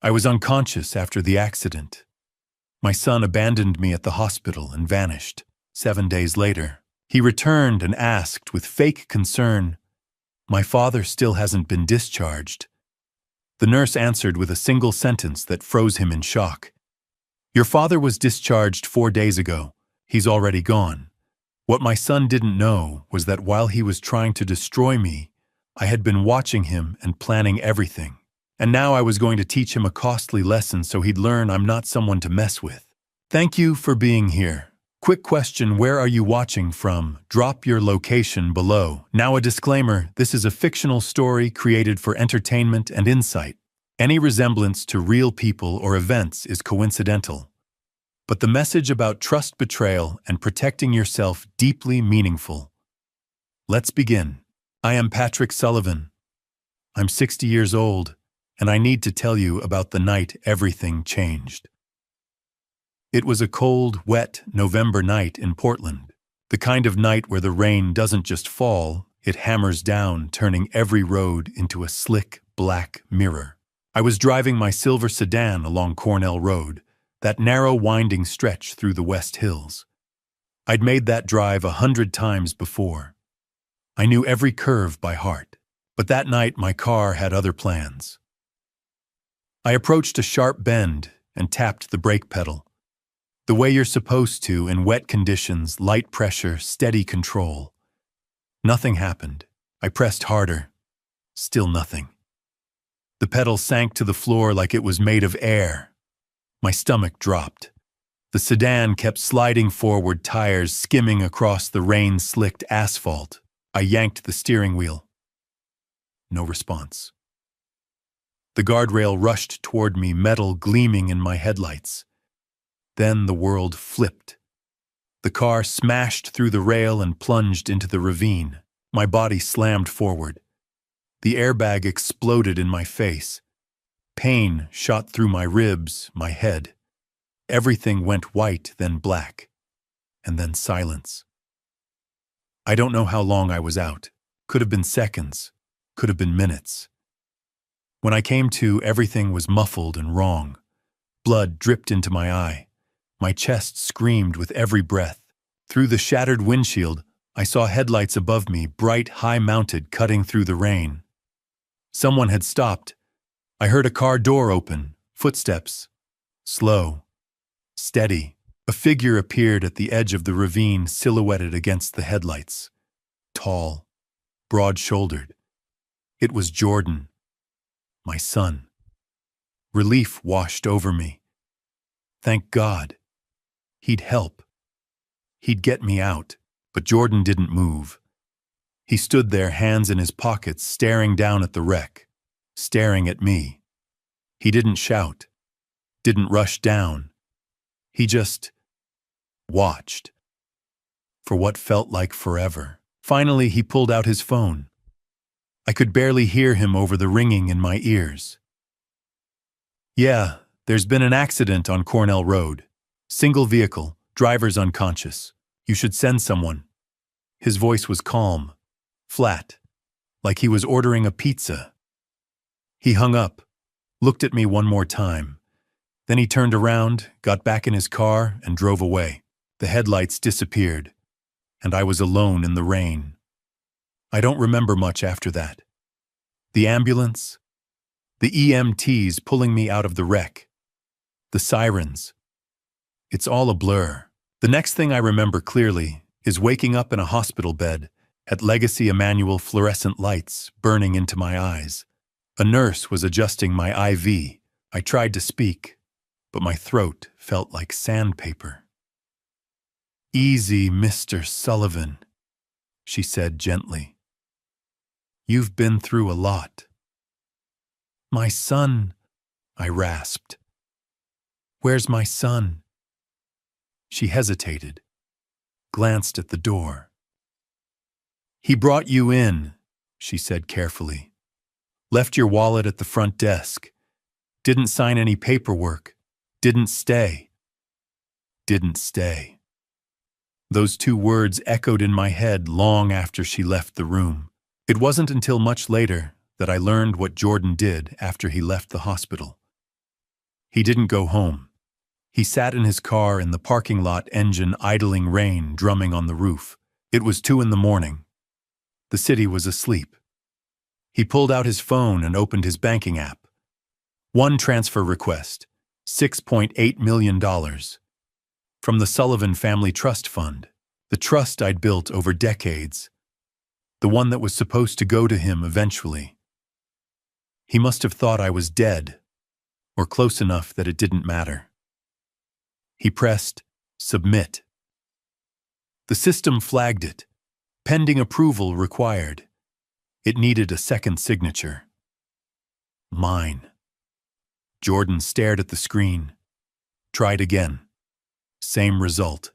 I was unconscious after the accident. My son abandoned me at the hospital and vanished. 7 days later, he returned and asked with fake concern, "My father still hasn't been discharged." The nurse answered with a single sentence that froze him in shock. "Your father was discharged 4 days ago. He's already gone." What my son didn't know was that while he was trying to destroy me, I had been watching him and planning everything. And now I was going to teach him a costly lesson so he'd learn I'm not someone to mess with. Thank you for being here. Quick question, where are you watching from? Drop your location below. Now a disclaimer, this is a fictional story created for entertainment and insight. Any resemblance to real people or events is coincidental. But the message about trust betrayal and protecting yourself deeply meaningful. Let's begin. I am Patrick Sullivan. I'm 60 years old, and I need to tell you about the night everything changed. It was a cold, wet November night in Portland, the kind of night where the rain doesn't just fall, it hammers down, turning every road into a slick, black mirror. I was driving my silver sedan along Cornell Road, that narrow, winding stretch through the West Hills. I'd made that drive 100 times before. I knew every curve by heart, but that night my car had other plans. I approached a sharp bend and tapped the brake pedal. The way you're supposed to in wet conditions, light pressure, steady control. Nothing happened. I pressed harder. Still nothing. The pedal sank to the floor like it was made of air. My stomach dropped. The sedan kept sliding forward, tires skimming across the rain-slicked asphalt. I yanked the steering wheel. No response. The guardrail rushed toward me, metal gleaming in my headlights. Then the world flipped. The car smashed through the rail and plunged into the ravine. My body slammed forward. The airbag exploded in my face. Pain shot through my ribs, my head. Everything went white, then black, and then silence. I don't know how long I was out. Could have been seconds, could have been minutes. When I came to, everything was muffled and wrong. Blood dripped into my eye. My chest screamed with every breath. Through the shattered windshield, I saw headlights above me, bright, high-mounted, cutting through the rain. Someone had stopped. I heard a car door open, footsteps. Slow, steady. A figure appeared at the edge of the ravine, silhouetted against the headlights. Tall, broad-shouldered. It was Jordan, my son. Relief washed over me. Thank God. He'd help. He'd get me out. But Jordan didn't move. He stood there, hands in his pockets, staring down at the wreck, staring at me. He didn't shout, didn't rush down. He just watched. For what felt like forever. Finally, he pulled out his phone. I could barely hear him over the ringing in my ears. "Yeah, there's been an accident on Cornell Road. Single vehicle, driver's unconscious. You should send someone." His voice was calm, flat, like he was ordering a pizza. He hung up, looked at me one more time. Then he turned around, got back in his car, and drove away. The headlights disappeared, and I was alone in the rain. I don't remember much after that. The ambulance, the EMTs pulling me out of the wreck, the sirens. It's all a blur. The next thing I remember clearly is waking up in a hospital bed at Legacy Emanuel, fluorescent lights burning into my eyes. A nurse was adjusting my IV. I tried to speak, but my throat felt like sandpaper. "Easy, Mr. Sullivan," she said gently. "You've been through a lot." "My son," I rasped. "Where's my son?" She hesitated, glanced at the door. "He brought you in," she said carefully. "Left your wallet at the front desk. Didn't sign any paperwork. Didn't stay. Didn't stay." Those 2 words echoed in my head long after she left the room. It wasn't until much later that I learned what Jordan did after he left the hospital. He didn't go home. He sat in his car in the parking lot, engine idling, rain drumming on the roof. It was 2 a.m. The city was asleep. He pulled out his phone and opened his banking app. One transfer request, $6.8 million. From the Sullivan Family Trust Fund, the trust I'd built over decades. The one that was supposed to go to him eventually. He must have thought I was dead, or close enough that it didn't matter. He pressed submit. The system flagged it. Pending approval required. It needed a second signature. Mine. Jordan stared at the screen. Tried again. Same result.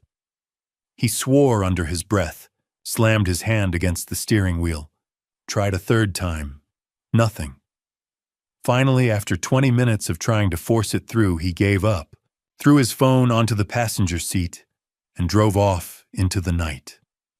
He swore under his breath, slammed his hand against the steering wheel. Tried a third time. Nothing. Finally, after 20 minutes of trying to force it through, he gave up, threw his phone onto the passenger seat, and drove off into the night.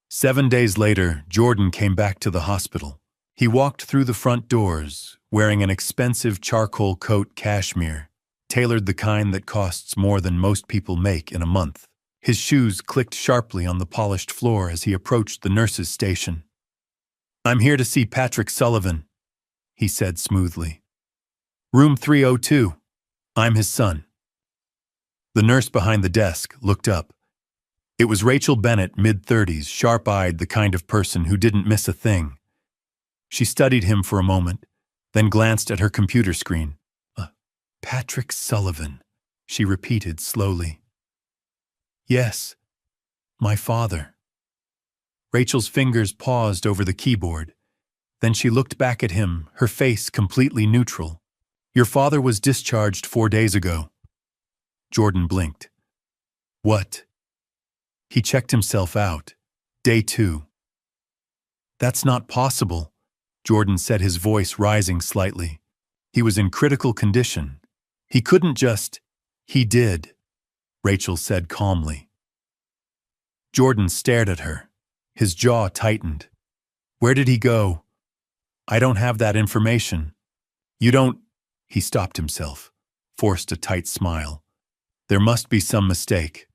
7 days later, Jordan came back to the hospital. He walked through the front doors, wearing an expensive charcoal coat cashmere, tailored the kind that costs more than most people make in a month. His shoes clicked sharply on the polished floor as he approached the nurse's station. "I'm here to see Patrick Sullivan," he said smoothly. "Room 302. I'm his son." The nurse behind the desk looked up. It was Rachel Bennett, mid-30s, sharp-eyed, the kind of person who didn't miss a thing. She studied him for a moment, then glanced at her computer screen. Patrick Sullivan," she repeated slowly. "Yes, my father." Rachel's fingers paused over the keyboard. Then she looked back at him, her face completely neutral. "Your father was discharged 4 days ago." Jordan blinked. "What?" He checked himself out. "Day 2. "That's not possible," Jordan said, his voice rising slightly. "He was in critical condition. He couldn't just—" "He did," Rachel said calmly. Jordan stared at her. His jaw tightened. "Where did he go?" "I don't have that information." "You don't—" He stopped himself, forced a tight smile. "There must be some mistake."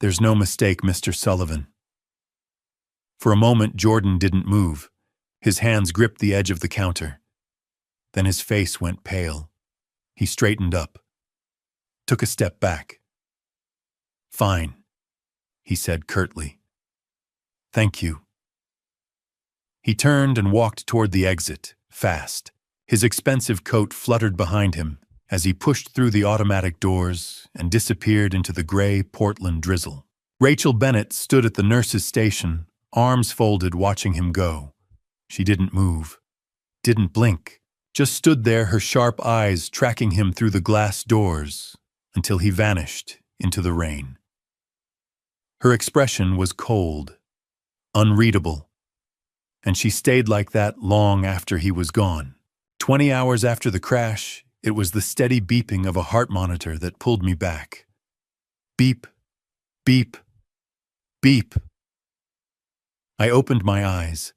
"There's no mistake, Mr. Sullivan." For a moment, Jordan didn't move. His hands gripped the edge of the counter. Then his face went pale. He straightened up, took a step back. "Fine," he said curtly. "Thank you." He turned and walked toward the exit, fast. His expensive coat fluttered behind him as he pushed through the automatic doors and disappeared into the gray Portland drizzle. Rachel Bennett stood at the nurse's station, arms folded, watching him go. She didn't move, didn't blink, just stood there, her sharp eyes tracking him through the glass doors until he vanished into the rain. Her expression was cold, unreadable, and she stayed like that long after he was gone. 20 hours after the crash, it was the steady beeping of a heart monitor that pulled me back. Beep, beep, beep. I opened my eyes.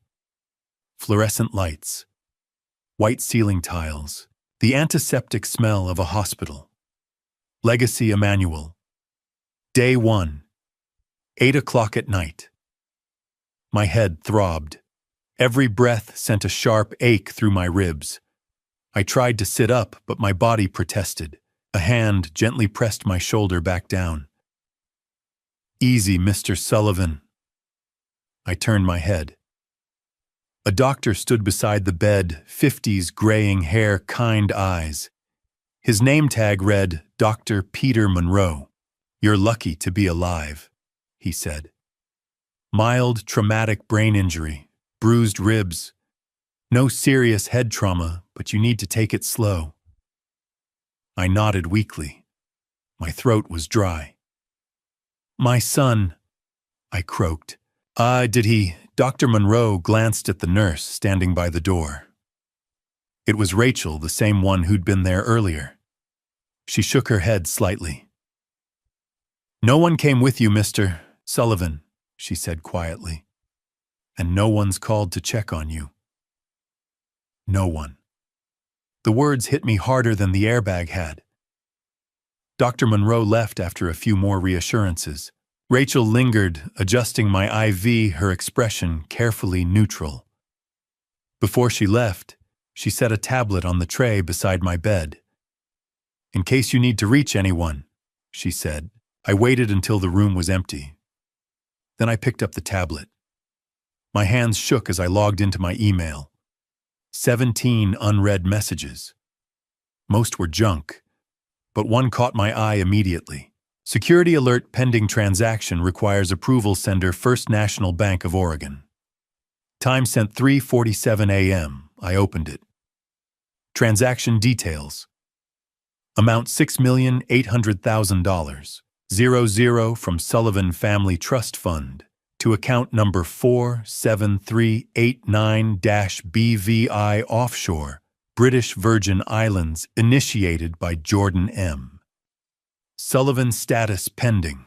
Fluorescent lights, white ceiling tiles, the antiseptic smell of a hospital. Legacy Emmanuel. Day 1, 8 o'clock at night. My head throbbed. Every breath sent a sharp ache through my ribs. I tried to sit up, but my body protested. A hand gently pressed my shoulder back down. "Easy, Mr. Sullivan." I turned my head. A doctor stood beside the bed, 50s, graying hair, kind eyes. His name tag read, Dr. Peter Monroe. "You're lucky to be alive," he said. "Mild traumatic brain injury, bruised ribs. No serious head trauma, but you need to take it slow." I nodded weakly. My throat was dry. "My son," I croaked. Did he?" Dr. Monroe glanced at the nurse standing by the door. It was Rachel, the same one who'd been there earlier. She shook her head slightly. "No one came with you, Mr. Sullivan," she said quietly. "And no one's called to check on you." No one. The words hit me harder than the airbag had. Dr. Monroe left after a few more reassurances. Rachel lingered, adjusting my IV, her expression carefully neutral. Before she left, she set a tablet on the tray beside my bed. "In case you need to reach anyone," she said. I waited until the room was empty. Then I picked up the tablet. My hands shook as I logged into my email. 17 unread messages. Most were junk, but one caught my eye immediately. "Security alert pending transaction requires approval, sender First National Bank of Oregon." Time sent 3:47 a.m. I opened it. Transaction details. Amount $6,800,000. 00 from Sullivan Family Trust Fund to account number 47389-BVI offshore, British Virgin Islands, initiated by Jordan M. Sullivan status pending.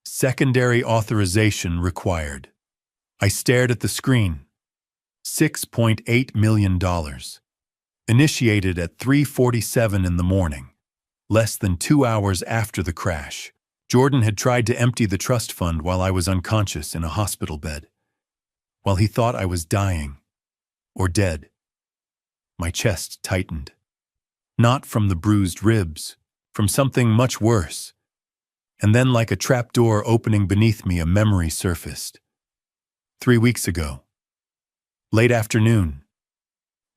Secondary authorization required. I stared at the screen. $6.8 million. Initiated at 3:47 in the morning. Less than 2 hours after the crash, Jordan had tried to empty the trust fund while I was unconscious in a hospital bed. While he thought I was dying or dead. My chest tightened. Not from the bruised ribs, from something much worse. And then, like a trapdoor opening beneath me, a memory surfaced. 3 weeks ago. Late afternoon.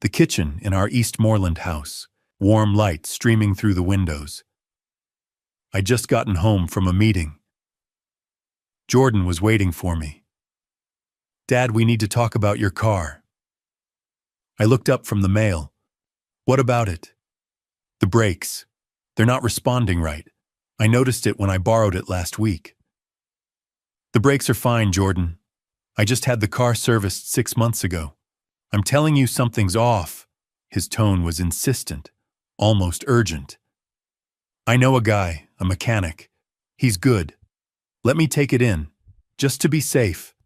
The kitchen in our Eastmoreland house. Warm light streaming through the windows. I'd just gotten home from a meeting. Jordan was waiting for me. "Dad, we need to talk about your car." I looked up from the mail. "What about it?" "The brakes. They're not responding right. I noticed it when I borrowed it last week." "The brakes are fine, Jordan. I just had the car serviced 6 months ago. I'm telling you something's off." His tone was insistent. Almost urgent. "I know a guy, a mechanic. He's good. Let me take it in, just to be safe."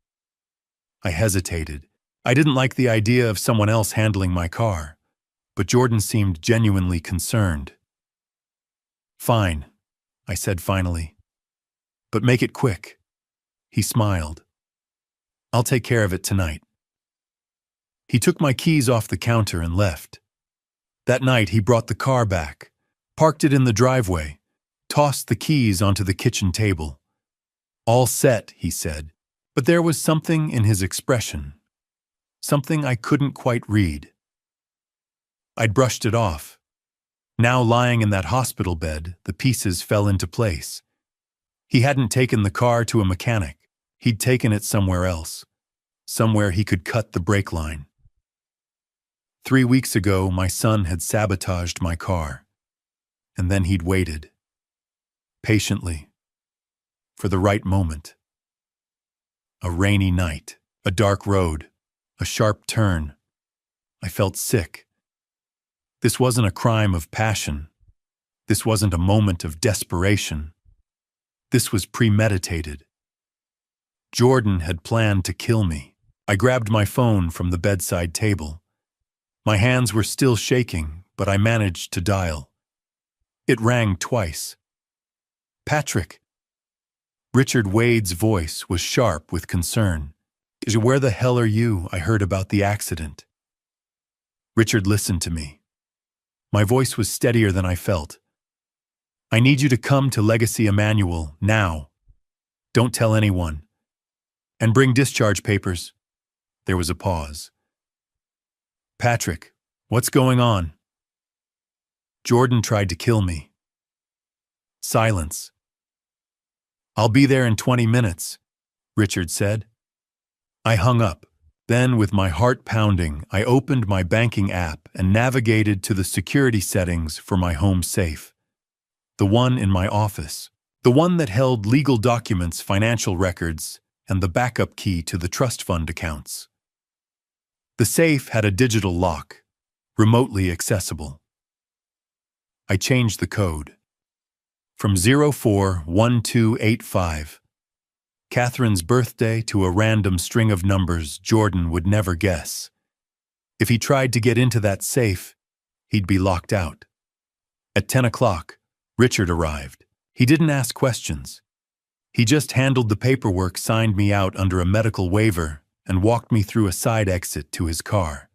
I hesitated. I didn't like the idea of someone else handling my car, but Jordan seemed genuinely concerned. "Fine," I said finally. "But make it quick." He smiled. "I'll take care of it tonight." He took my keys off the counter and left. That night he brought the car back, parked it in the driveway, tossed the keys onto the kitchen table. "All set," he said, but there was something in his expression, something I couldn't quite read. I'd brushed it off. Now lying in that hospital bed, the pieces fell into place. He hadn't taken the car to a mechanic. He'd taken it somewhere else, somewhere he could cut the brake line. 3 weeks ago, my son had sabotaged my car, and then he'd waited, patiently, for the right moment. A rainy night, a dark road, a sharp turn. I felt sick. This wasn't a crime of passion. This wasn't a moment of desperation. This was premeditated. Jordan had planned to kill me. I grabbed my phone from the bedside table. My hands were still shaking, but I managed to dial. It rang twice. "Patrick." Richard Wade's voice was sharp with concern. "Where the hell are you? I heard about the accident." Richard listened to me. My voice was steadier than I felt. "I need you to come to Legacy Emmanuel, now. Don't tell anyone. And bring discharge papers." There was a pause. "Patrick, what's going on?" "Jordan tried to kill me." Silence. "I'll be there in 20 minutes, Richard said. I hung up. Then, with my heart pounding, I opened my banking app and navigated to the security settings for my home safe. The one in my office. The one that held legal documents, financial records, and the backup key to the trust fund accounts. The safe had a digital lock, remotely accessible. I changed the code. From 041285, Catherine's birthday, to a random string of numbers Jordan would never guess. If he tried to get into that safe, he'd be locked out. At 10 o'clock, Richard arrived. He didn't ask questions. He just handled the paperwork, signed me out under a medical waiver, and walked me through a side exit to his car.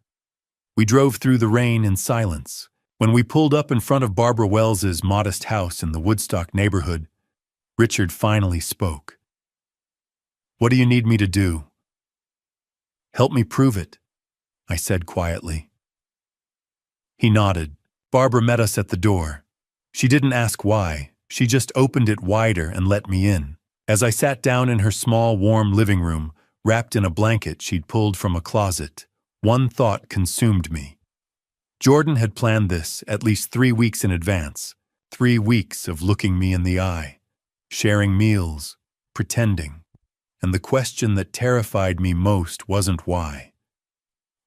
We drove through the rain in silence. When we pulled up in front of Barbara Wells's modest house in the Woodstock neighborhood, Richard finally spoke. "What do you need me to do?" "Help me prove it," I said quietly. He nodded. Barbara met us at the door. She didn't ask why. She just opened it wider and let me in. As I sat down in her small, warm living room, wrapped in a blanket she'd pulled from a closet, one thought consumed me. Jordan had planned this at least 3 weeks in advance. 3 weeks of looking me in the eye, sharing meals, pretending. And the question that terrified me most wasn't why.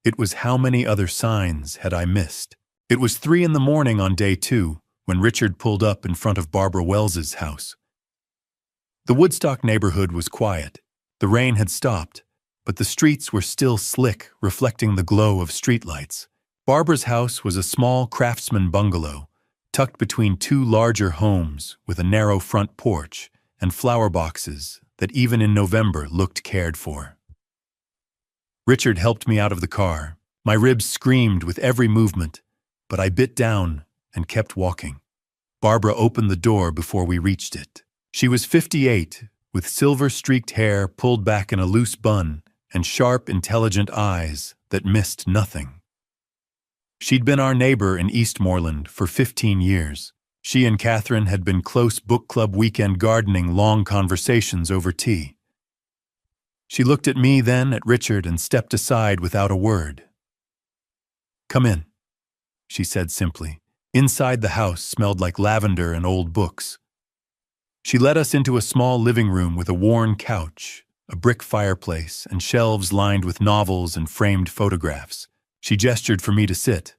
It was how many other signs had I missed. It was 3 in the morning on day 2 when Richard pulled up in front of Barbara Wells's house. The Woodstock neighborhood was quiet. The rain had stopped, but the streets were still slick, reflecting the glow of streetlights. Barbara's house was a small craftsman bungalow, tucked between 2 larger homes with a narrow front porch and flower boxes that even in November looked cared for. Richard helped me out of the car. My ribs screamed with every movement, but I bit down and kept walking. Barbara opened the door before we reached it. She was 58, with silver-streaked hair pulled back in a loose bun and sharp, intelligent eyes that missed nothing. She'd been our neighbor in Eastmoreland for 15 years. She and Catherine had been close book club weekend gardening, long conversations over tea. She looked at me, then at Richard, and stepped aside without a word. "Come in," she said simply. Inside, the house smelled like lavender and old books. She led us into a small living room with a worn couch, a brick fireplace, and shelves lined with novels and framed photographs. She gestured for me to sit.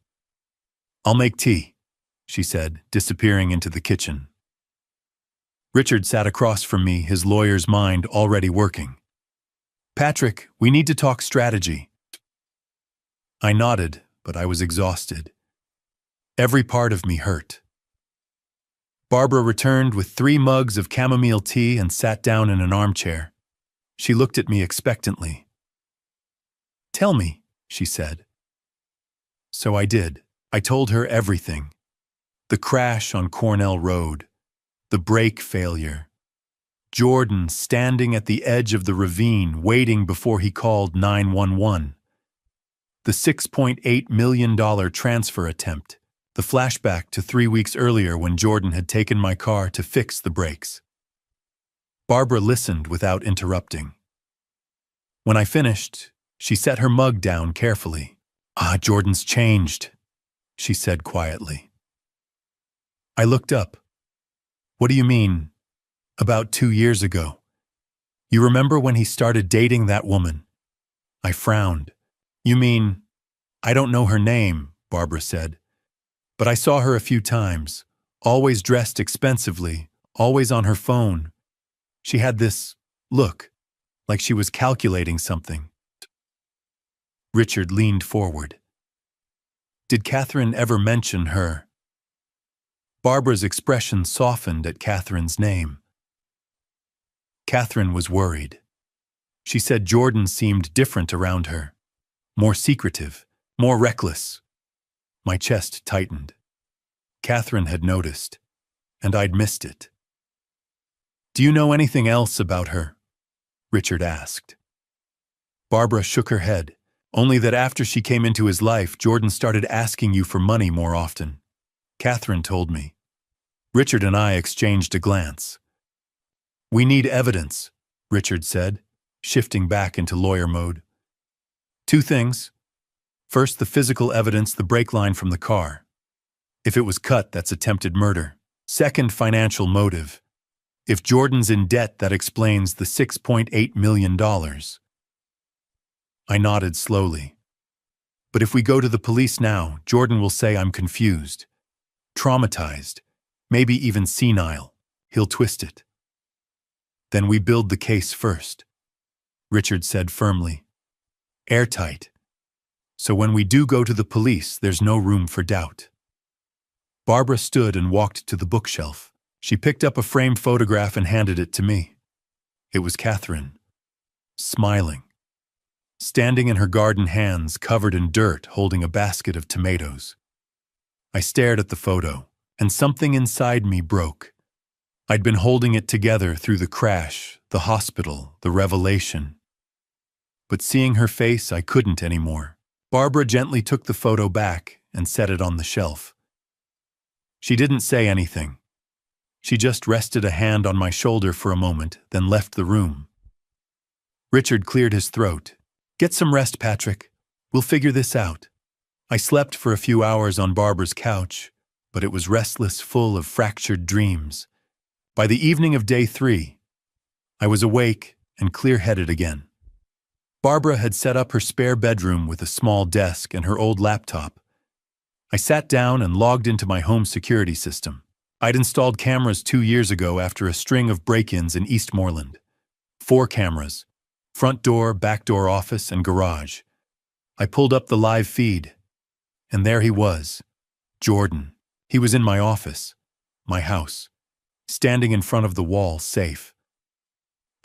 "I'll make tea," she said, disappearing into the kitchen. Richard sat across from me, his lawyer's mind already working. "Patrick, we need to talk strategy." I nodded, but I was exhausted. Every part of me hurt. Barbara returned with 3 mugs of chamomile tea and sat down in an armchair. She looked at me expectantly. "Tell me," she said. So I did. I told her everything. The crash on Cornell Road, the brake failure, Jordan standing at the edge of the ravine waiting before he called 911, the $6.8 million transfer attempt, the flashback to 3 weeks earlier when Jordan had taken my car to fix the brakes. Barbara listened without interrupting. When I finished, she set her mug down carefully. "Jordan's changed," she said quietly. I looked up. "What do you mean, about 2 years ago? You remember when he started dating that woman?" I frowned. "You mean, I don't know her name," Barbara said. "But I saw her a few times, always dressed expensively, always on her phone. She had this look, like she was calculating something." Richard leaned forward. "Did Catherine ever mention her?" Barbara's expression softened at Catherine's name. Catherine was worried. She said Jordan seemed different around her, more secretive, more reckless. My chest tightened. Catherine had noticed, and I'd missed it. "Do you know anything else about her?" Richard asked. Barbara shook her head. "Only that after she came into his life, Jordan started asking you for money more often. Catherine told me." Richard and I exchanged a glance. "We need evidence," Richard said, shifting back into lawyer mode. "2 things. First, the physical evidence, the brake line from the car. If it was cut, that's attempted murder. Second, financial motive. If Jordan's in debt, that explains the $6.8 million. I nodded slowly. "But if we go to the police now, Jordan will say I'm confused, traumatized, maybe even senile. He'll twist it." "Then we build the case first," Richard said firmly. "Airtight. So when we do go to the police, there's no room for doubt." Barbara stood and walked to the bookshelf. She picked up a framed photograph and handed it to me. It was Catherine, smiling, standing in her garden, hands covered in dirt, holding a basket of tomatoes. I stared at the photo, and something inside me broke. I'd been holding it together through the crash, the hospital, the revelation. But seeing her face, I couldn't anymore. Barbara gently took the photo back and set it on the shelf. She didn't say anything. She just rested a hand on my shoulder for a moment, then left the room. Richard cleared his throat. "Get some rest, Patrick. We'll figure this out." I slept for a few hours on Barbara's couch, but it was restless, full of fractured dreams. By the evening of day 3, I was awake and clear-headed again. Barbara had set up her spare bedroom with a small desk and her old laptop. I sat down and logged into my home security system. I'd installed cameras 2 years ago after a string of break-ins in Eastmoreland. 4 cameras: front door, back door, office, and garage. I pulled up the live feed, and there he was, Jordan. He was in my office, my house, standing in front of the wall, safe.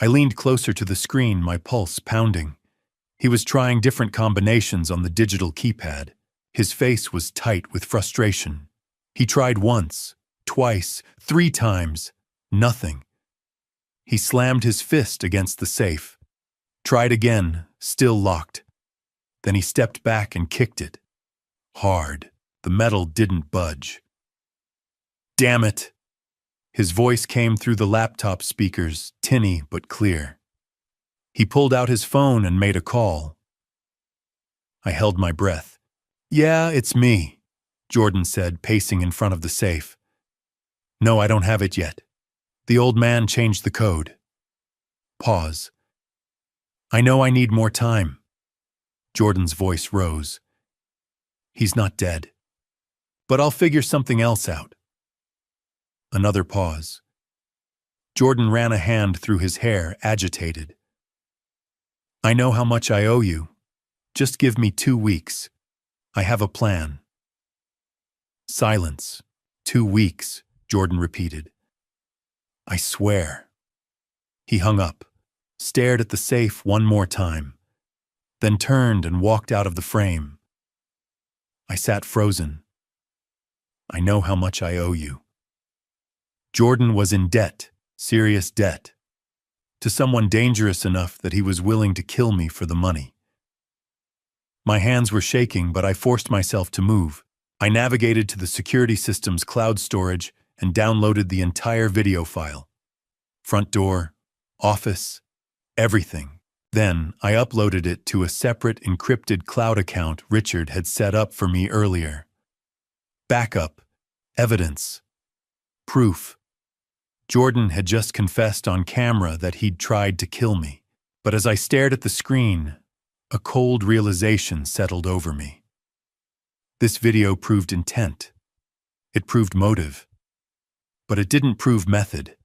I leaned closer to the screen, my pulse pounding. He was trying different combinations on the digital keypad. His face was tight with frustration. He tried once, twice, 3 times. Nothing. He slammed his fist against the safe. Tried again, still locked. Then he stepped back and kicked it. Hard. The metal didn't budge. "Damn it!" His voice came through the laptop speakers, tinny but clear. He pulled out his phone and made a call. I held my breath. "Yeah, it's me," Jordan said, pacing in front of the safe. "No, I don't have it yet. The old man changed the code." Pause. "I know I need more time." Jordan's voice rose. "He's not dead. But I'll figure something else out." Another pause. Jordan ran a hand through his hair, agitated. "I know how much I owe you. Just give me 2 weeks. I have a plan." Silence. 2 weeks, Jordan repeated. "I swear." He hung up, stared at the safe one more time, then turned and walked out of the frame. I sat frozen. "I know how much I owe you." Jordan was in debt, serious debt, to someone dangerous enough that he was willing to kill me for the money. My hands were shaking, but I forced myself to move. I navigated to the security system's cloud storage and downloaded the entire video file. Front door, office, everything. Then I uploaded it to a separate encrypted cloud account Richard had set up for me earlier. Backup, evidence, proof. Jordan had just confessed on camera that he'd tried to kill me. But as I stared at the screen, a cold realization settled over me. This video proved intent. It proved motive. But it didn't prove method.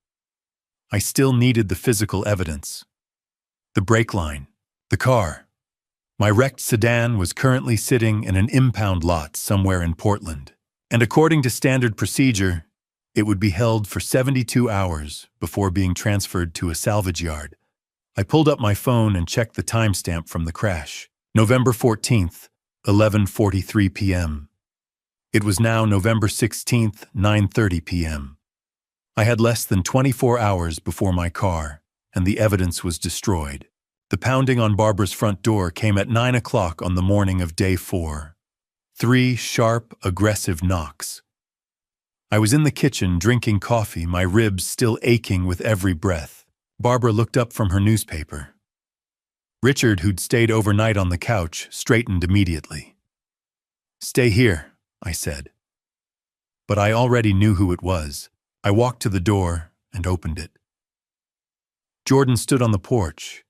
I still needed the physical evidence. The brake line, the car. My wrecked sedan was currently sitting in an impound lot somewhere in Portland. And according to standard procedure, it would be held for 72 hours before being transferred to a salvage yard. I pulled up my phone and checked the timestamp from the crash. November 14th, 11:43 p.m. It was now November 16th, 9:30 p.m. I had less than 24 hours before my car, and the evidence was destroyed. The pounding on Barbara's front door came at 9 o'clock on the morning of day 4. 3 sharp, aggressive knocks. I was in the kitchen drinking coffee, my ribs still aching with every breath. Barbara looked up from her newspaper. Richard, who'd stayed overnight on the couch, straightened immediately. "Stay here," I said. But I already knew who it was. I walked to the door and opened it. Jordan stood on the porch,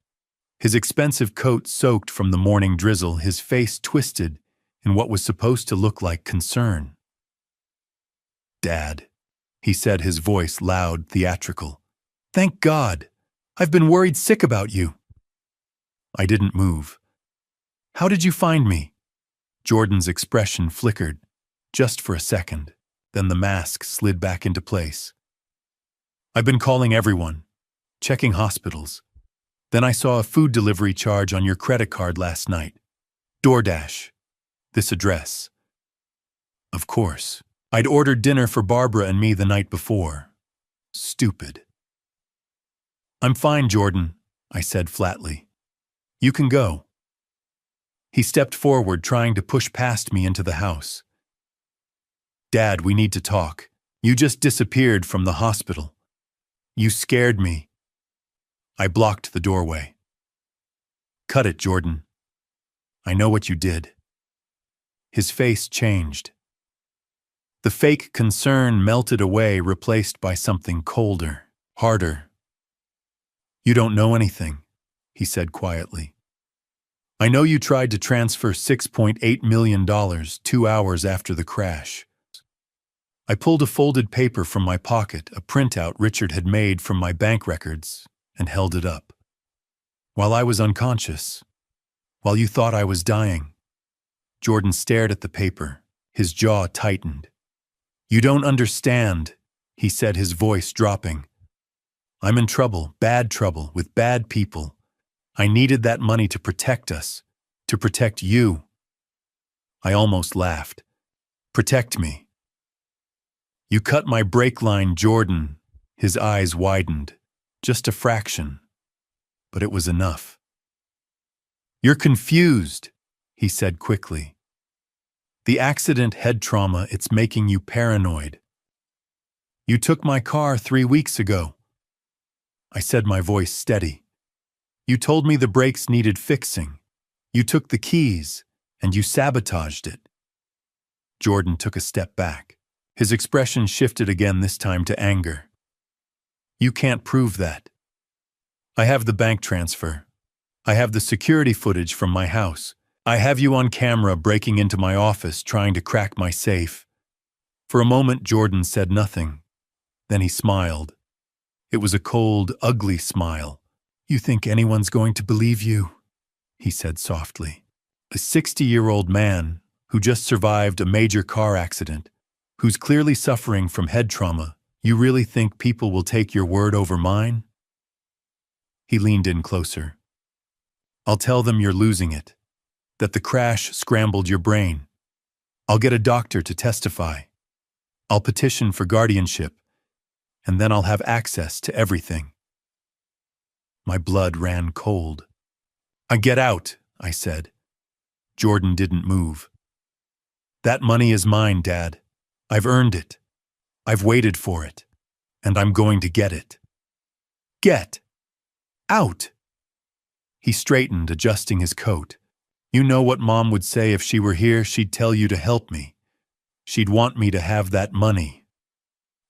his expensive coat soaked from the morning drizzle, his face twisted in what was supposed to look like concern. "Dad," he said, his voice loud, theatrical. "Thank God. I've been worried sick about you." I didn't move. "How did you find me?" Jordan's expression flickered, just for a second. Then the mask slid back into place. I've been calling everyone, checking hospitals. Then I saw a food delivery charge on your credit card last night. DoorDash. This address. Of course. I'd ordered dinner for Barbara and me the night before. Stupid. I'm fine, Jordan, I said flatly. You can go. He stepped forward, trying to push past me into the house. Dad, we need to talk. You just disappeared from the hospital. You scared me. I blocked the doorway. Cut it, Jordan. I know what you did. His face changed. The fake concern melted away, replaced by something colder, harder. You don't know anything, he said quietly. I know you tried to transfer $6.8 million 2 hours after the crash. I pulled a folded paper from my pocket, a printout Richard had made from my bank records, and held it up. While I was unconscious, while you thought I was dying. Jordan stared at the paper, his jaw tightened. You don't understand, he said, his voice dropping. I'm in trouble, bad trouble, with bad people. I needed that money to protect us, to protect you. I almost laughed. Protect me. You cut my brake line, Jordan. His eyes widened. Just a fraction. But it was enough. You're confused, he said quickly. The accident, head trauma, it's making you paranoid. You took my car 3 weeks ago. I said, my voice steady. You told me the brakes needed fixing. You took the keys, and you sabotaged it. Jordan took a step back. His expression shifted again, this time to anger. You can't prove that. I have the bank transfer. I have the security footage from my house. I have you on camera breaking into my office, trying to crack my safe. For a moment, Jordan said nothing. Then he smiled. It was a cold, ugly smile. You think anyone's going to believe you? He said softly. A 60-year-old man who just survived a major car accident, who's clearly suffering from head trauma, you really think people will take your word over mine? He leaned in closer. I'll tell them you're losing it, that the crash scrambled your brain. I'll get a doctor to testify. I'll petition for guardianship, and then I'll have access to everything. My blood ran cold. Get out, I said. Jordan didn't move. That money is mine, Dad. I've earned it. I've waited for it, and I'm going to get it. Get out! He straightened, adjusting his coat. You know what Mom would say if she were here. She'd tell you to help me. She'd want me to have that money.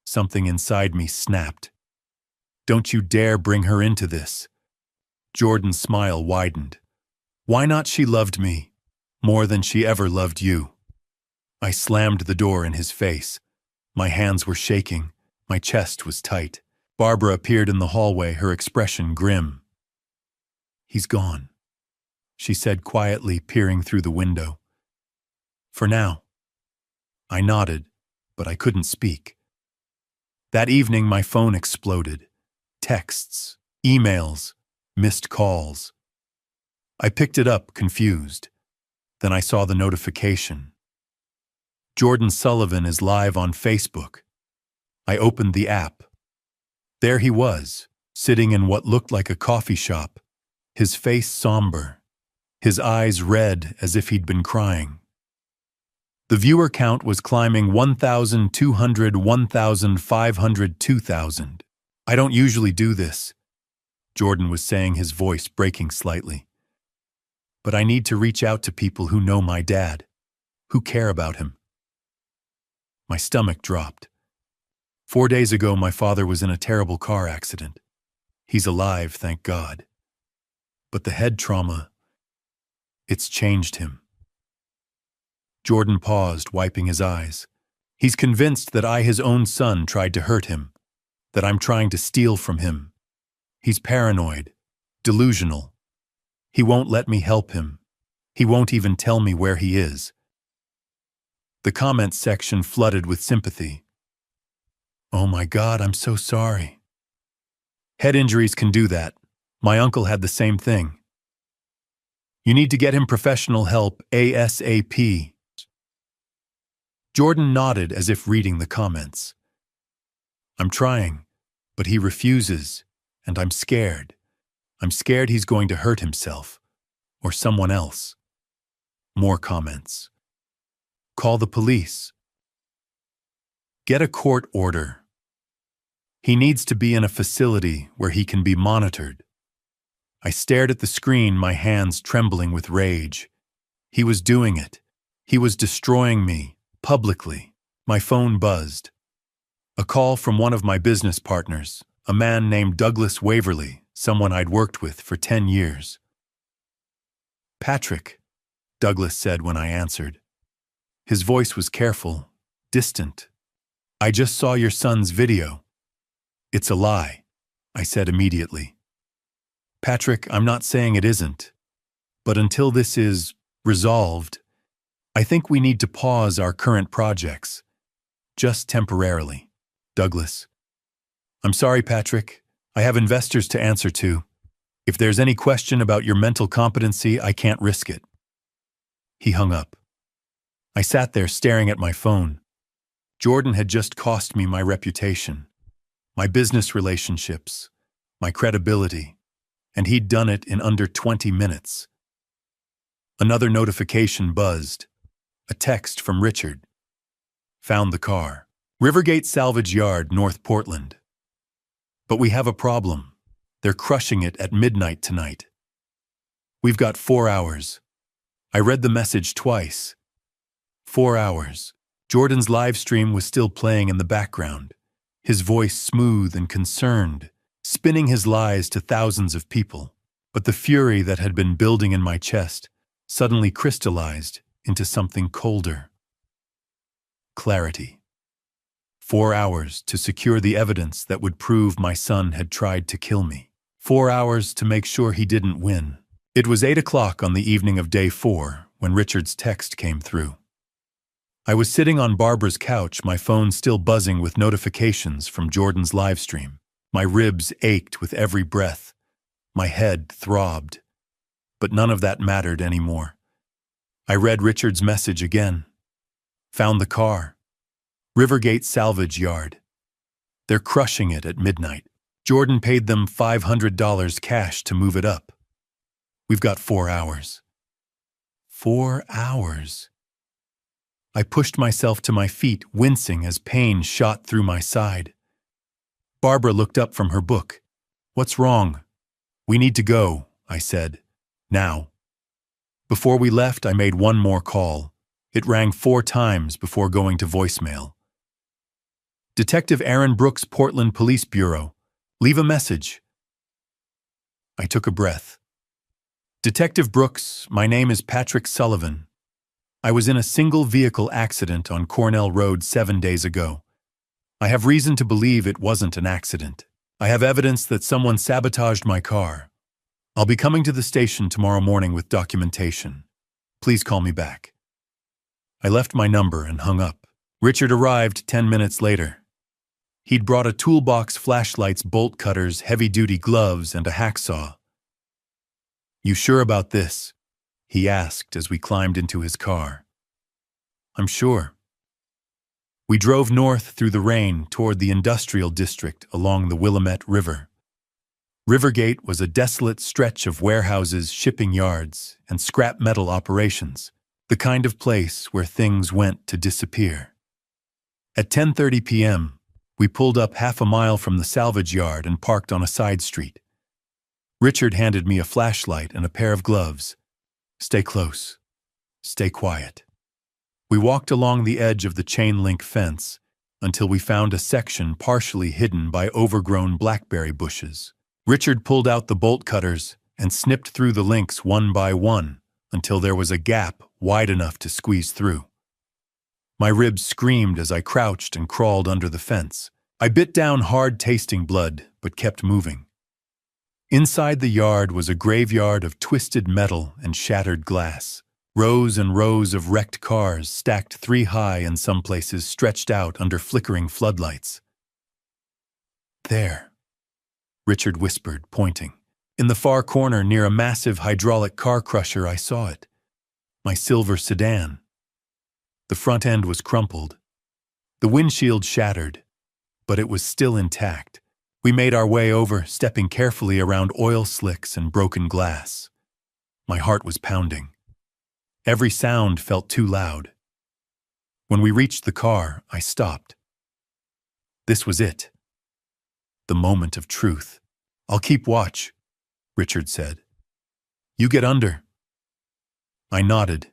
Something inside me snapped. Don't you dare bring her into this. Jordan's smile widened. Why not? She loved me more than she ever loved you. I slammed the door in his face. My hands were shaking. My chest was tight. Barbara appeared in the hallway, her expression grim. He's gone, she said quietly, peering through the window. For now. I nodded, but I couldn't speak. That evening, my phone exploded. Texts, emails, missed calls. I picked it up, confused. Then I saw the notification. Jordan Sullivan is live on Facebook. I opened the app. There he was, sitting in what looked like a coffee shop, his face somber, his eyes red as if he'd been crying. The viewer count was climbing 1,200, 1,500, 2,000. I don't usually do this, Jordan was saying, his voice breaking slightly. But I need to reach out to people who know my dad, who care about him. My stomach dropped. 4 days ago, my father was in a terrible car accident. He's alive, thank God. But the head trauma, it's changed him. Jordan paused, wiping his eyes. He's convinced that I, his own son, tried to hurt him, that I'm trying to steal from him. He's paranoid, delusional. He won't let me help him. He won't even tell me where he is. The comments section flooded with sympathy. "Oh my God, I'm so sorry. Head injuries can do that. My uncle had the same thing. You need to get him professional help ASAP." Jordan nodded as if reading the comments. "I'm trying, but he refuses, and I'm scared. I'm scared he's going to hurt himself, or someone else." More comments. "Call the police. Get a court order. He needs to be in a facility where he can be monitored." I stared at the screen, my hands trembling with rage. He was doing it. He was destroying me, publicly. My phone buzzed. A call from one of my business partners, a man named Douglas Waverly, someone I'd worked with for 10 years. "Patrick," Douglas said when I answered. His voice was careful, distant. "I just saw your son's video." "It's a lie," I said immediately. "Patrick, I'm not saying it isn't. But until this is resolved, I think we need to pause our current projects. Just temporarily." Douglas: "I'm sorry, Patrick. I have investors to answer to. If there's any question about your mental competency, I can't risk it." He hung up. I sat there staring at my phone. Jordan had just cost me my reputation, my business relationships, my credibility, and he'd done it in under 20 minutes. Another notification buzzed. A text from Richard. "Found the car. Rivergate Salvage Yard, North Portland. But we have a problem. They're crushing it at midnight tonight. We've got 4 hours." I read the message twice. 4 hours. Jordan's live stream was still playing in the background, his voice smooth and concerned, spinning his lies to thousands of people. But the fury that had been building in my chest suddenly crystallized into something colder. Clarity. 4 hours to secure the evidence that would prove my son had tried to kill me. 4 hours to make sure he didn't win. It was 8 o'clock on the evening of day 4 when Richard's text came through. I was sitting on Barbara's couch, my phone still buzzing with notifications from Jordan's livestream. My ribs ached with every breath. My head throbbed. But none of that mattered anymore. I read Richard's message again. "Found the car. Rivergate Salvage Yard. They're crushing it at midnight. Jordan paid them $500 cash to move it up. We've got 4 hours." 4 hours. I pushed myself to my feet, wincing as pain shot through my side. Barbara looked up from her book. "What's wrong?" "We need to go," I said. "Now." Before we left, I made one more call. It rang 4 times before going to voicemail. "Detective Aaron Brooks, Portland Police Bureau. Leave a message." I took a breath. "Detective Brooks, my name is Patrick Sullivan. I was in a single-vehicle accident on Cornell Road 7 days ago. I have reason to believe it wasn't an accident. I have evidence that someone sabotaged my car. I'll be coming to the station tomorrow morning with documentation. Please call me back." I left my number and hung up. Richard arrived 10 minutes later. He'd brought a toolbox, flashlights, bolt cutters, heavy-duty gloves, and a hacksaw. "You sure about this?" he asked as we climbed into his car. "I'm sure." We drove north through the rain toward the industrial district along the Willamette River. Rivergate was a desolate stretch of warehouses, shipping yards, and scrap metal operations, the kind of place where things went to disappear. At 10:30 p.m., we pulled up half a mile from the salvage yard and parked on a side street. Richard handed me a flashlight and a pair of gloves. "Stay close. Stay quiet." We walked along the edge of the chain-link fence until we found a section partially hidden by overgrown blackberry bushes. Richard pulled out the bolt cutters and snipped through the links one by one until there was a gap wide enough to squeeze through. My ribs screamed as I crouched and crawled under the fence. I bit down hard-tasting blood, but kept moving. Inside the yard was a graveyard of twisted metal and shattered glass. Rows and rows of wrecked cars, stacked 3 high in some places, stretched out under flickering floodlights. "There," Richard whispered, pointing. "In the far corner, near a massive hydraulic car crusher, I saw it. My silver sedan. The front end was crumpled. The windshield shattered, but it was still intact. We made our way over, stepping carefully around oil slicks and broken glass. My heart was pounding. Every sound felt too loud. When we reached the car, I stopped. This was it. The moment of truth. "I'll keep watch," Richard said. "You get under." I nodded.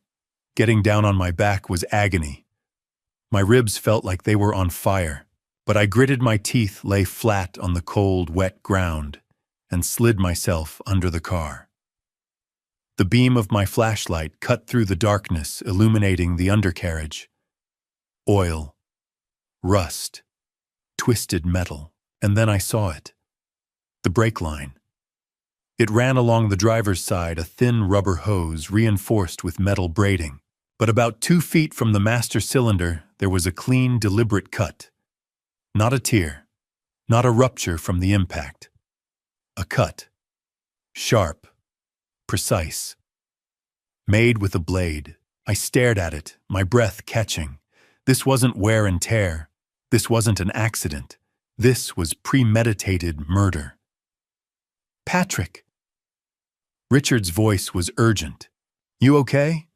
Getting down on my back was agony. My ribs felt like they were on fire, but I gritted my teeth, lay flat on the cold, wet ground, and slid myself under the car. The beam of my flashlight cut through the darkness, illuminating the undercarriage. Oil, rust, twisted metal, and then I saw it. The brake line. It ran along the driver's side, a thin rubber hose reinforced with metal braiding. But about 2 feet from the master cylinder, there was a clean, deliberate cut. Not a tear, not a rupture from the impact. A cut. Sharp, precise. Made with a blade. I stared at it, my breath catching. This wasn't wear and tear. This wasn't an accident. This was premeditated murder. "Patrick!" Richard's voice was urgent. "You okay?"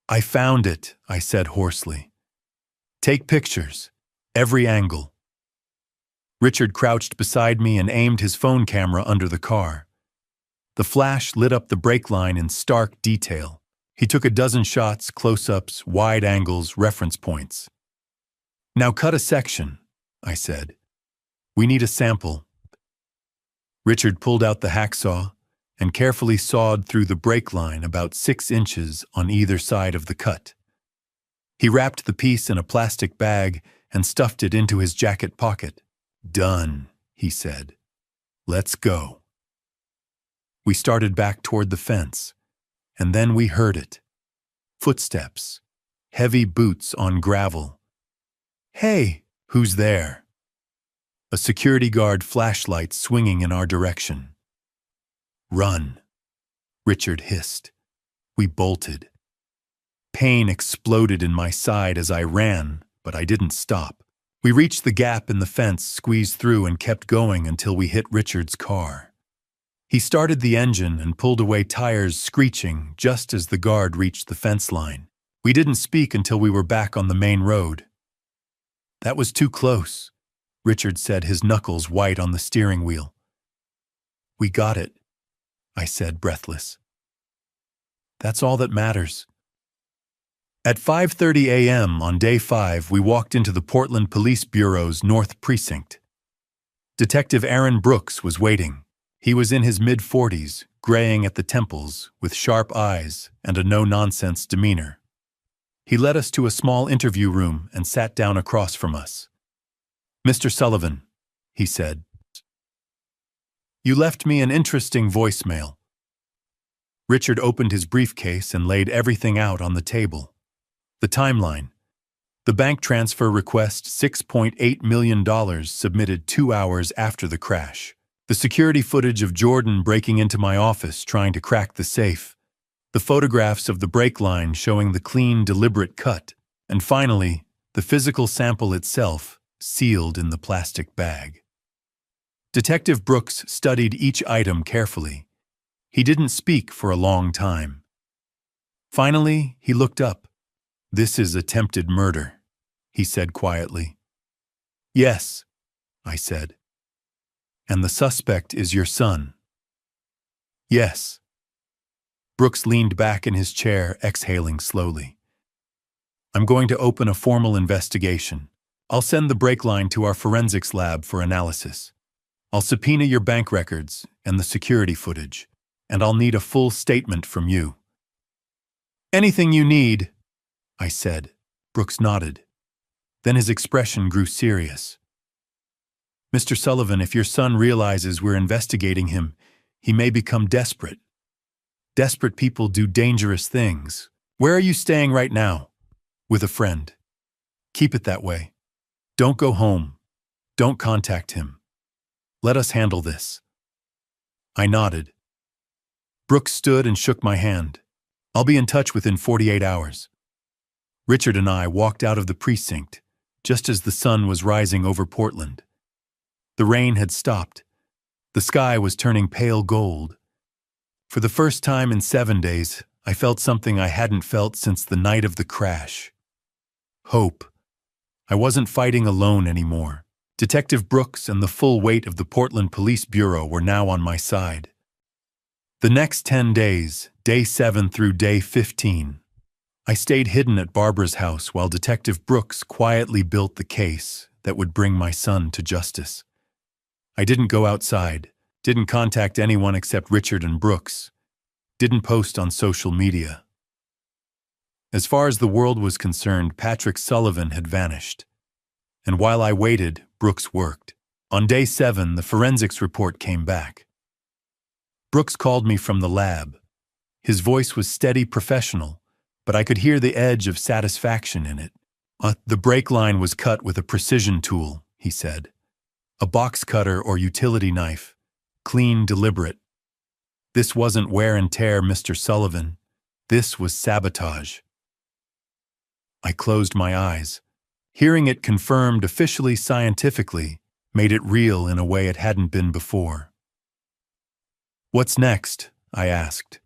"I found it," I said hoarsely. "Take pictures. Every angle." Richard crouched beside me and aimed his phone camera under the car. The flash lit up the brake line in stark detail. He took a dozen shots, close-ups, wide angles, reference points. "Now cut a section," I said. "We need a sample." Richard pulled out the hacksaw and carefully sawed through the brake line about 6 inches on either side of the cut. He wrapped the piece in a plastic bag and stuffed it into his jacket pocket. "Done," he said. "Let's go." We started back toward the fence, and then we heard it. Footsteps, heavy boots on gravel. "Hey, who's there?" A security guard flashlight swinging in our direction. "Run," Richard hissed. We bolted. Pain exploded in my side as I ran, but I didn't stop. We reached the gap in the fence, squeezed through, and kept going until we hit Richard's car. He started the engine and pulled away, tires screeching just as the guard reached the fence line. We didn't speak until we were back on the main road. "That was too close," Richard said, his knuckles white on the steering wheel. "We got it," I said, breathless. "That's all that matters." At 5:30 a.m. on day 5, we walked into the Portland Police Bureau's North Precinct. Detective Aaron Brooks was waiting. He was in his mid-40s, graying at the temples, with sharp eyes and a no-nonsense demeanor. He led us to a small interview room and sat down across from us. "Mr. Sullivan," he said, "you left me an interesting voicemail." Richard opened his briefcase and laid everything out on the table. The timeline. The bank transfer request, $6.8 million, submitted 2 hours after the crash. The security footage of Jordan breaking into my office trying to crack the safe. The photographs of the brake line showing the clean, deliberate cut. And finally, the physical sample itself, sealed in the plastic bag. Detective Brooks studied each item carefully. He didn't speak for a long time. Finally, he looked up. "This is attempted murder," he said quietly. "Yes," I said. "And the suspect is your son?" "Yes." Brooks leaned back in his chair, exhaling slowly. "I'm going to open a formal investigation. I'll send the brake line to our forensics lab for analysis. I'll subpoena your bank records and the security footage, and I'll need a full statement from you." "Anything you need," I said. Brooks nodded. Then his expression grew serious. "Mr. Sullivan, if your son realizes we're investigating him, he may become desperate." Desperate people do dangerous things. Where are you staying right now? With a friend. Keep it that way. Don't go home. Don't contact him. Let us handle this. I nodded. Brooks stood and shook my hand. I'll be in touch within 48 hours. Richard and I walked out of the precinct, just as the sun was rising over Portland. The rain had stopped. The sky was turning pale gold. For the first time in 7 days, I felt something I hadn't felt since the night of the crash. Hope. I wasn't fighting alone anymore. Detective Brooks and the full weight of the Portland Police Bureau were now on my side. The next 10 days, day 7 through day 15, I stayed hidden at Barbara's house while Detective Brooks quietly built the case that would bring my son to justice. I didn't go outside, didn't contact anyone except Richard and Brooks, didn't post on social media. As far as the world was concerned, Patrick Sullivan had vanished. And while I waited, Brooks worked. On day 7, the forensics report came back. Brooks called me from the lab. His voice was steady, professional, but I could hear the edge of satisfaction in it. The brake line was cut with a precision tool, he said. A box cutter or utility knife. Clean, deliberate. This wasn't wear and tear, Mr. Sullivan. This was sabotage. I closed my eyes. Hearing it confirmed officially scientifically made it real in a way it hadn't been before. What's next? I asked.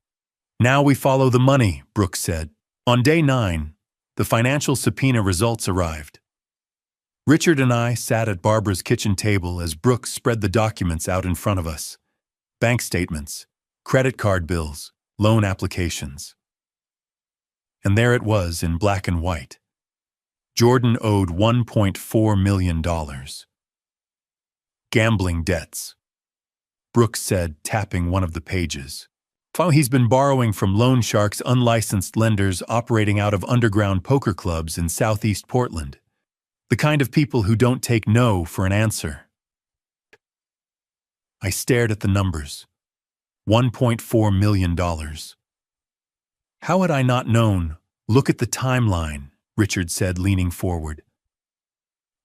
Now we follow the money, Brooks said. On day 9, the financial subpoena results arrived. Richard and I sat at Barbara's kitchen table as Brooks spread the documents out in front of us. Bank statements, credit card bills, loan applications. And there it was in black and white. Jordan owed $1.4 million. Gambling debts. Brooks said, tapping one of the pages. He's been borrowing from loan sharks, unlicensed lenders operating out of underground poker clubs in southeast Portland. The kind of people who don't take no for an answer. I stared at the numbers. $1.4 million. How had I not known? Look at the timeline, Richard said, leaning forward.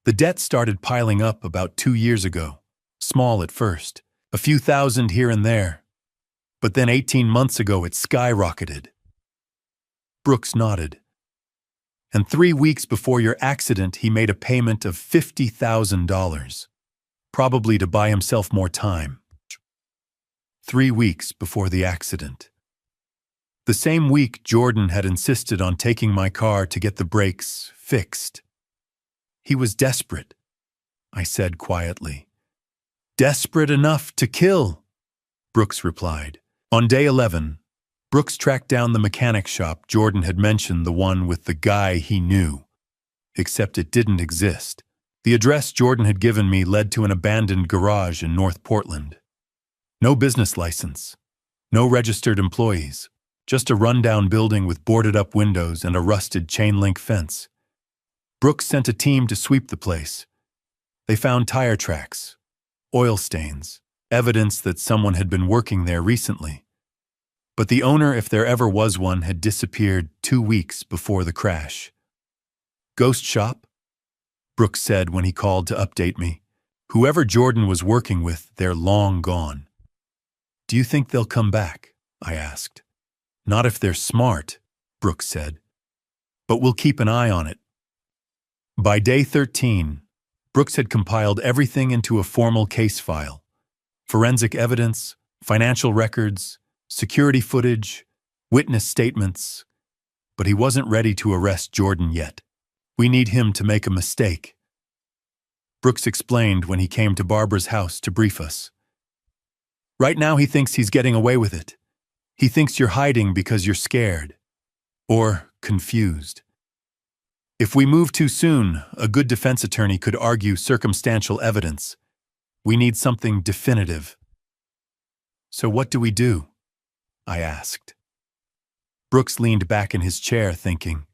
The debt started piling up about 2 years ago. Small at first, a few thousand here and there. But then 18 months ago it skyrocketed. Brooks nodded. And 3 weeks before your accident, he made a payment of $50,000, probably to buy himself more time. 3 weeks before the accident. The same week, Jordan had insisted on taking my car to get the brakes fixed. He was desperate, I said quietly. Desperate enough to kill, Brooks replied. On day 11, Brooks tracked down the mechanic shop Jordan had mentioned, the one with the guy he knew. Except it didn't exist. The address Jordan had given me led to an abandoned garage in North Portland. No business license. No registered employees. Just a rundown building with boarded-up windows and a rusted chain-link fence. Brooks sent a team to sweep the place. They found tire tracks, oil stains, evidence that someone had been working there recently. But the owner, if there ever was one, had disappeared 2 weeks before the crash. Ghost shop? Brooks said when he called to update me. Whoever Jordan was working with, they're long gone. Do you think they'll come back? I asked. Not if they're smart, Brooks said. But we'll keep an eye on it. By day 13, Brooks had compiled everything into a formal case file. Forensic evidence, financial records, security footage, witness statements. But he wasn't ready to arrest Jordan yet. We need him to make a mistake. Brooks explained when he came to Barbara's house to brief us. Right now he thinks he's getting away with it. He thinks you're hiding because you're scared. Or confused. If we move too soon, a good defense attorney could argue circumstantial evidence. We need something definitive. So what do we do? I asked. Brooks leaned back in his chair thinking.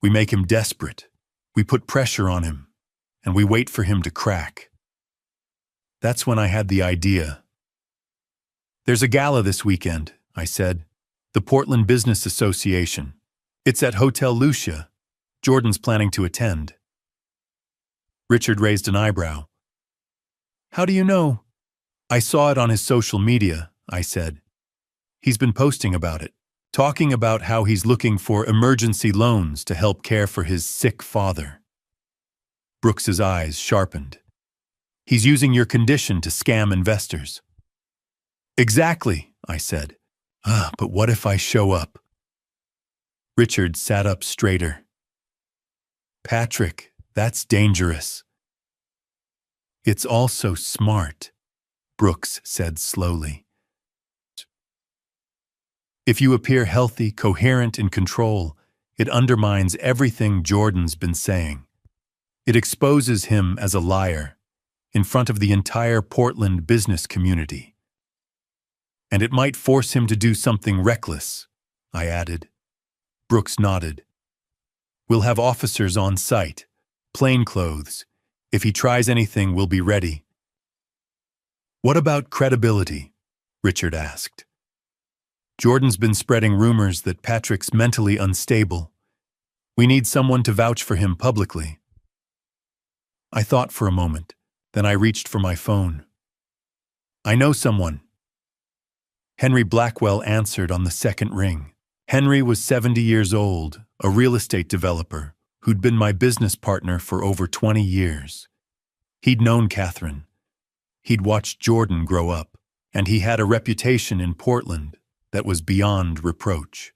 We make him desperate. We put pressure on him. And we wait for him to crack. That's when I had the idea. There's a gala this weekend, I said. The Portland Business Association. It's at Hotel Lucia. Jordan's planning to attend. Richard raised an eyebrow. How do you know? I saw it on his social media, I said. He's been posting about it, talking about how he's looking for emergency loans to help care for his sick father. Brooks's eyes sharpened. He's using your condition to scam investors. Exactly, I said. But what if I show up? Richard sat up straighter. Patrick, that's dangerous. It's also smart, Brooks said slowly. If you appear healthy, coherent, in control, it undermines everything Jordan's been saying. It exposes him as a liar in front of the entire Portland business community. And it might force him to do something reckless, I added. Brooks nodded. We'll have officers on site, plainclothes. If he tries anything, we'll be ready. What about credibility? Richard asked. Jordan's been spreading rumors that Patrick's mentally unstable. We need someone to vouch for him publicly. I thought for a moment, then I reached for my phone. I know someone. Henry Blackwell answered on the second ring. Henry was 70 years old, a real estate developer, who'd been my business partner for over 20 years. He'd known Catherine. He'd watched Jordan grow up, and he had a reputation in Portland that was beyond reproach.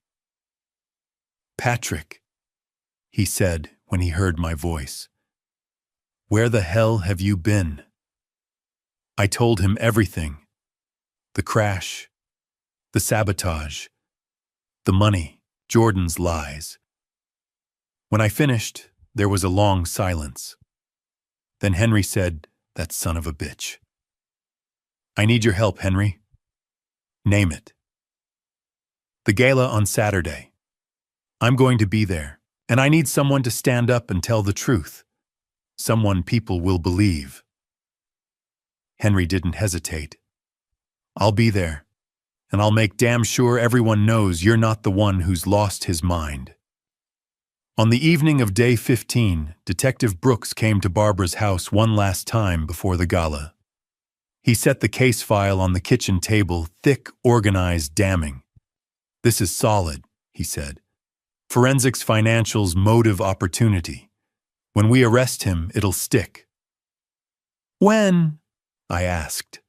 Patrick, he said when he heard my voice. Where the hell have you been? I told him everything. The crash, the sabotage, the money, Jordan's lies. When I finished, there was a long silence. Then Henry said, that son of a bitch. I need your help, Henry. Name it. The gala on Saturday. I'm going to be there, and I need someone to stand up and tell the truth. Someone people will believe. Henry didn't hesitate. I'll be there, and I'll make damn sure everyone knows you're not the one who's lost his mind. On the evening of day 15, Detective Brooks came to Barbara's house one last time before the gala. He set the case file on the kitchen table, thick, organized, damning. This is solid, he said. Forensics Financial's motive opportunity. When we arrest him, it'll stick. When? I asked.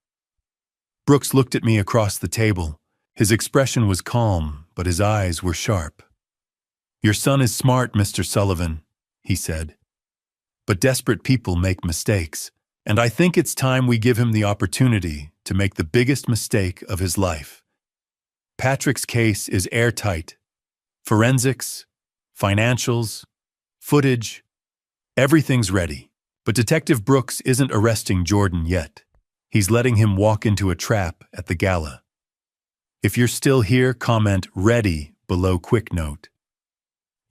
Brooks looked at me across the table. His expression was calm, but his eyes were sharp. Your son is smart, Mr. Sullivan, he said. But desperate people make mistakes, and I think it's time we give him the opportunity to make the biggest mistake of his life. Patrick's case is airtight. Forensics, financials, footage, everything's ready. But Detective Brooks isn't arresting Jordan yet. He's letting him walk into a trap at the gala. If you're still here, comment "ready" below quick note.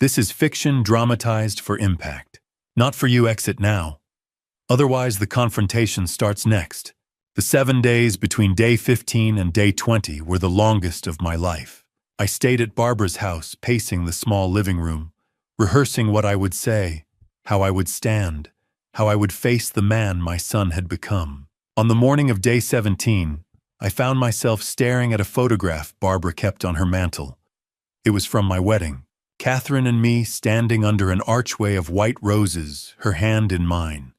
This is fiction dramatized for impact. Not for you, exit now. Otherwise, the confrontation starts next. The 7 days between day 15 and day 20 were the longest of my life. I stayed at Barbara's house, pacing the small living room, rehearsing what I would say, how I would stand, how I would face the man my son had become. On the morning of day 17, I found myself staring at a photograph Barbara kept on her mantel. It was from my wedding. Catherine and me standing under an archway of white roses, her hand in mine,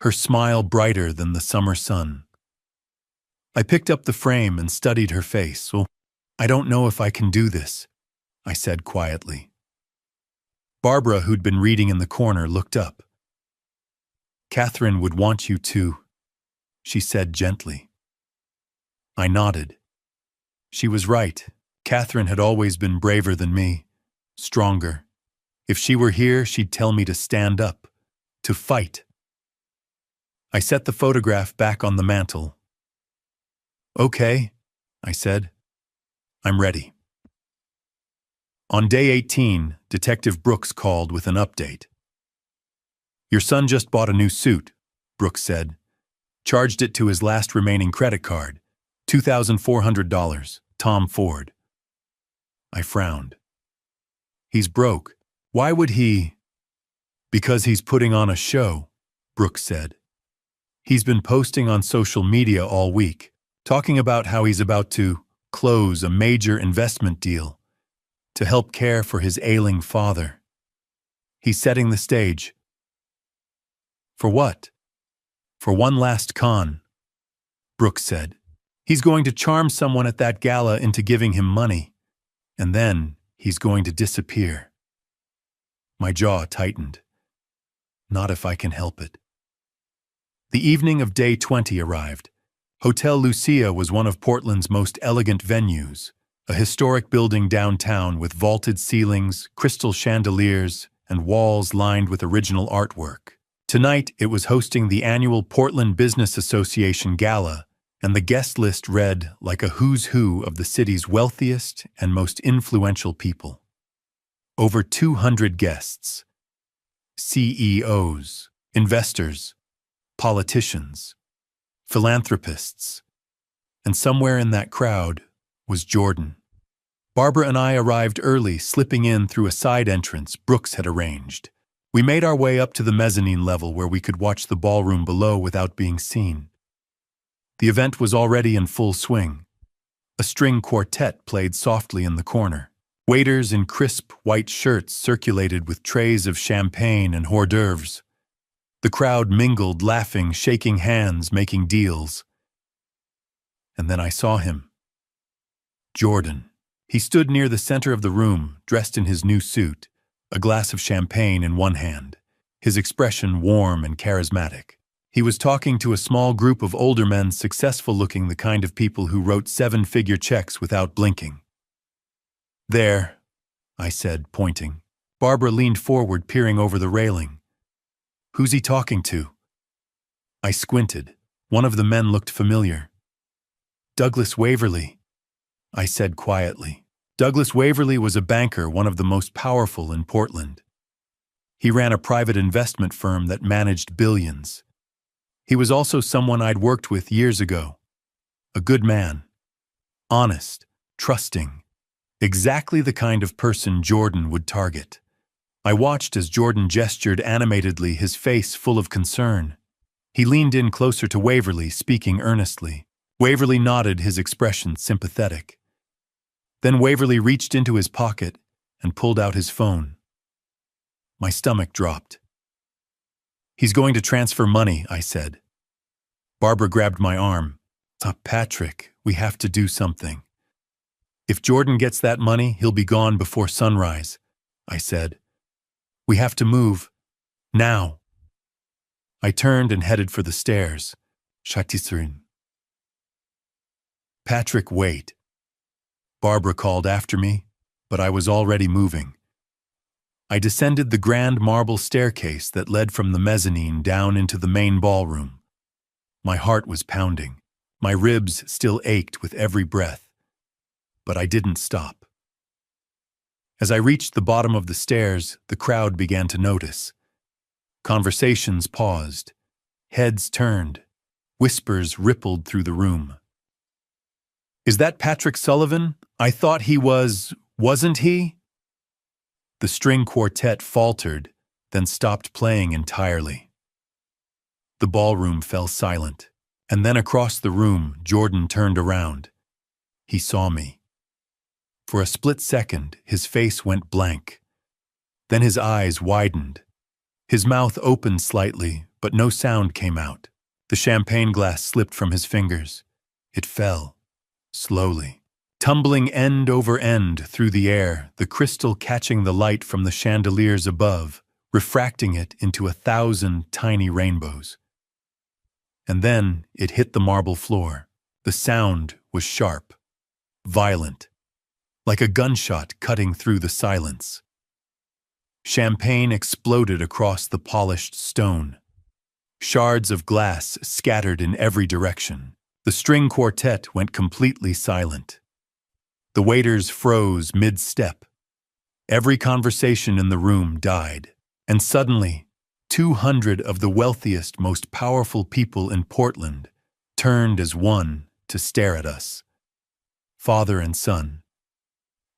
her smile brighter than the summer sun. I picked up the frame and studied her face. "Well, I don't know if I can do this," I said quietly. Barbara, who'd been reading in the corner, looked up. "Catherine would want you to," she said gently. I nodded. She was right. Catherine had always been braver than me. Stronger. If she were here, she'd tell me to stand up, to fight. I set the photograph back on the mantel. "Okay," I said. "I'm ready." On day 18, Detective Brooks called with an update. "Your son just bought a new suit," Brooks said. "Charged it to his last remaining credit card, $2,400, Tom Ford." I frowned. He's broke. Why would he? Because he's putting on a show, Brooks said. He's been posting on social media all week, talking about how he's about to close a major investment deal to help care for his ailing father. He's setting the stage. For what? For one last con, Brooks said. He's going to charm someone at that gala into giving him money, and then he's going to disappear. My jaw tightened. Not if I can help it. The evening of day 20 arrived. Hotel Lucia was one of Portland's most elegant venues, a historic building downtown with vaulted ceilings, crystal chandeliers, and walls lined with original artwork. Tonight, it was hosting the annual Portland Business Association Gala, and the guest list read like a who's who of the city's wealthiest and most influential people. Over 200 guests. CEOs, investors, politicians, philanthropists, and somewhere in that crowd was Jordan. Barbara and I arrived early, slipping in through a side entrance Brooks had arranged. We made our way up to the mezzanine level where we could watch the ballroom below without being seen. The event was already in full swing. A string quartet played softly in the corner. Waiters in crisp white shirts circulated with trays of champagne and hors d'oeuvres. The crowd mingled, laughing, shaking hands, making deals. And then I saw him. Jordan. He stood near the center of the room, dressed in his new suit, a glass of champagne in one hand, his expression warm and charismatic. He was talking to a small group of older men, successful-looking, the kind of people who wrote seven-figure checks without blinking. There, I said, pointing. Barbara leaned forward, peering over the railing. Who's he talking to? I squinted. One of the men looked familiar. Douglas Waverly, I said quietly. Douglas Waverly was a banker, one of the most powerful in Portland. He ran a private investment firm that managed billions. He was also someone I'd worked with years ago. A good man. Honest, trusting. Exactly the kind of person Jordan would target. I watched as Jordan gestured animatedly, his face full of concern. He leaned in closer to Waverly, speaking earnestly. Waverly nodded, his expression sympathetic. Then Waverly reached into his pocket and pulled out his phone. My stomach dropped. He's going to transfer money, I said. Barbara grabbed my arm. Patrick, we have to do something. If Jordan gets that money, he'll be gone before sunrise, I said. We have to move. Now. I turned and headed for the stairs. Chatisserin. Patrick, wait. Barbara called after me, but I was already moving. I descended the grand marble staircase that led from the mezzanine down into the main ballroom. My heart was pounding. My ribs still ached with every breath. But I didn't stop. As I reached the bottom of the stairs, the crowd began to notice. Conversations paused. Heads turned. Whispers rippled through the room. Is that Patrick Sullivan? I thought he was, wasn't he? The string quartet faltered, then stopped playing entirely. The ballroom fell silent, and then across the room, Jordan turned around. He saw me. For a split second, his face went blank. Then his eyes widened. His mouth opened slightly, but no sound came out. The champagne glass slipped from his fingers. It fell, slowly, tumbling end over end through the air, the crystal catching the light from the chandeliers above, refracting it into 1,000 tiny rainbows. And then it hit the marble floor. The sound was sharp, violent, like a gunshot cutting through the silence. Champagne exploded across the polished stone. Shards of glass scattered in every direction. The string quartet went completely silent. The waiters froze mid-step. Every conversation in the room died. And suddenly, 200 of the wealthiest, most powerful people in Portland turned as one to stare at us. Father and son.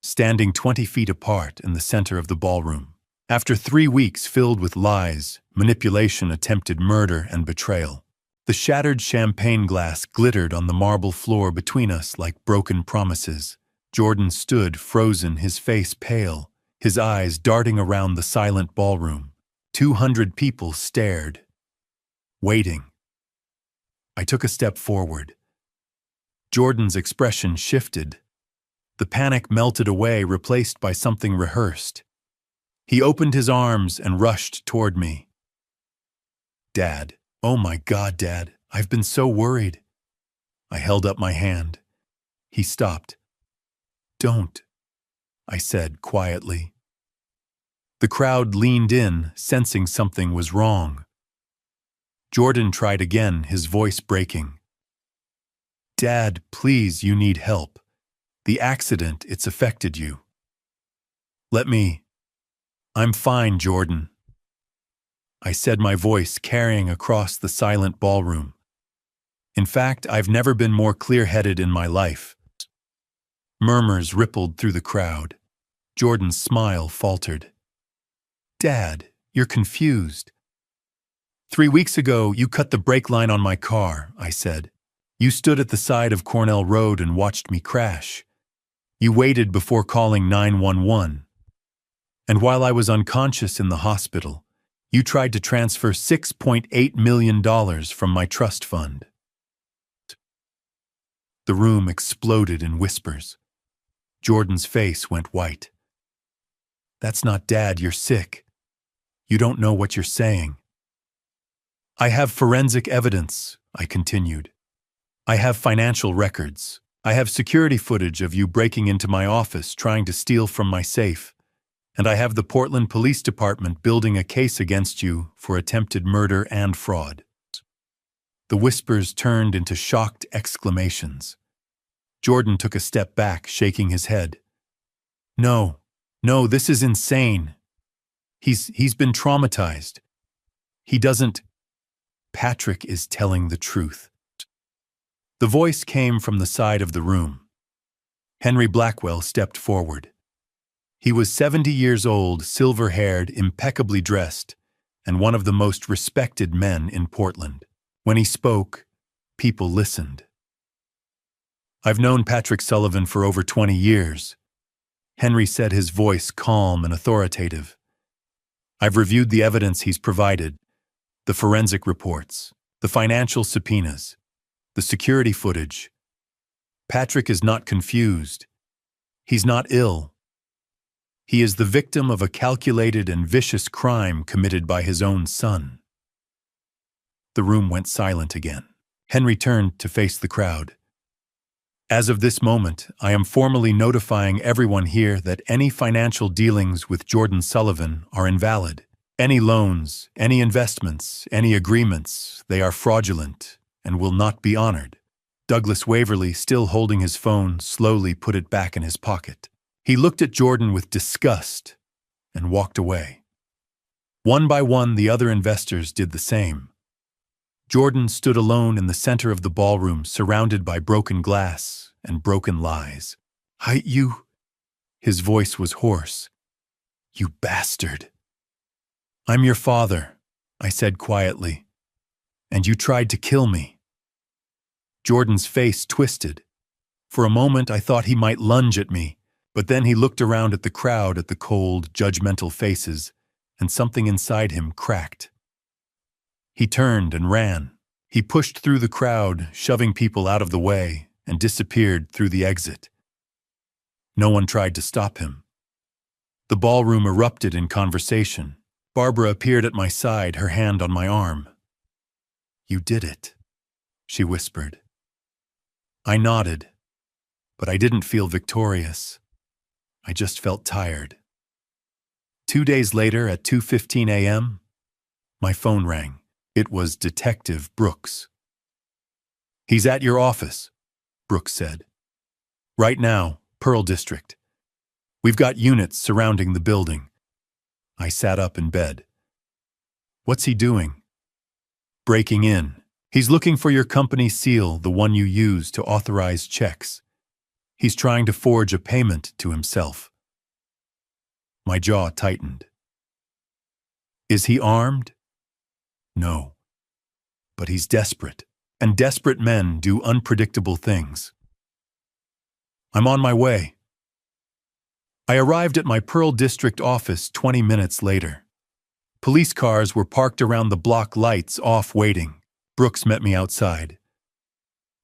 standing 20 feet apart in the center of the ballroom. After 3 weeks filled with lies, manipulation, attempted murder, and betrayal, the shattered champagne glass glittered on the marble floor between us like broken promises. Jordan stood frozen, his face pale, his eyes darting around the silent ballroom. 200 people stared, waiting. I took a step forward. Jordan's expression shifted. The panic melted away, replaced by something rehearsed. He opened his arms and rushed toward me. "Dad, oh my God, Dad, I've been so worried." I held up my hand. He stopped. "Don't," I said quietly. The crowd leaned in, sensing something was wrong. Jordan tried again, his voice breaking. "Dad, please, you need help. The accident, it's affected you." "I'm fine, Jordan," I said, my voice carrying across the silent ballroom. "In fact, I've never been more clear-headed in my life." Murmurs rippled through the crowd. Jordan's smile faltered. "Dad, you're confused." "3 weeks ago, you cut the brake line on my car," I said. "You stood at the side of Cornell Road and watched me crash. You waited before calling 911. And while I was unconscious in the hospital, you tried to transfer $6.8 million from my trust fund." The room exploded in whispers. Jordan's face went white. "That's not Dad, you're sick. You don't know what you're saying." "I have forensic evidence," I continued. "I have financial records. I have security footage of you breaking into my office trying to steal from my safe. And I have the Portland Police Department building a case against you for attempted murder and fraud." The whispers turned into shocked exclamations. Jordan took a step back, shaking his head. No, this is insane. He's been traumatized. He doesn't. Patrick is telling the truth." The voice came from the side of the room. Henry Blackwell stepped forward. He was 70 years old, silver-haired, impeccably dressed, and one of the most respected men in Portland. When he spoke, people listened. "I've known Patrick Sullivan for over 20 years. Henry said, his voice calm and authoritative. "I've reviewed the evidence he's provided, the forensic reports, the financial subpoenas, the security footage. Patrick is not confused. He's not ill. He is the victim of a calculated and vicious crime committed by his own son." The room went silent again. Henry turned to face the crowd. "As of this moment, I am formally notifying everyone here that any financial dealings with Jordan Sullivan are invalid. Any loans, any investments, any agreements, they are fraudulent and will not be honored." Douglas Waverly, still holding his phone, slowly put it back in his pocket. He looked at Jordan with disgust and walked away. One by one, the other investors did the same. Jordan stood alone in the center of the ballroom, surrounded by broken glass and broken lies. You," his voice was hoarse. "You bastard." "I'm your father," I said quietly, "and you tried to kill me." Jordan's face twisted. For a moment I thought he might lunge at me, but then he looked around at the crowd, at the cold, judgmental faces, and something inside him cracked. He turned and ran. He pushed through the crowd, shoving people out of the way, and disappeared through the exit. No one tried to stop him. The ballroom erupted in conversation. Barbara appeared at my side, her hand on my arm. "You did it," she whispered. I nodded, but I didn't feel victorious. I just felt tired. 2 days later, at 2:15 a.m., my phone rang. It was Detective Brooks. "He's at your office," Brooks said. "Right now, Pearl District. We've got units surrounding the building." I sat up in bed. "What's he doing?" "Breaking in. He's looking for your company seal, the one you use to authorize checks. He's trying to forge a payment to himself. My jaw tightened. Is he armed? No. But he's desperate, and desperate men do unpredictable things. I'm on my way. I arrived at my Pearl District office 20 minutes later. Police cars were parked around the block, lights off, waiting. Brooks met me outside.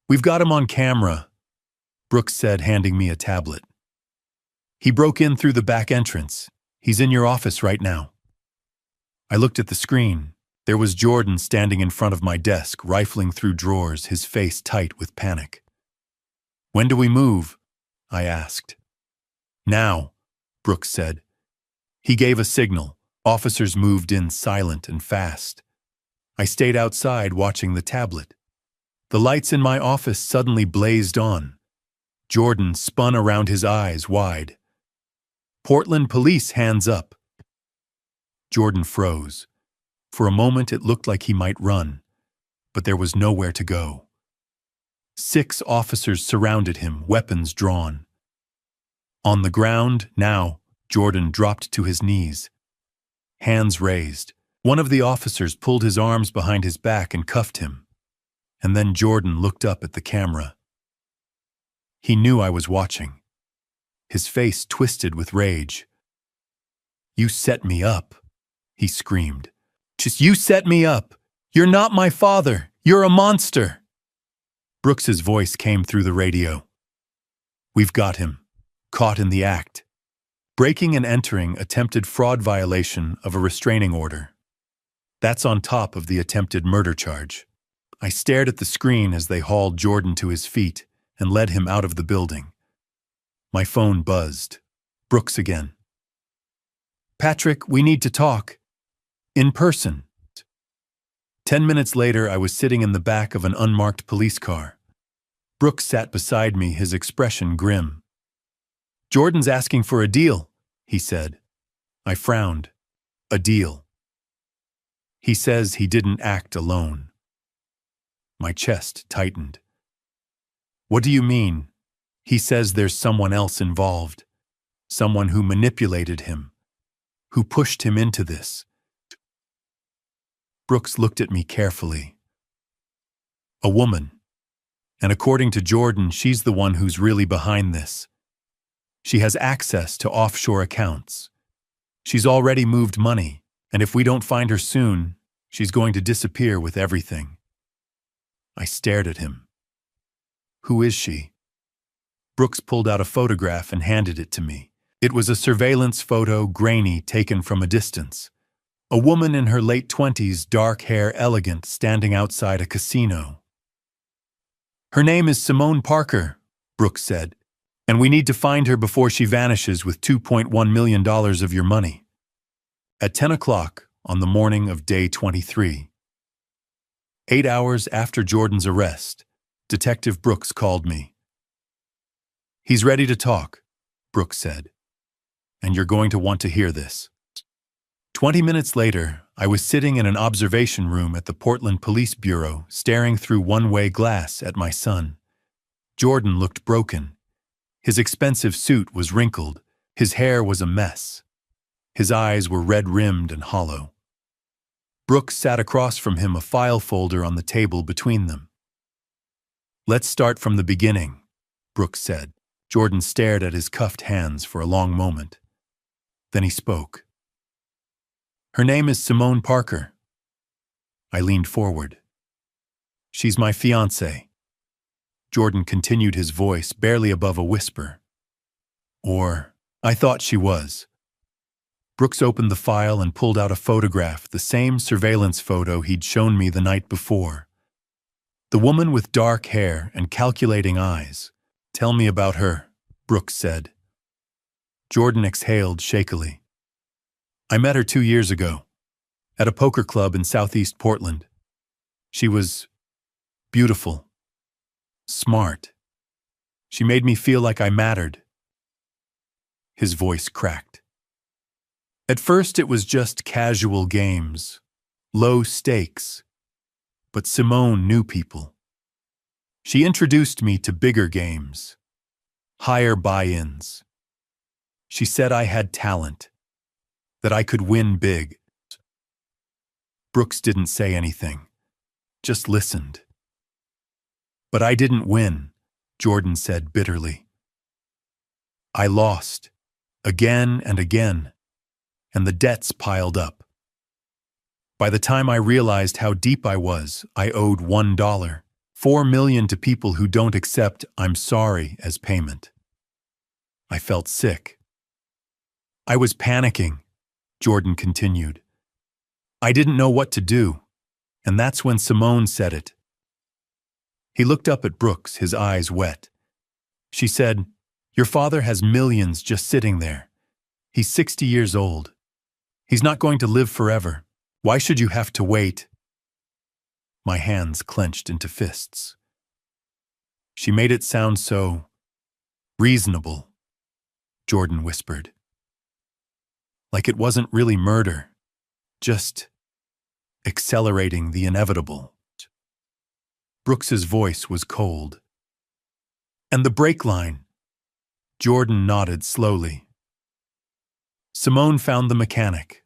We've got him on camera, Brooks said, handing me a tablet. He broke in through the back entrance. He's in your office right now. I looked at the screen. There was Jordan standing in front of my desk, rifling through drawers, his face tight with panic. When do we move? I asked. Now, Brooks said. He gave a signal. Officers moved in silent and fast. I stayed outside watching the tablet. The lights in my office suddenly blazed on. Jordan spun around, his eyes wide. Portland Police, hands up. Jordan froze. For a moment it looked like he might run, but there was nowhere to go. 6 officers surrounded him, weapons drawn. On the ground, now, Jordan dropped to his knees. Hands raised. One of the officers pulled his arms behind his back and cuffed him. And then Jordan looked up at the camera. He knew I was watching. His face twisted with rage. You set me up, he screamed. Just you set me up. You're not my father. You're a monster. Brooks's voice came through the radio. We've got him. Caught in the act. Breaking and entering attempted fraud violation of a restraining order. That's on top of the attempted murder charge. I stared at the screen as they hauled Jordan to his feet and led him out of the building. My phone buzzed. Brooks again. Patrick, we need to talk. In person. 10 minutes later, I was sitting in the back of an unmarked police car. Brooks sat beside me, his expression grim. Jordan's asking for a deal, he said. I frowned. A deal. He says he didn't act alone. My chest tightened. What do you mean? He says there's someone else involved. Someone who manipulated him. Who pushed him into this. Brooks looked at me carefully. A woman. And according to Jordan, she's the one who's really behind this. She has access to offshore accounts. She's already moved money, and if we don't find her soon, she's going to disappear with everything. I stared at him. Who is she? Brooks pulled out a photograph and handed it to me. It was a surveillance photo, grainy, taken from a distance. A woman in her late 20s, dark hair, elegant, standing outside a casino. Her name is Simone Parker, Brooks said, and we need to find her before she vanishes with $2.1 million of your money. At 10 o'clock on the morning of day 23. 8 hours after Jordan's arrest, Detective Brooks called me. He's ready to talk, Brooks said, and you're going to want to hear this. 20 minutes later, I was sitting in an observation room at the Portland Police Bureau, staring through one-way glass at my son. Jordan looked broken. His expensive suit was wrinkled. His hair was a mess. His eyes were red-rimmed and hollow. Brooks sat across from him, a file folder on the table between them. Let's start from the beginning, Brooks said. Jordan stared at his cuffed hands for a long moment. Then he spoke. Her name is Simone Parker. I leaned forward. She's my fiancée. Jordan continued, his voice barely above a whisper. Or, I thought she was. Brooks opened the file and pulled out a photograph, the same surveillance photo he'd shown me the night before. The woman with dark hair and calculating eyes. Tell me about her, Brooks said. Jordan exhaled shakily. I met her 2 years ago, at a poker club in Southeast Portland. She was beautiful, smart. She made me feel like I mattered. His voice cracked. At first it was just casual games, low stakes, but Simone knew people. She introduced me to bigger games. higher buy-ins. She said I had talent, that I could win big. Brooks didn't say anything, just listened. But I didn't win, Jordan said bitterly. I lost, again and again, and the debts piled up. By the time I realized how deep I was, I owed $1, $4 million to people who don't accept "I'm sorry" as payment. I felt sick. I was panicking, Jordan continued. I didn't know what to do, and that's when Simone said it. He looked up at Brooks, his eyes wet. She said, "Your father has millions just sitting there. He's 60 years old. He's not going to live forever. Why should you have to wait?" My hands clenched into fists. She made it sound so reasonable, Jordan whispered. Like it wasn't really murder, just accelerating the inevitable. Brooks's voice was cold. And the brake line? Jordan nodded slowly. Simone found the mechanic,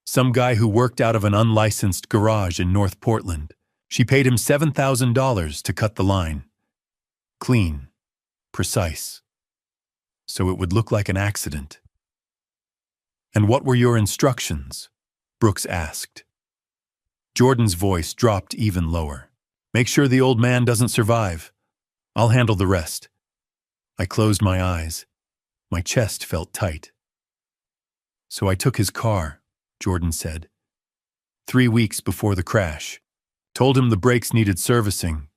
some guy who worked out of an unlicensed garage in North Portland. She paid him $7,000 to cut the line. Clean, precise, so it would look like an accident. And what were your instructions? Brooks asked. Jordan's voice dropped even lower. Make sure the old man doesn't survive. I'll handle the rest. I closed my eyes. My chest felt tight. So I took his car, Jordan said. 3 weeks before the crash. Told him the brakes needed servicing.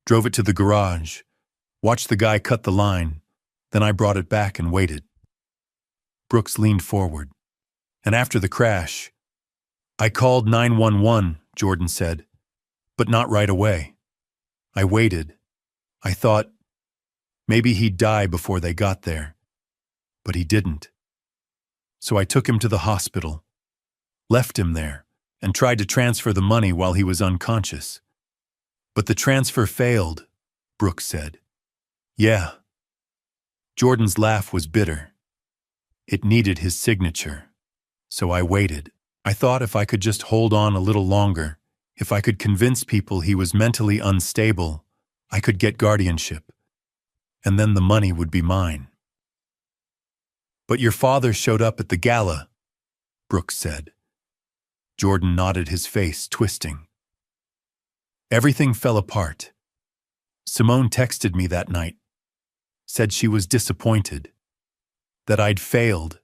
Drove it to the garage. Watched the guy cut the line. Then I brought it back and waited. Brooks leaned forward. And after the crash, I called 911, Jordan said, but not right away. I waited. I thought maybe he'd die before they got there, but he didn't. So I took him to the hospital, left him there, and tried to transfer the money while he was unconscious. But the transfer failed, Brooks said. Yeah. Jordan's laugh was bitter. It needed his signature. So I waited. I thought if I could just hold on a little longer, if I could convince people he was mentally unstable, I could get guardianship. And then the money would be mine. But your father showed up at the gala, Brooks said. Jordan nodded, his face twisting. Everything fell apart. Simone texted me that night. Said she was disappointed. That I'd failed.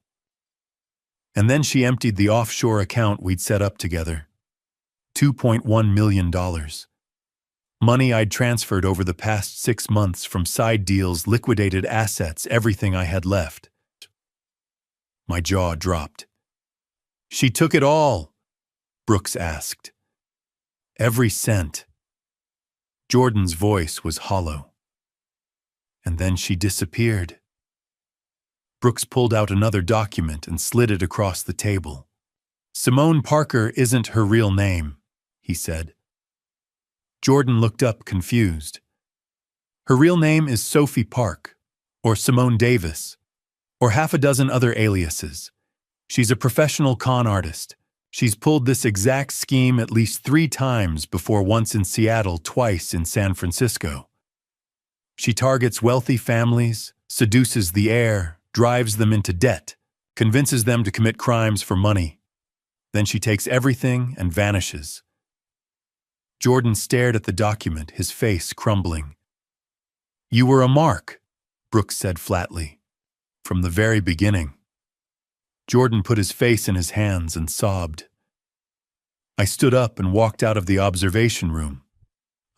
And then she emptied the offshore account we'd set up together. $2.1 million. Money I'd transferred over the past 6 months from side deals, liquidated assets, everything I had left. My jaw dropped. She took it all, Brooks asked. Every cent. Jordan's voice was hollow. And then she disappeared. Brooks pulled out another document and slid it across the table. Simone Parker isn't her real name, he said. Jordan looked up, confused. Her real name is Sophie Park, or Simone Davis, or half a dozen other aliases. She's a professional con artist. She's pulled this exact scheme at least 3 times before, once in Seattle, twice in San Francisco. She targets wealthy families, seduces the heir, drives them into debt, convinces them to commit crimes for money. Then she takes everything and vanishes. Jordan stared at the document, his face crumbling. You were a mark, Brooks said flatly, from the very beginning. Jordan put his face in his hands and sobbed. I stood up and walked out of the observation room.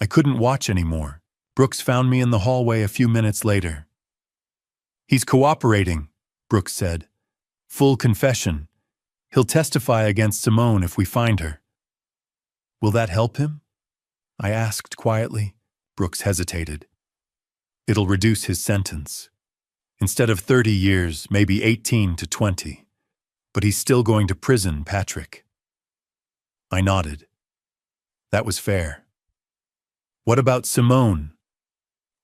I couldn't watch anymore. Brooks found me in the hallway a few minutes later. He's cooperating, Brooks said. Full confession. He'll testify against Simone if we find her. Will that help him? I asked quietly. Brooks hesitated. It'll reduce his sentence. Instead of 30 years, maybe 18 to 20. But he's still going to prison, Patrick. I nodded. That was fair. What about Simone?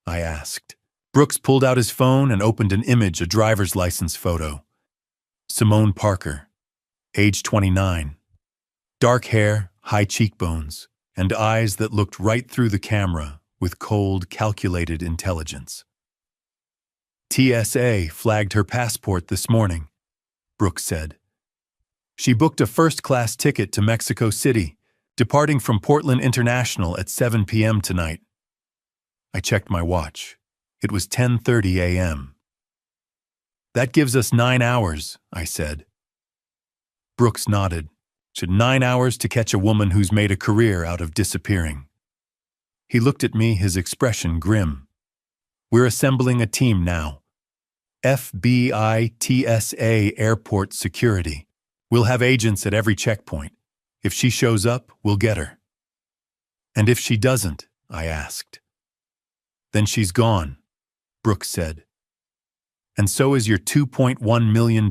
I asked. Brooks pulled out his phone and opened an image, a driver's license photo. Simone Parker, age 29. Dark hair, high cheekbones, and eyes that looked right through the camera with cold, calculated intelligence. TSA flagged her passport this morning, Brooks said. She booked a first-class ticket to Mexico City, departing from Portland International at 7 p.m. tonight. I checked my watch. It was 10:30 a.m. That gives us 9 hours, I said. Brooks nodded. Should 9 hours to catch a woman who's made a career out of disappearing. He looked at me, his expression grim. We're assembling a team now. FBI, TSA, airport security. We'll have agents at every checkpoint. If she shows up, we'll get her. And if she doesn't, I asked. Then she's gone, Brooks said. And so is your $2.1 million.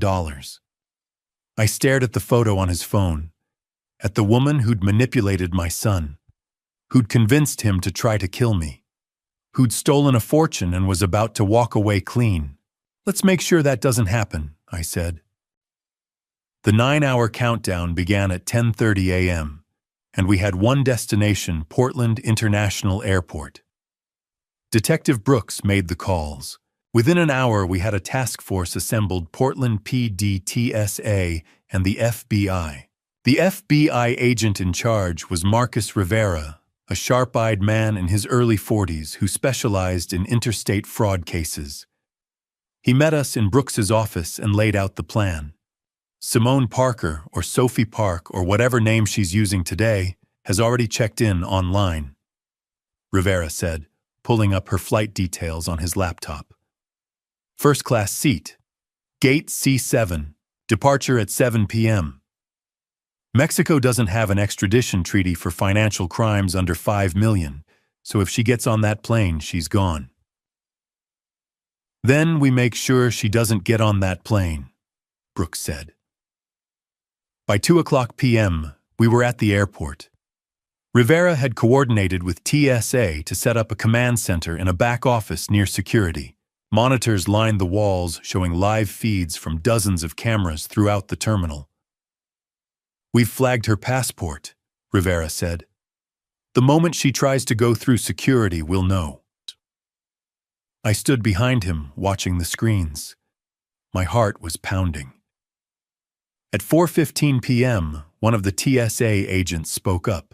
I stared at the photo on his phone, at the woman who'd manipulated my son, who'd convinced him to try to kill me, who'd stolen a fortune and was about to walk away clean. Let's make sure that doesn't happen, I said. The 9-hour countdown began at 10:30 a.m., and we had one destination, Portland International Airport. Detective Brooks made the calls. Within an hour, we had a task force assembled, Portland PD, TSA, and the FBI. The FBI agent in charge was Marcus Rivera, a sharp-eyed man in his early 40s who specialized in interstate fraud cases. He met us in Brooks's office and laid out the plan. Simone Parker, or Sophie Park, or whatever name she's using today, has already checked in online, Rivera said, pulling up her flight details on his laptop. First-class seat. Gate C7. Departure at 7 p.m. Mexico doesn't have an extradition treaty for financial crimes under $5 million, so if she gets on that plane, she's gone. Then we make sure she doesn't get on that plane, Brooks said. By 2:00 p.m., we were at the airport. Rivera had coordinated with TSA to set up a command center in a back office near security. Monitors lined the walls showing live feeds from dozens of cameras throughout the terminal. We've flagged her passport, Rivera said. The moment she tries to go through security, we'll know. I stood behind him, watching the screens. My heart was pounding. At 4:15 p.m., one of the TSA agents spoke up.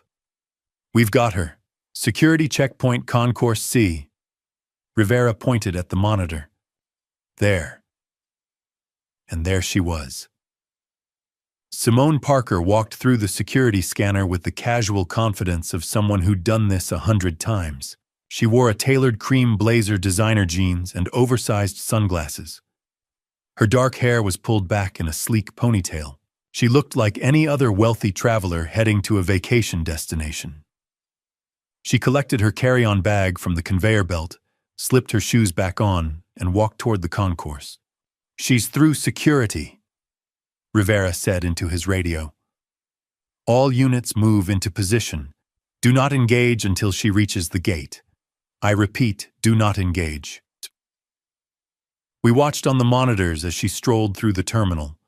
We've got her. Security checkpoint concourse C. Rivera pointed at the monitor. There. And there she was. Simone Parker walked through the security scanner with the casual confidence of someone who'd done this 100 times. She wore a tailored cream blazer, designer jeans, and oversized sunglasses. Her dark hair was pulled back in a sleek ponytail. She looked like any other wealthy traveler heading to a vacation destination. She collected her carry-on bag from the conveyor belt, slipped her shoes back on, and walked toward the concourse. She's through security, Rivera said into his radio. All units move into position. Do not engage until she reaches the gate. I repeat, do not engage. We watched on the monitors as she strolled through the terminal.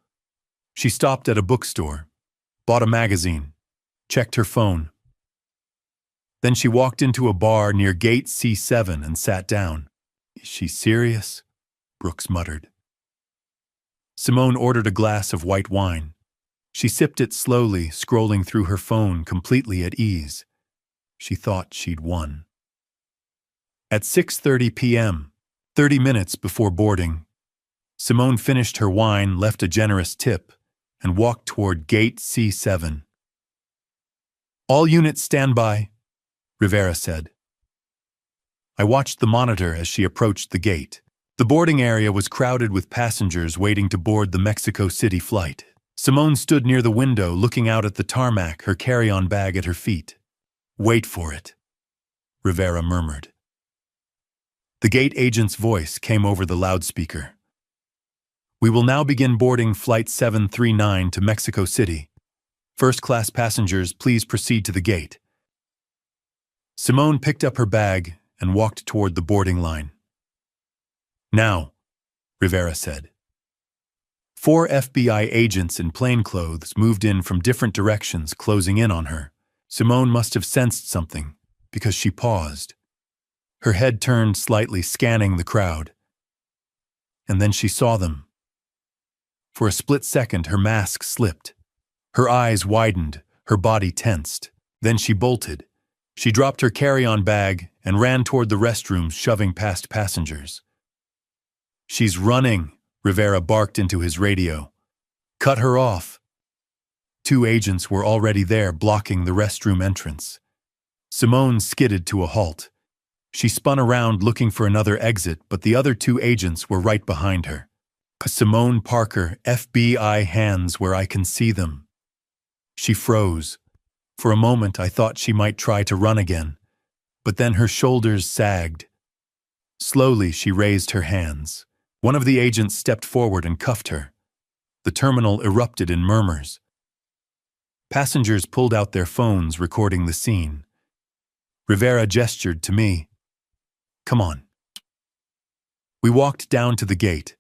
She stopped at a bookstore, bought a magazine, checked her phone. Then she walked into a bar near gate C7 and sat down. Is she serious? Brooks muttered. Simone ordered a glass of white wine. She sipped it slowly, scrolling through her phone, completely at ease. She thought she'd won. At 6:30 p.m., 30 minutes before boarding, Simone finished her wine, left a generous tip, and walked toward gate C7. All units stand by, Rivera said. I watched the monitor as she approached the gate. The boarding area was crowded with passengers waiting to board the Mexico City flight. Simone stood near the window, looking out at the tarmac, her carry-on bag at her feet. Wait for it, Rivera murmured. The gate agent's voice came over the loudspeaker. We will now begin boarding Flight 739 to Mexico City. First-class passengers, please proceed to the gate. Simone picked up her bag and walked toward the boarding line. Now, Rivera said. 4 FBI agents in plainclothes moved in from different directions, closing in on her. Simone must have sensed something, because she paused. Her head turned slightly, scanning the crowd. And then she saw them. For a split second, her mask slipped. Her eyes widened, her body tensed. Then she bolted. She dropped her carry-on bag and ran toward the restrooms, shoving past passengers. "She's running," Rivera barked into his radio. "Cut her off." 2 agents were already there, blocking the restroom entrance. Simone skidded to a halt. She spun around looking for another exit, but the other 2 agents were right behind her. "Simone Parker, FBI, hands where I can see them." She froze. For a moment I thought she might try to run again, but then her shoulders sagged. Slowly she raised her hands. One of the agents stepped forward and cuffed her. The terminal erupted in murmurs. Passengers pulled out their phones, recording the scene. Rivera gestured to me. "Come on." We walked down to the gate.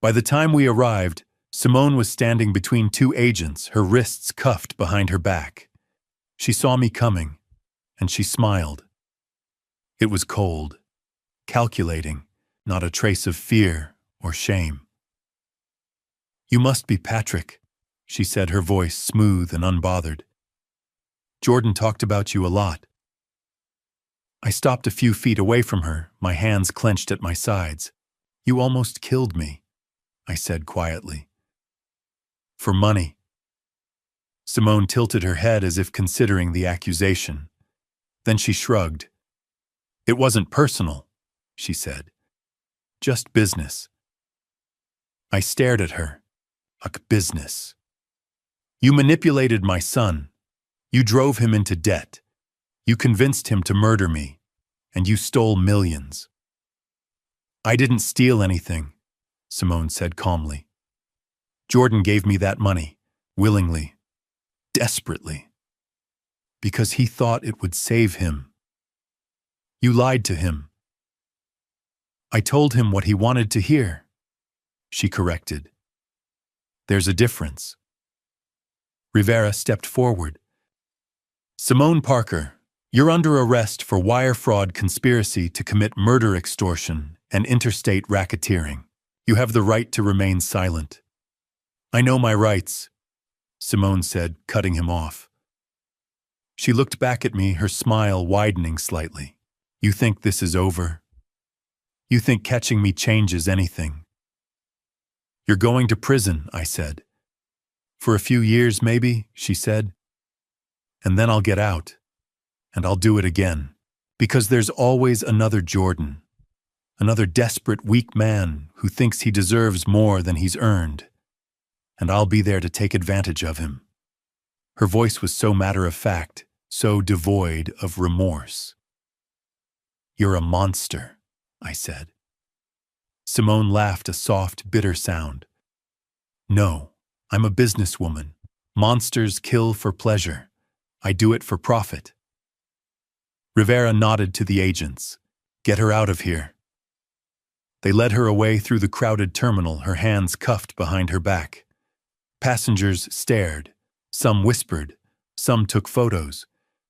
By the time we arrived, Simone was standing between 2 agents, her wrists cuffed behind her back. She saw me coming, and she smiled. It was cold, calculating, not a trace of fear or shame. "You must be Patrick," she said, her voice smooth and unbothered. "Jordan talked about you a lot." I stopped a few feet away from her, my hands clenched at my sides. "You almost killed me," I said quietly. "For money." Simone tilted her head as if considering the accusation. Then she shrugged. "It wasn't personal," she said. "Just business." I stared at her. Business. "You manipulated my son. You drove him into debt. You convinced him to murder me. And you stole millions." "I didn't steal anything," Simone said calmly. "Jordan gave me that money, willingly, desperately, because he thought it would save him. You lied to him." "I told him what he wanted to hear," she corrected. "There's a difference." Rivera stepped forward. "Simone Parker, you're under arrest for wire fraud, conspiracy to commit murder, extortion, and interstate racketeering. You have the right to remain silent." "I know my rights," Simone said, cutting him off. She looked back at me, her smile widening slightly. "You think this is over? You think catching me changes anything?" "You're going to prison," I said. "For a few years, maybe," she said. "And then I'll get out. And I'll do it again. Because there's always another Jordan. Another desperate, weak man who thinks he deserves more than he's earned. And I'll be there to take advantage of him." Her voice was so matter-of-fact, so devoid of remorse. "You're a monster," I said. Simone laughed, a soft, bitter sound. "No, I'm a businesswoman. Monsters kill for pleasure. I do it for profit." Rivera nodded to the agents. "Get her out of here." They led her away through the crowded terminal, her hands cuffed behind her back. Passengers stared. Some whispered. Some took photos.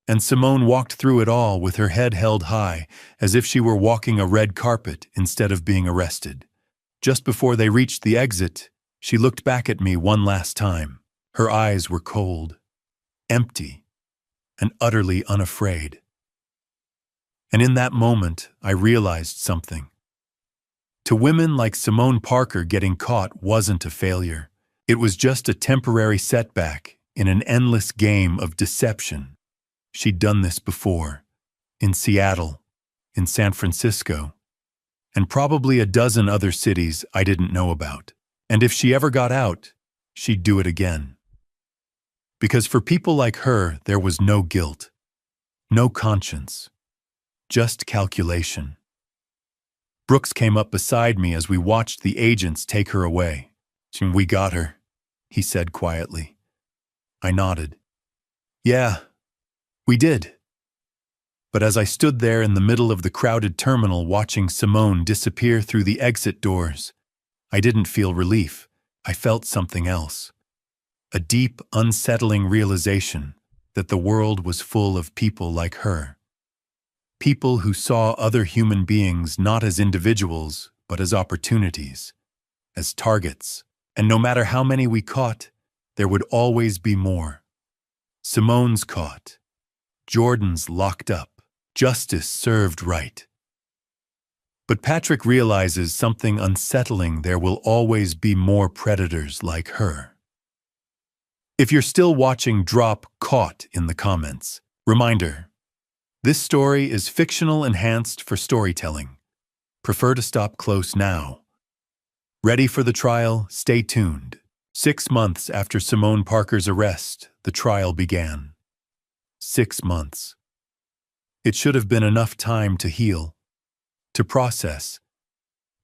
And Simone walked through it all with her head held high, as if she were walking a red carpet instead of being arrested. Just before they reached the exit, she looked back at me one last time. Her eyes were cold, empty, and utterly unafraid. And in that moment, I realized something. To women like Simone Parker, getting caught wasn't a failure. It was just a temporary setback in an endless game of deception. She'd done this before, in Seattle, in San Francisco, and probably a dozen other cities I didn't know about. And if she ever got out, she'd do it again. Because for people like her, there was no guilt, no conscience, just calculation. Brooks came up beside me as we watched the agents take her away. "We got her," he said quietly. I nodded. "Yeah, we did. But as I stood there in the middle of the crowded terminal watching Simone disappear through the exit doors, I didn't feel relief. I felt something else. A deep, unsettling realization that the world was full of people like her. People who saw other human beings not as individuals, but as opportunities, as targets. And no matter how many we caught, there would always be more. Simone's caught. Jordan's locked up. Justice served right. But Patrick realizes something unsettling: there will always be more predators like her. If you're still watching, drop "caught" in the comments. Reminder: this story is fictional enhanced for storytelling. Prefer to stop close now. Ready for the trial? Stay tuned. 6 months after Simone Parker's arrest, the trial began. 6 months. It should have been enough time to heal, to process,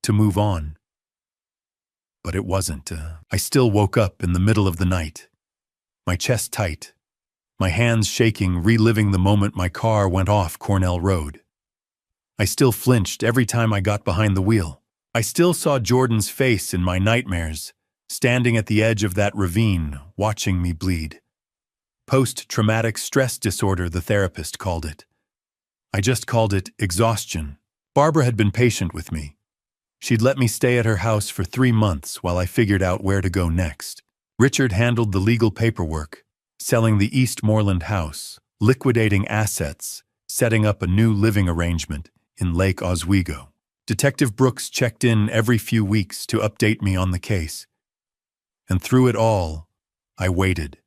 to move on. But it wasn't. I still woke up in the middle of the night, my chest tight, my hands shaking, reliving the moment my car went off Cornell Road. I still flinched every time I got behind the wheel. I still saw Jordan's face in my nightmares, standing at the edge of that ravine, watching me bleed. Post-traumatic stress disorder, the therapist called it. I just called it exhaustion. Barbara had been patient with me. She'd let me stay at her house for 3 months while I figured out where to go next. Richard handled the legal paperwork, selling the Eastmoreland house, liquidating assets, setting up a new living arrangement in Lake Oswego. Detective Brooks checked in every few weeks to update me on the case. And through it all, I waited.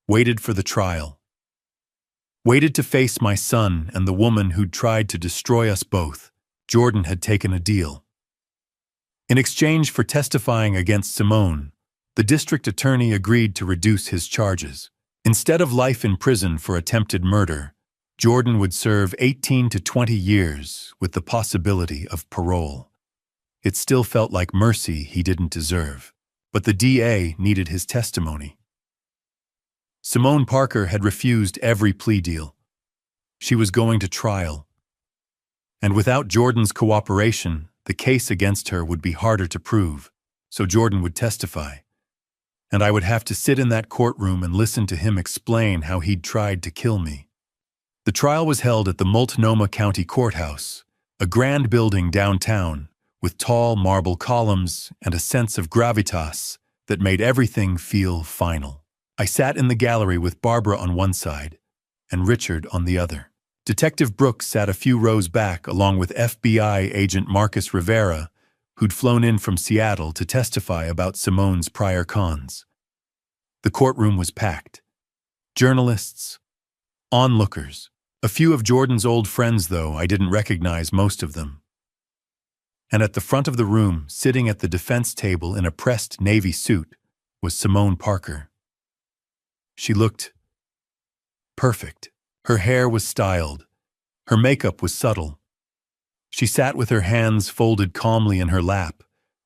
Waited for the trial. Waited to face my son and the woman who'd tried to destroy us both. Jordan had taken a deal. In exchange for testifying against Simone, the district attorney agreed to reduce his charges. Instead of life in prison for attempted murder, Jordan would serve 18 to 20 years with the possibility of parole. It still felt like mercy he didn't deserve, but the DA needed his testimony. Simone Parker had refused every plea deal. She was going to trial. And without Jordan's cooperation, the case against her would be harder to prove, so Jordan would testify. And I would have to sit in that courtroom and listen to him explain how he'd tried to kill me. The trial was held at the Multnomah County Courthouse, a grand building downtown with tall marble columns and a sense of gravitas that made everything feel final. I sat in the gallery with Barbara on one side and Richard on the other. Detective Brooks sat a few rows back along with FBI agent Marcus Rivera, who'd flown in from Seattle to testify about Simone's prior cons. The courtroom was packed. Journalists, onlookers. A few of Jordan's old friends, though I didn't recognize most of them. And at the front of the room, sitting at the defense table in a pressed navy suit, was Simone Parker. She looked perfect. Her hair was styled. Her makeup was subtle. She sat with her hands folded calmly in her lap,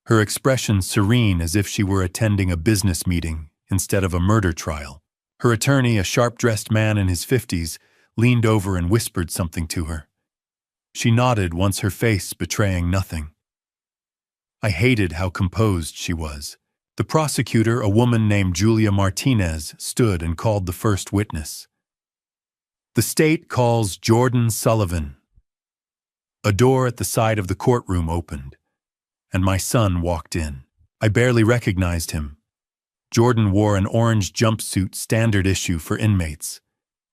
her expression serene as if she were attending a business meeting instead of a murder trial. Her attorney, a sharp-dressed man in his 50s, leaned over and whispered something to her. She nodded, once her face betraying nothing. I hated how composed she was. The prosecutor, a woman named Julia Martinez, stood and called the first witness. The state calls Jordan Sullivan. A door at the side of the courtroom opened, and my son walked in. I barely recognized him. Jordan wore an orange jumpsuit, standard issue for inmates.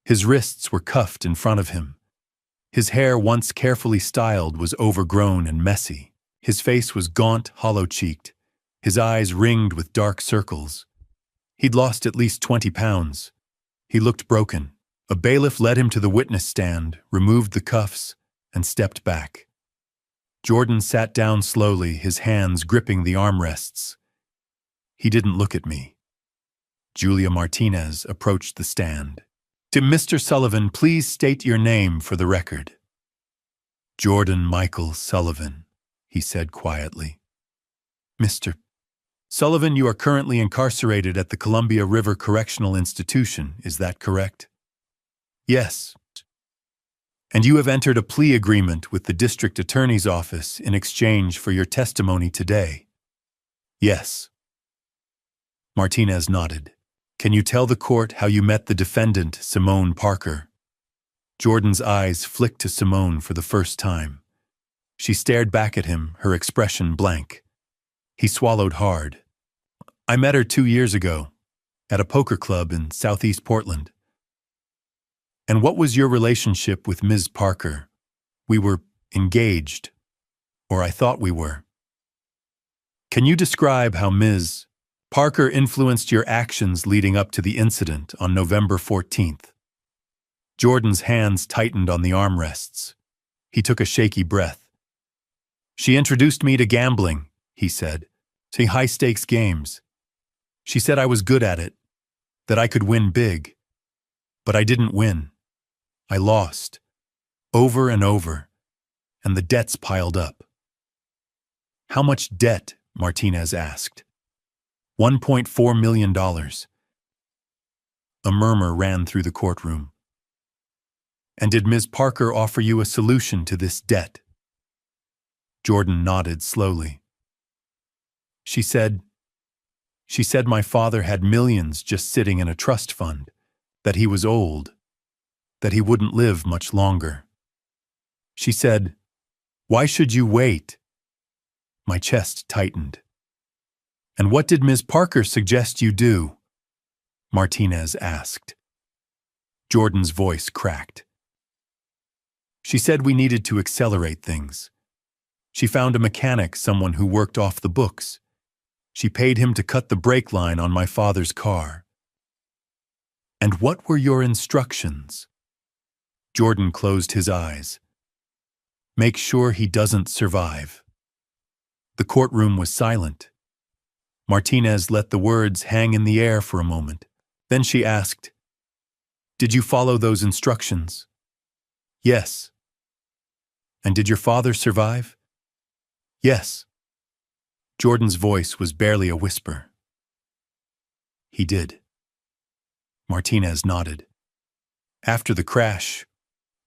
His wrists were cuffed in front of him. His hair, once carefully styled, was overgrown and messy. His face was gaunt, hollow-cheeked, his eyes ringed with dark circles. He'd lost at least 20 pounds. He looked broken. A bailiff led him to the witness stand, removed the cuffs, and stepped back. Jordan sat down slowly, his hands gripping the armrests. He didn't look at me. Julia Martinez approached the stand. "To Mr. Sullivan, please state your name for the record." "Jordan Michael Sullivan," he said quietly. "Mr. Sullivan, you are currently incarcerated at the Columbia River Correctional Institution, is that correct?" "Yes." And you have entered a plea agreement with the district attorney's office in exchange for your testimony today. Yes. Martinez nodded. Can you tell the court how you met the defendant, Simone Parker? Jordan's eyes flicked to Simone for the first time. She stared back at him, her expression blank. He swallowed hard. I met her 2 years ago, at a poker club in Southeast Portland. And what was your relationship with Ms. Parker? We were engaged, or I thought we were. Can you describe how Ms. Parker influenced your actions leading up to the incident on November 14th? Jordan's hands tightened on the armrests. He took a shaky breath. She introduced me to gambling, he said, to high-stakes games. She said I was good at it, that I could win big. But I didn't win. I lost, over and over, and the debts piled up. How much debt? Martinez asked. $1.4 million. A murmur ran through the courtroom. And did Ms. Parker offer you a solution to this debt? Jordan nodded slowly. She said my father had millions just sitting in a trust fund, that he was old, that he wouldn't live much longer. She said, why should you wait? My chest tightened. And what did Ms. Parker suggest you do? Martinez asked. Jordan's voice cracked. She said we needed to accelerate things. She found a mechanic, someone who worked off the books. She paid him to cut the brake line on my father's car. And what were your instructions? Jordan closed his eyes. Make sure he doesn't survive. The courtroom was silent. Martinez let the words hang in the air for a moment. Then she asked, did you follow those instructions? Yes. And did your father survive? Yes. Jordan's voice was barely a whisper. He did. Martinez nodded. After the crash,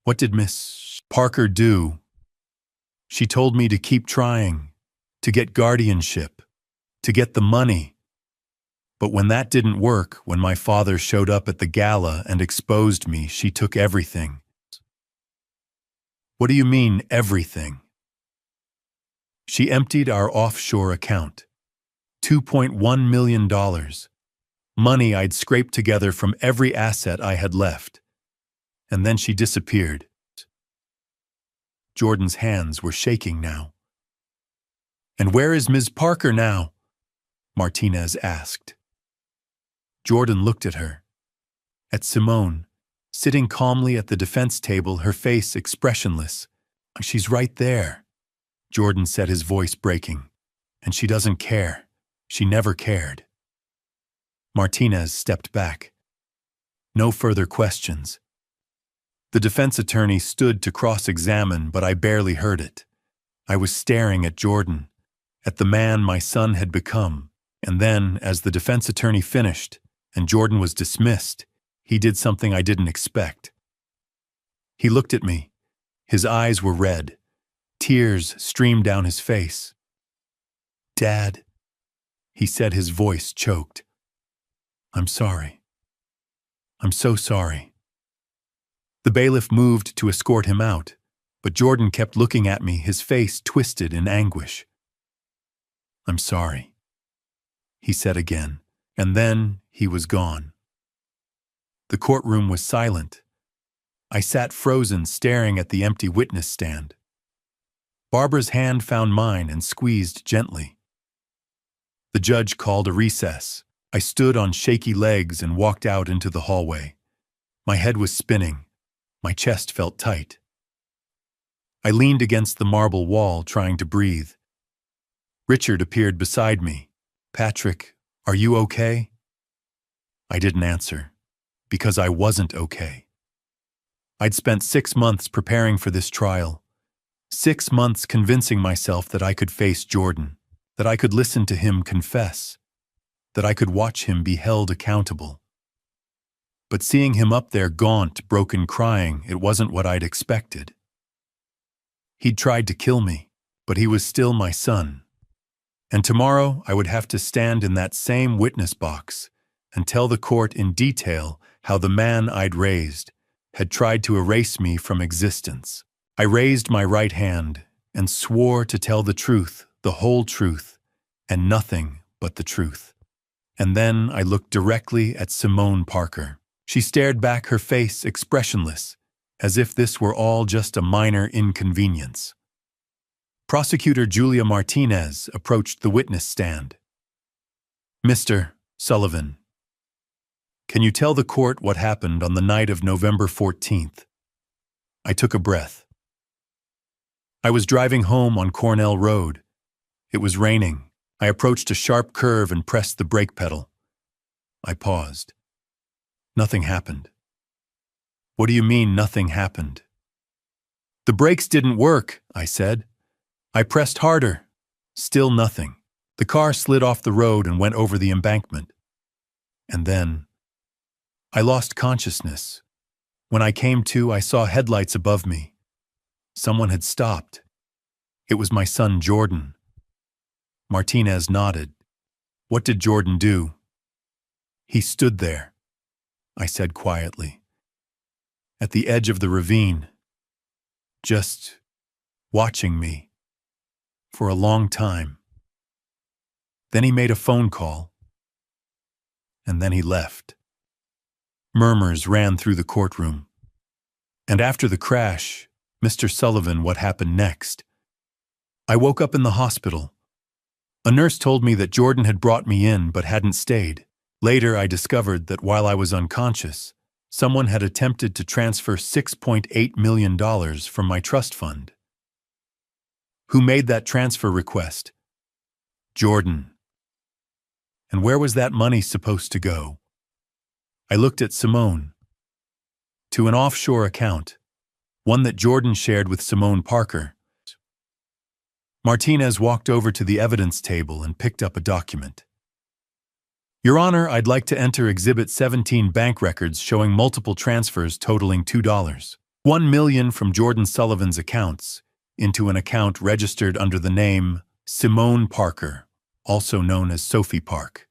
what did Miss Parker do? She told me to keep trying, to get guardianship, to get the money. But when that didn't work, when my father showed up at the gala and exposed me, she took everything. What do you mean, everything? She emptied our offshore account. $2.1 million. Money I'd scraped together from every asset I had left. And then she disappeared. Jordan's hands were shaking now. And where is Ms. Parker now? Martinez asked. Jordan looked at her. At Simone, sitting calmly at the defense table, her face expressionless. She's right there. Jordan said, his voice breaking. And she doesn't care. She never cared. Martinez stepped back. No further questions. The defense attorney stood to cross-examine, but I barely heard it. I was staring at Jordan, at the man my son had become. And then, as the defense attorney finished, and Jordan was dismissed, he did something I didn't expect. He looked at me. His eyes were red. Tears streamed down his face. Dad, he said, his voice choked. I'm sorry. I'm so sorry. The bailiff moved to escort him out, but Jordan kept looking at me, his face twisted in anguish. I'm sorry, he said again, and then he was gone. The courtroom was silent. I sat frozen, staring at the empty witness stand. Barbara's hand found mine and squeezed gently. The judge called a recess. I stood on shaky legs and walked out into the hallway. My head was spinning. My chest felt tight. I leaned against the marble wall, trying to breathe. Richard appeared beside me. Patrick, are you okay? I didn't answer, because I wasn't okay. I'd spent 6 months preparing for this trial. 6 months convincing myself that I could face Jordan, that I could listen to him confess, that I could watch him be held accountable. but seeing him up there gaunt, broken, crying, it wasn't what I'd expected. He'd tried to kill me, but he was still my son. And tomorrow I would have to stand in that same witness box and tell the court in detail how the man I'd raised had tried to erase me from existence. I raised my right hand and swore to tell the truth, the whole truth, and nothing but the truth. And then I looked directly at Simone Parker. She stared back, her face expressionless, as if this were all just a minor inconvenience. Prosecutor Julia Martinez approached the witness stand. "Mr. Sullivan, can you tell the court what happened on the night of November 14th? I took a breath. I was driving home on Cornell Road. It was raining. I approached a sharp curve and pressed the brake pedal. I paused. Nothing happened." "What do you mean nothing happened?" "The brakes didn't work," I said. I pressed harder. Still nothing. The car slid off the road and went over the embankment. And then I lost consciousness. When I came to, I saw headlights above me. Someone had stopped. It was my son Jordan. Martinez nodded. "What did Jordan do?" "He stood there," I said quietly, "at the edge of the ravine, just watching me for a long time. Then he made a phone call, and then he left." Murmurs ran through the courtroom. "And after the crash, Mr. Sullivan, what happened next?" "I woke up in the hospital. A nurse told me that Jordan had brought me in but hadn't stayed. Later, I discovered that while I was unconscious, someone had attempted to transfer $6.8 million from my trust fund." "Who made that transfer request?" "Jordan." "And where was that money supposed to go?" I looked at Simone. "To an offshore account, one that Jordan shared with Simone Parker." Martinez walked over to the evidence table and picked up a document. "Your Honor, I'd like to enter Exhibit 17 bank records showing multiple transfers totaling $1 million from Jordan Sullivan's accounts into an account registered under the name Simone Parker, also known as Sophie Park."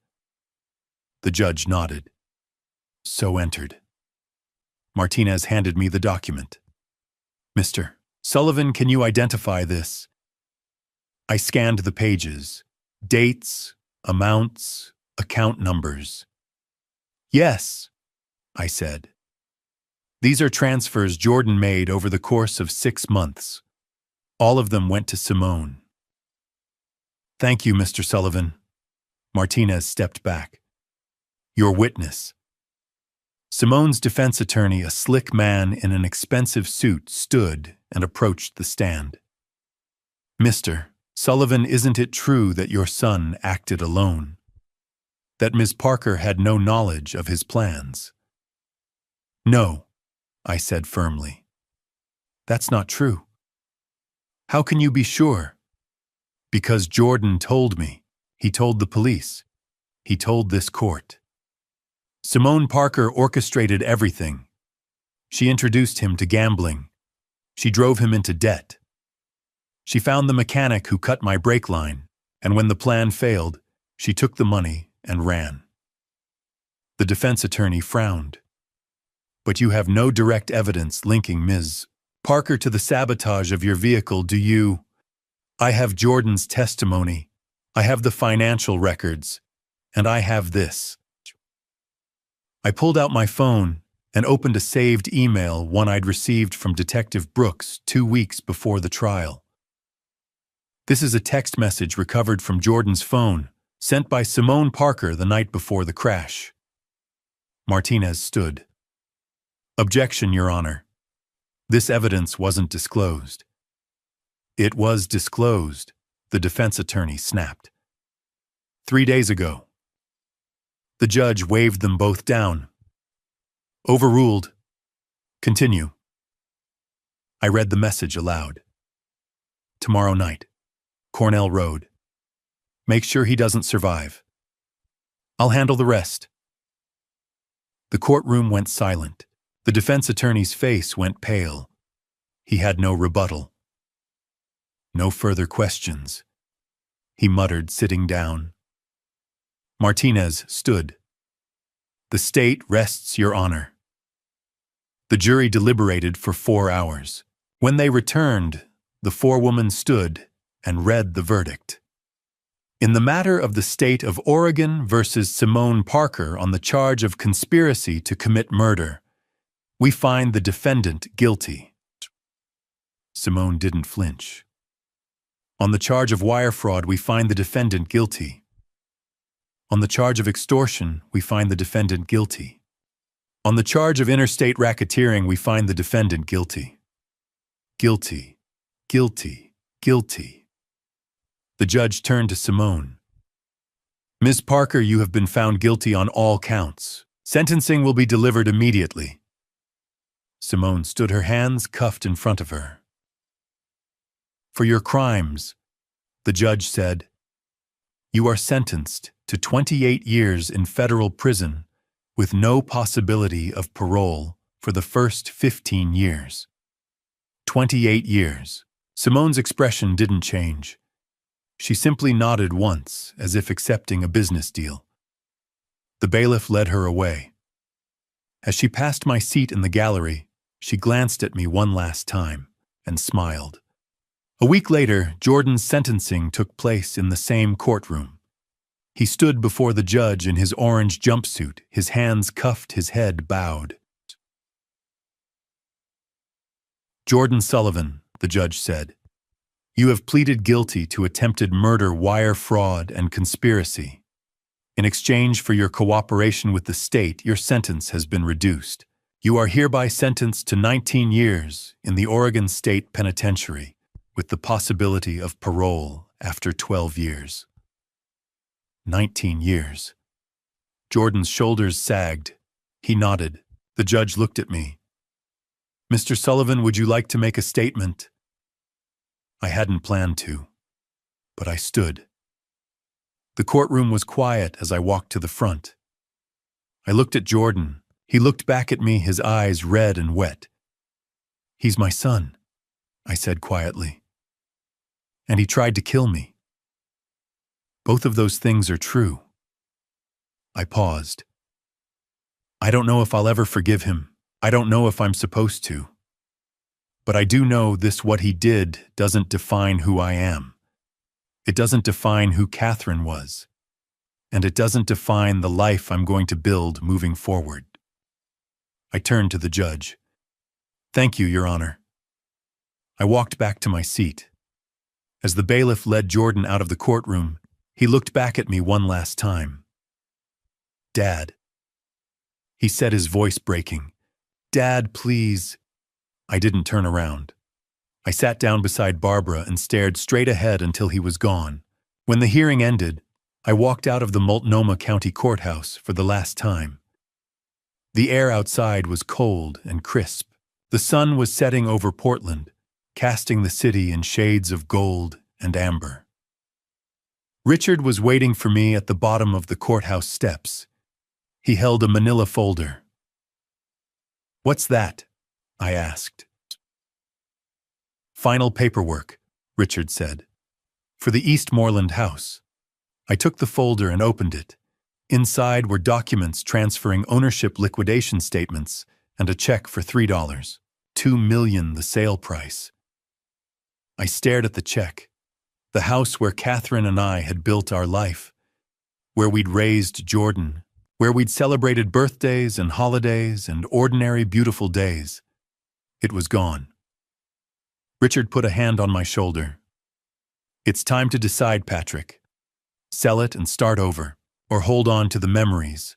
The judge nodded. "So entered." Martinez handed me the document. "Mr. Sullivan, can you identify this?" I scanned the pages. Dates, amounts, account numbers. "Yes," I said. "These are transfers Jordan made over the course of 6 months. All of them went to Simone." "Thank you, Mr. Sullivan." Martinez stepped back. "Your witness." Simone's defense attorney, a slick man in an expensive suit, stood and approached the stand. "Mr. Sullivan, isn't it true that your son acted alone? That Ms. Parker had no knowledge of his plans?" "No," I said firmly. "That's not true." "How can you be sure?" "Because Jordan told me. He told the police. He told this court. Simone Parker orchestrated everything. She introduced him to gambling. She drove him into debt. She found the mechanic who cut my brake line, and when the plan failed, she took the money and ran." The defense attorney frowned. "But you have no direct evidence linking Ms. Parker to the sabotage of your vehicle, do you?" "I have Jordan's testimony. I have the financial records. And I have this." I pulled out my phone and opened a saved email, one I'd received from Detective Brooks 2 weeks before the trial. This is a text message recovered from Jordan's phone, sent by Simone Parker the night before the crash. Martinez stood. "Objection, Your Honor. This evidence wasn't disclosed." "It was disclosed," the defense attorney snapped. 3 days ago." The judge waved them both down. "Overruled. Continue." I read the message aloud. "Tomorrow night, Cornell Road. Make sure he doesn't survive. I'll handle the rest." The courtroom went silent. The defense attorney's face went pale. He had no rebuttal. No further questions, he muttered, sitting down. Martinez stood. The state rests your honor. The jury deliberated for 4 hours. When they returned, the forewoman stood and read the verdict. In the matter of the state of Oregon versus Simone Parker on the charge of conspiracy to commit murder, we find the defendant guilty. Simone didn't flinch. On the charge of wire fraud, we find the defendant guilty. On the charge of extortion, we find the defendant guilty. On the charge of interstate racketeering, we find the defendant guilty. Guilty, guilty, guilty. The judge turned to Simone. Ms. Parker, you have been found guilty on all counts. Sentencing will be delivered immediately. Simone stood, her hands cuffed in front of her. For your crimes, the judge said, you are sentenced to 28 years in federal prison with no possibility of parole for the first 15 years. 28 years. Simone's expression didn't change. She simply nodded once, as if accepting a business deal. The bailiff led her away. As she passed my seat in the gallery, she glanced at me one last time and smiled. A week later, Jordan's sentencing took place in the same courtroom. He stood before the judge in his orange jumpsuit, his hands cuffed, his head bowed. Jordan Sullivan, the judge said, you have pleaded guilty to attempted murder, wire fraud, and conspiracy. In exchange for your cooperation with the state, your sentence has been reduced. You are hereby sentenced to 19 years in the Oregon State Penitentiary, with the possibility of parole after 12 years. 19 years. Jordan's shoulders sagged. He nodded. The judge looked at me. Mr. Sullivan, would you like to make a statement? I hadn't planned to, but I stood. The courtroom was quiet as I walked to the front. I looked at Jordan. He looked back at me, his eyes red and wet. He's my son, I said quietly. And he tried to kill me. Both of those things are true. I paused. I don't know if I'll ever forgive him. I don't know if I'm supposed to. But I do know this: what he did doesn't define who I am. It doesn't define who Catherine was. And it doesn't define the life I'm going to build moving forward. I turned to the judge. Thank you, Your Honor. I walked back to my seat. As the bailiff led Jordan out of the courtroom, he looked back at me one last time. Dad. He said, his voice breaking. Dad, please. I didn't turn around. I sat down beside Barbara and stared straight ahead until he was gone. When the hearing ended, I walked out of the Multnomah County Courthouse for the last time. The air outside was cold and crisp. The sun was setting over Portland, casting the city in shades of gold and amber. Richard was waiting for me at the bottom of the courthouse steps. He held a manila folder. What's that? I asked. Final paperwork, Richard said. For the Eastmoreland house. I took the folder and opened it. Inside were documents transferring ownership, liquidation statements, and a check for $3. $2 million, the sale price. I stared at the check. The house where Catherine and I had built our life, where we'd raised Jordan, where we'd celebrated birthdays and holidays and ordinary beautiful days. It was gone. Richard put a hand on my shoulder. It's time to decide, Patrick. Sell it and start over, or hold on to the memories.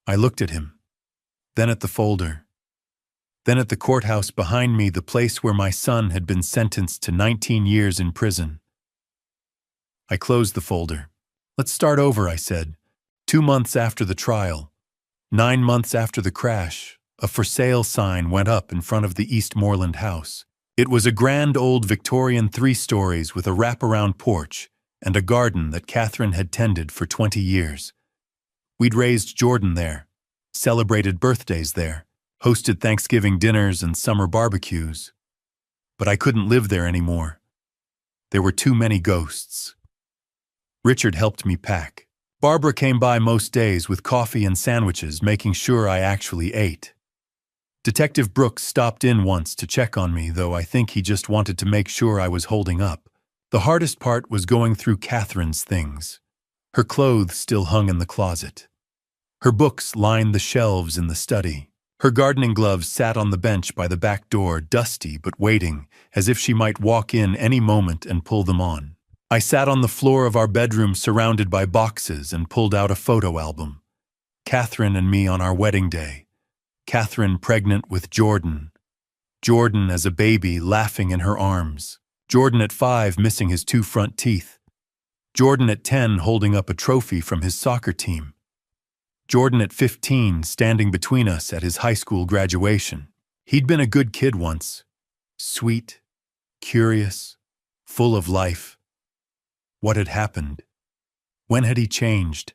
I looked at him, then at the folder, then at the courthouse behind me, the place where my son had been sentenced to 19 years in prison. I closed the folder. Let's start over, I said. 2 months after the trial, 9 months after the crash, a for sale sign went up in front of the Eastmoreland house. It was a grand old Victorian 3 stories with a wraparound porch and a garden that Catherine had tended for 20 years. We'd raised Jordan there, celebrated birthdays there, hosted Thanksgiving dinners and summer barbecues. But I couldn't live there anymore. There were too many ghosts. Richard helped me pack. Barbara came by most days with coffee and sandwiches, making sure I actually ate. Detective Brooks stopped in once to check on me, though I think he just wanted to make sure I was holding up. The hardest part was going through Catherine's things. Her clothes still hung in the closet. Her books lined the shelves in the study. Her gardening gloves sat on the bench by the back door, dusty but waiting, as if she might walk in any moment and pull them on. I sat on the floor of our bedroom surrounded by boxes and pulled out a photo album. Catherine and me on our wedding day. Catherine pregnant with Jordan. Jordan as a baby laughing in her arms. Jordan at 5 missing his 2 front teeth. Jordan at 10 holding up a trophy from his soccer team. Jordan at 15 standing between us at his high school graduation. He'd been a good kid once. Sweet, curious, full of life. What had happened? When had he changed?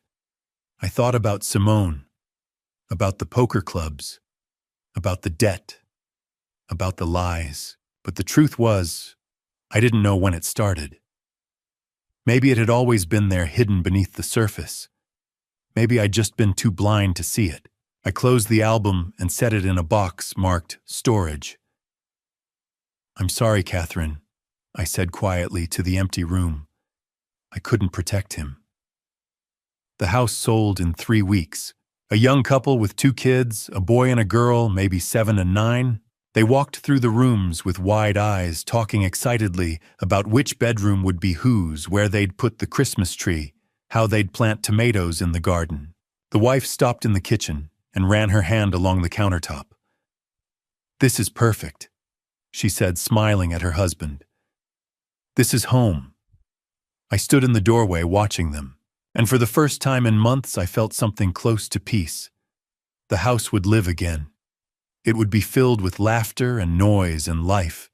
I thought about Simone, about the poker clubs, about the debt, about the lies. But the truth was, I didn't know when it started. Maybe it had always been there, hidden beneath the surface. Maybe I'd just been too blind to see it. I closed the album and set it in a box marked storage. "I'm sorry, Catherine," I said quietly to the empty room. I couldn't protect him. The house sold in 3 weeks. A young couple with 2 kids, a boy and a girl, maybe 7 and 9. They walked through the rooms with wide eyes, talking excitedly about which bedroom would be whose, where they'd put the Christmas tree, how they'd plant tomatoes in the garden. The wife stopped in the kitchen and ran her hand along the countertop. "This is perfect," she said, smiling at her husband. "This is home." I stood in the doorway watching them, and for the first time in months I felt something close to peace. The house would live again. It would be filled with laughter and noise and life.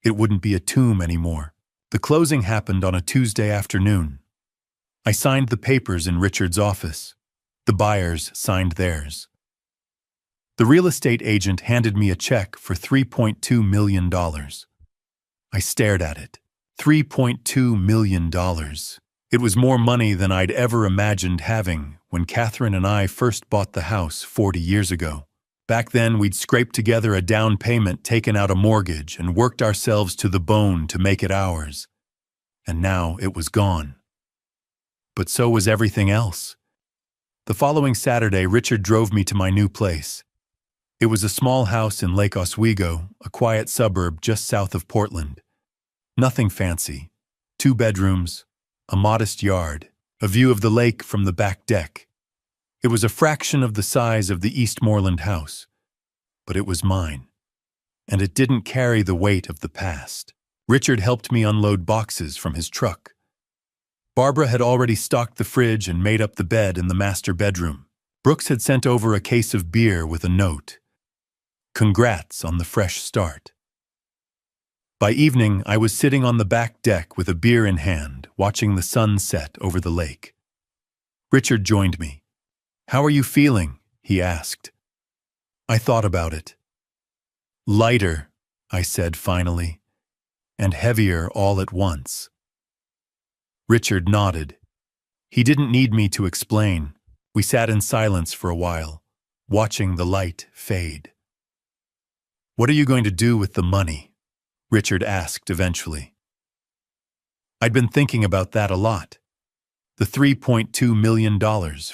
It wouldn't be a tomb anymore. The closing happened on a Tuesday afternoon. I signed the papers in Richard's office. The buyers signed theirs. The real estate agent handed me a check for $3.2 million. I stared at it. $3.2 million. It was more money than I'd ever imagined having when Catherine and I first bought the house 40 years ago. Back then, we'd scraped together a down payment, taken out a mortgage, and worked ourselves to the bone to make it ours. And now it was gone. But so was everything else. The following Saturday, Richard drove me to my new place. It was a small house in Lake Oswego, a quiet suburb just south of Portland. Nothing fancy. 2 bedrooms, a modest yard, a view of the lake from the back deck. It was a fraction of the size of the Eastmoreland house, but it was mine. And it didn't carry the weight of the past. Richard helped me unload boxes from his truck. Barbara had already stocked the fridge and made up the bed in the master bedroom. Brooks had sent over a case of beer with a note. Congrats on the fresh start. By evening, I was sitting on the back deck with a beer in hand, watching the sun set over the lake. Richard joined me. "How are you feeling?" he asked. I thought about it. "Lighter," I said finally, "and heavier all at once." Richard nodded. He didn't need me to explain. We sat in silence for a while, watching the light fade. "What are you going to do with the money?" Richard asked eventually. I'd been thinking about that a lot. The $3.2 million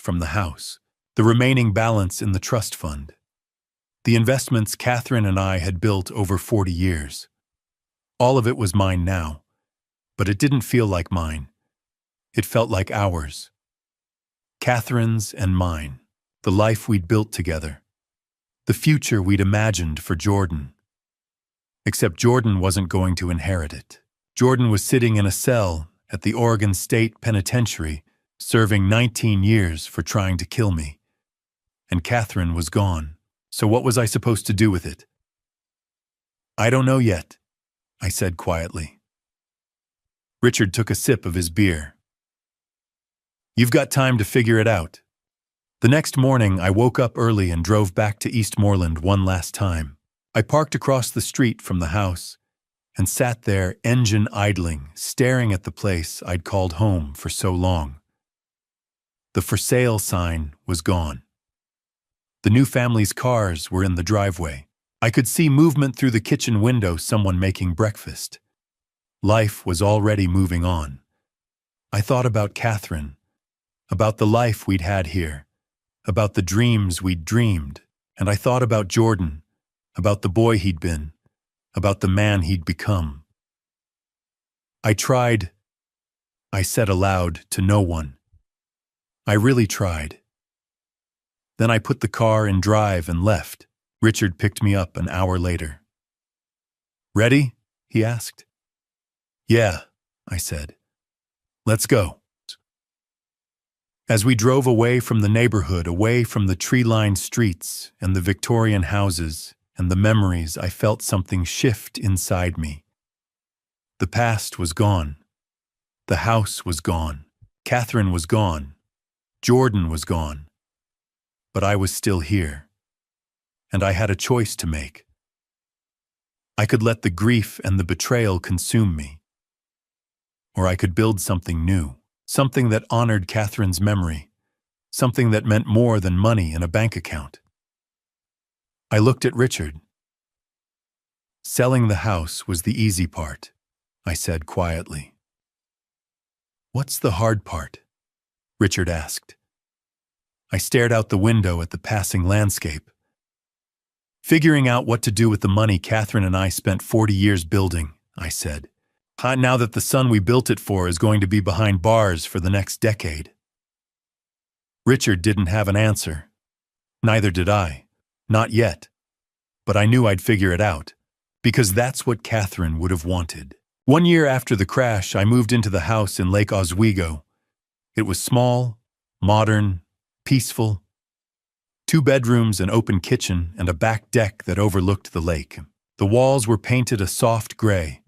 from the house, the remaining balance in the trust fund, the investments Catherine and I had built over 40 years. All of it was mine now, but it didn't feel like mine. It felt like ours. Catherine's and mine, the life we'd built together, the future we'd imagined for Jordan. Except Jordan wasn't going to inherit it. Jordan was sitting in a cell at the Oregon State Penitentiary, serving 19 years for trying to kill me. And Catherine was gone. So what was I supposed to do with it? "I don't know yet," I said quietly. Richard took a sip of his beer. "You've got time to figure it out. The next morning, I woke up early and drove back to Eastmoreland one last time. I parked across the street from the house and sat there, engine idling, staring at the place I'd called home for so long. The for sale sign was gone. The new family's cars were in the driveway. I could see movement through the kitchen window, someone making breakfast. Life was already moving on. I thought about Catherine, about the life we'd had here, about the dreams we'd dreamed, and I thought about Jordan, about the boy he'd been, about the man he'd become. I said aloud to no one. I really tried. Then I put the car in drive and left. Richard picked me up an hour later. "Ready?" he asked. "Yeah," I said. "Let's go." As we drove away from the neighborhood, away from the tree-lined streets and the Victorian houses and the memories, I felt something shift inside me. The past was gone. The house was gone. Catherine was gone. Jordan was gone. But I was still here. And I had a choice to make. I could let the grief and the betrayal consume me. Or I could build something new, something that honored Catherine's memory, something that meant more than money in a bank account. I looked at Richard. "Selling the house was the easy part," I said quietly. "What's the hard part?" Richard asked. I stared out the window at the passing landscape. "Figuring out what to do with the money Catherine and I spent 40 years building," I said. "Now that the son we built it for is going to be behind bars for the next decade." Richard didn't have an answer. Neither did I. Not yet. But I knew I'd figure it out, because that's what Catherine would have wanted. 1 year after the crash, I moved into the house in Lake Oswego. It was small, modern, peaceful. 2 bedrooms, an open kitchen, and a back deck that overlooked the lake. The walls were painted a soft gray.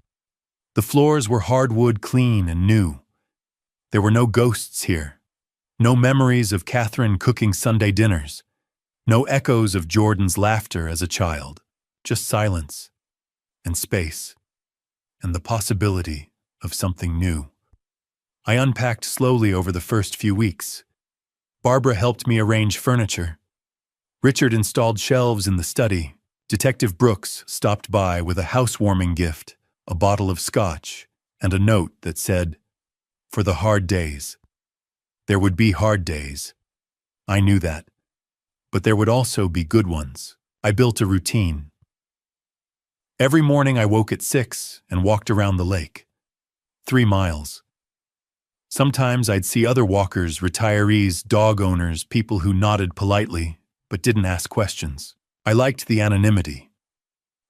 The floors were hardwood, clean and new. There were no ghosts here. No memories of Catherine cooking Sunday dinners. No echoes of Jordan's laughter as a child. Just silence and space and the possibility of something new. I unpacked slowly over the first few weeks. Barbara helped me arrange furniture. Richard installed shelves in the study. Detective Brooks stopped by with a housewarming gift, a bottle of scotch, and a note that said, "For the hard days." There would be hard days. I knew that. But there would also be good ones. I built a routine. Every morning I woke at 6 and walked around the lake. 3 miles. Sometimes I'd see other walkers, retirees, dog owners, people who nodded politely, but didn't ask questions. I liked the anonymity.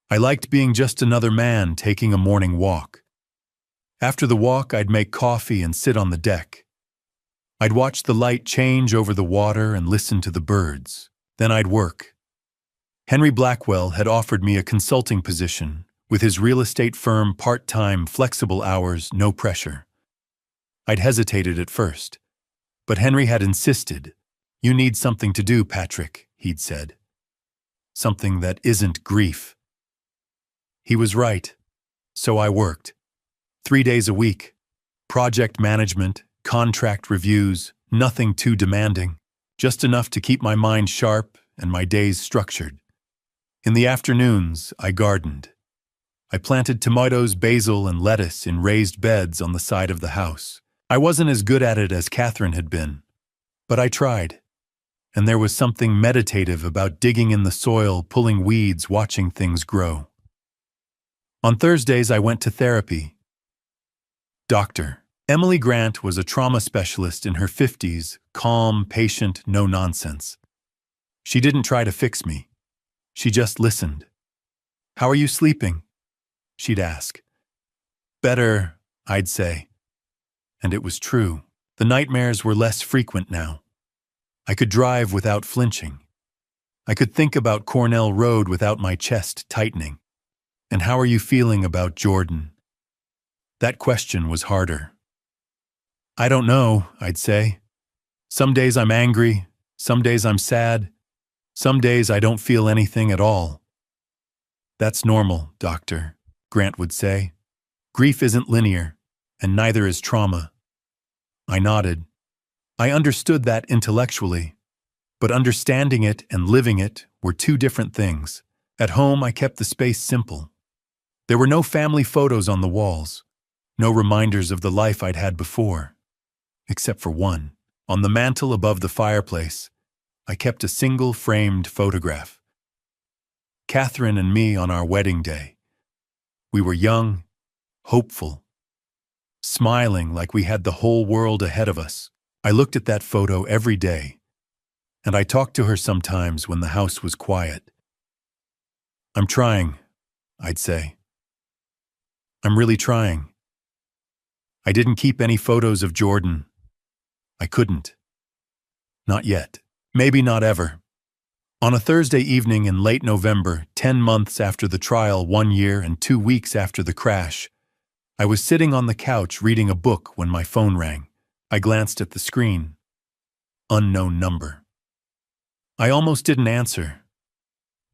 I liked being just another man taking a morning walk. After the walk, I'd make coffee and sit on the deck. I'd watch the light change over the water and listen to the birds. Then I'd work. Henry Blackwell had offered me a consulting position with his real estate firm, part-time, flexible hours, no pressure. I'd hesitated at first, but Henry had insisted. "You need something to do, Patrick," he'd said. "Something that isn't grief." He was right, so I worked. 3 days a week. Project management, contract reviews, nothing too demanding, just enough to keep my mind sharp and my days structured. In the afternoons, I gardened. I planted tomatoes, basil, and lettuce in raised beds on the side of the house. I wasn't as good at it as Catherine had been, but I tried. And there was something meditative about digging in the soil, pulling weeds, watching things grow. On Thursdays, I went to therapy. Dr. Emily Grant was a trauma specialist in her 50s, calm, patient, no nonsense. She didn't try to fix me. She just listened. "How are you sleeping?" she'd ask. "Better," I'd say. And it was true. The nightmares were less frequent now. I could drive without flinching. I could think about Cornell Road without my chest tightening. "And how are you feeling about Jordan?" That question was harder. "I don't know," I'd say. "Some days I'm angry, Some days I'm sad. Some days I don't feel anything at all. That's normal, doctor, Grant would say. Grief isn't linear, and neither is trauma. I nodded. I understood that intellectually, but understanding it and living it were two different things. At home, I kept the space simple. There were no family photos on the walls, no reminders of the life I'd had before, except for one. On the mantel above the fireplace, I kept a single framed photograph. Catherine and me on our wedding day. We were young, hopeful, smiling like we had the whole world ahead of us. I looked at that photo every day, and I talked to her sometimes when the house was quiet. I'm trying, I'd say. I'm really trying. I didn't keep any photos of Jordan. I couldn't. Not yet. Maybe not ever. On a Thursday evening in late November, 10 months after the trial, 1 year and 2 weeks after the crash, I was sitting on the couch reading a book when my phone rang. I glanced at the screen. Unknown number. I almost didn't answer.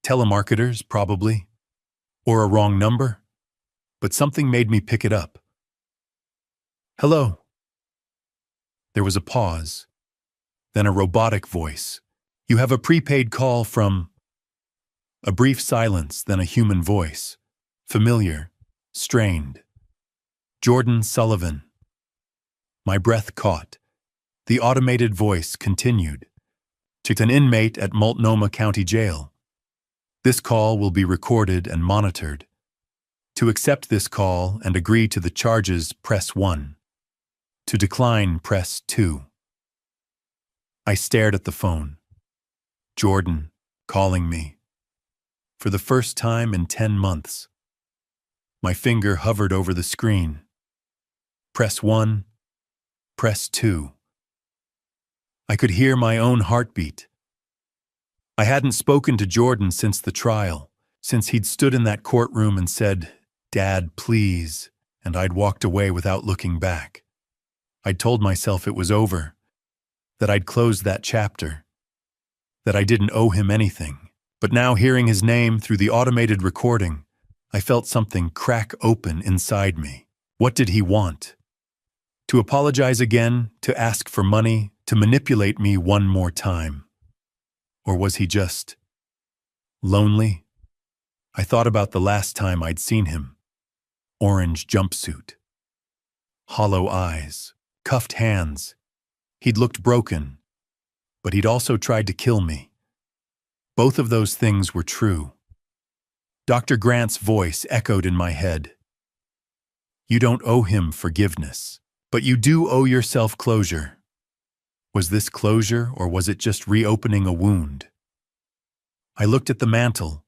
Telemarketers, probably. Or a wrong number. But something made me pick it up. Hello. There was a pause. Then a robotic voice. You have a prepaid call from... A brief silence, then a human voice. Familiar. Strained. Jordan Sullivan. My breath caught. The automated voice continued. To an inmate at Multnomah County Jail. This call will be recorded and monitored. To accept this call and agree to the charges, press 1. To decline, press 2. I stared at the phone. Jordan, calling me. For the first time in 10 months. My finger hovered over the screen. Press 1. Press 2. I could hear my own heartbeat. I hadn't spoken to Jordan since the trial, since he'd stood in that courtroom and said, "Dad, please," and I'd walked away without looking back. I'd told myself it was over, that I'd closed that chapter, that I didn't owe him anything. But now, hearing his name through the automated recording, I felt something crack open inside me. What did he want? To apologize again, to ask for money, to manipulate me one more time? Or was he just lonely? I thought about the last time I'd seen him. Orange jumpsuit. Hollow eyes. Cuffed hands. He'd looked broken, but he'd also tried to kill me. Both of those things were true. Dr. Grant's voice echoed in my head. You don't owe him forgiveness, but you do owe yourself closure. Was this closure, or was it just reopening a wound? I looked at the mantel,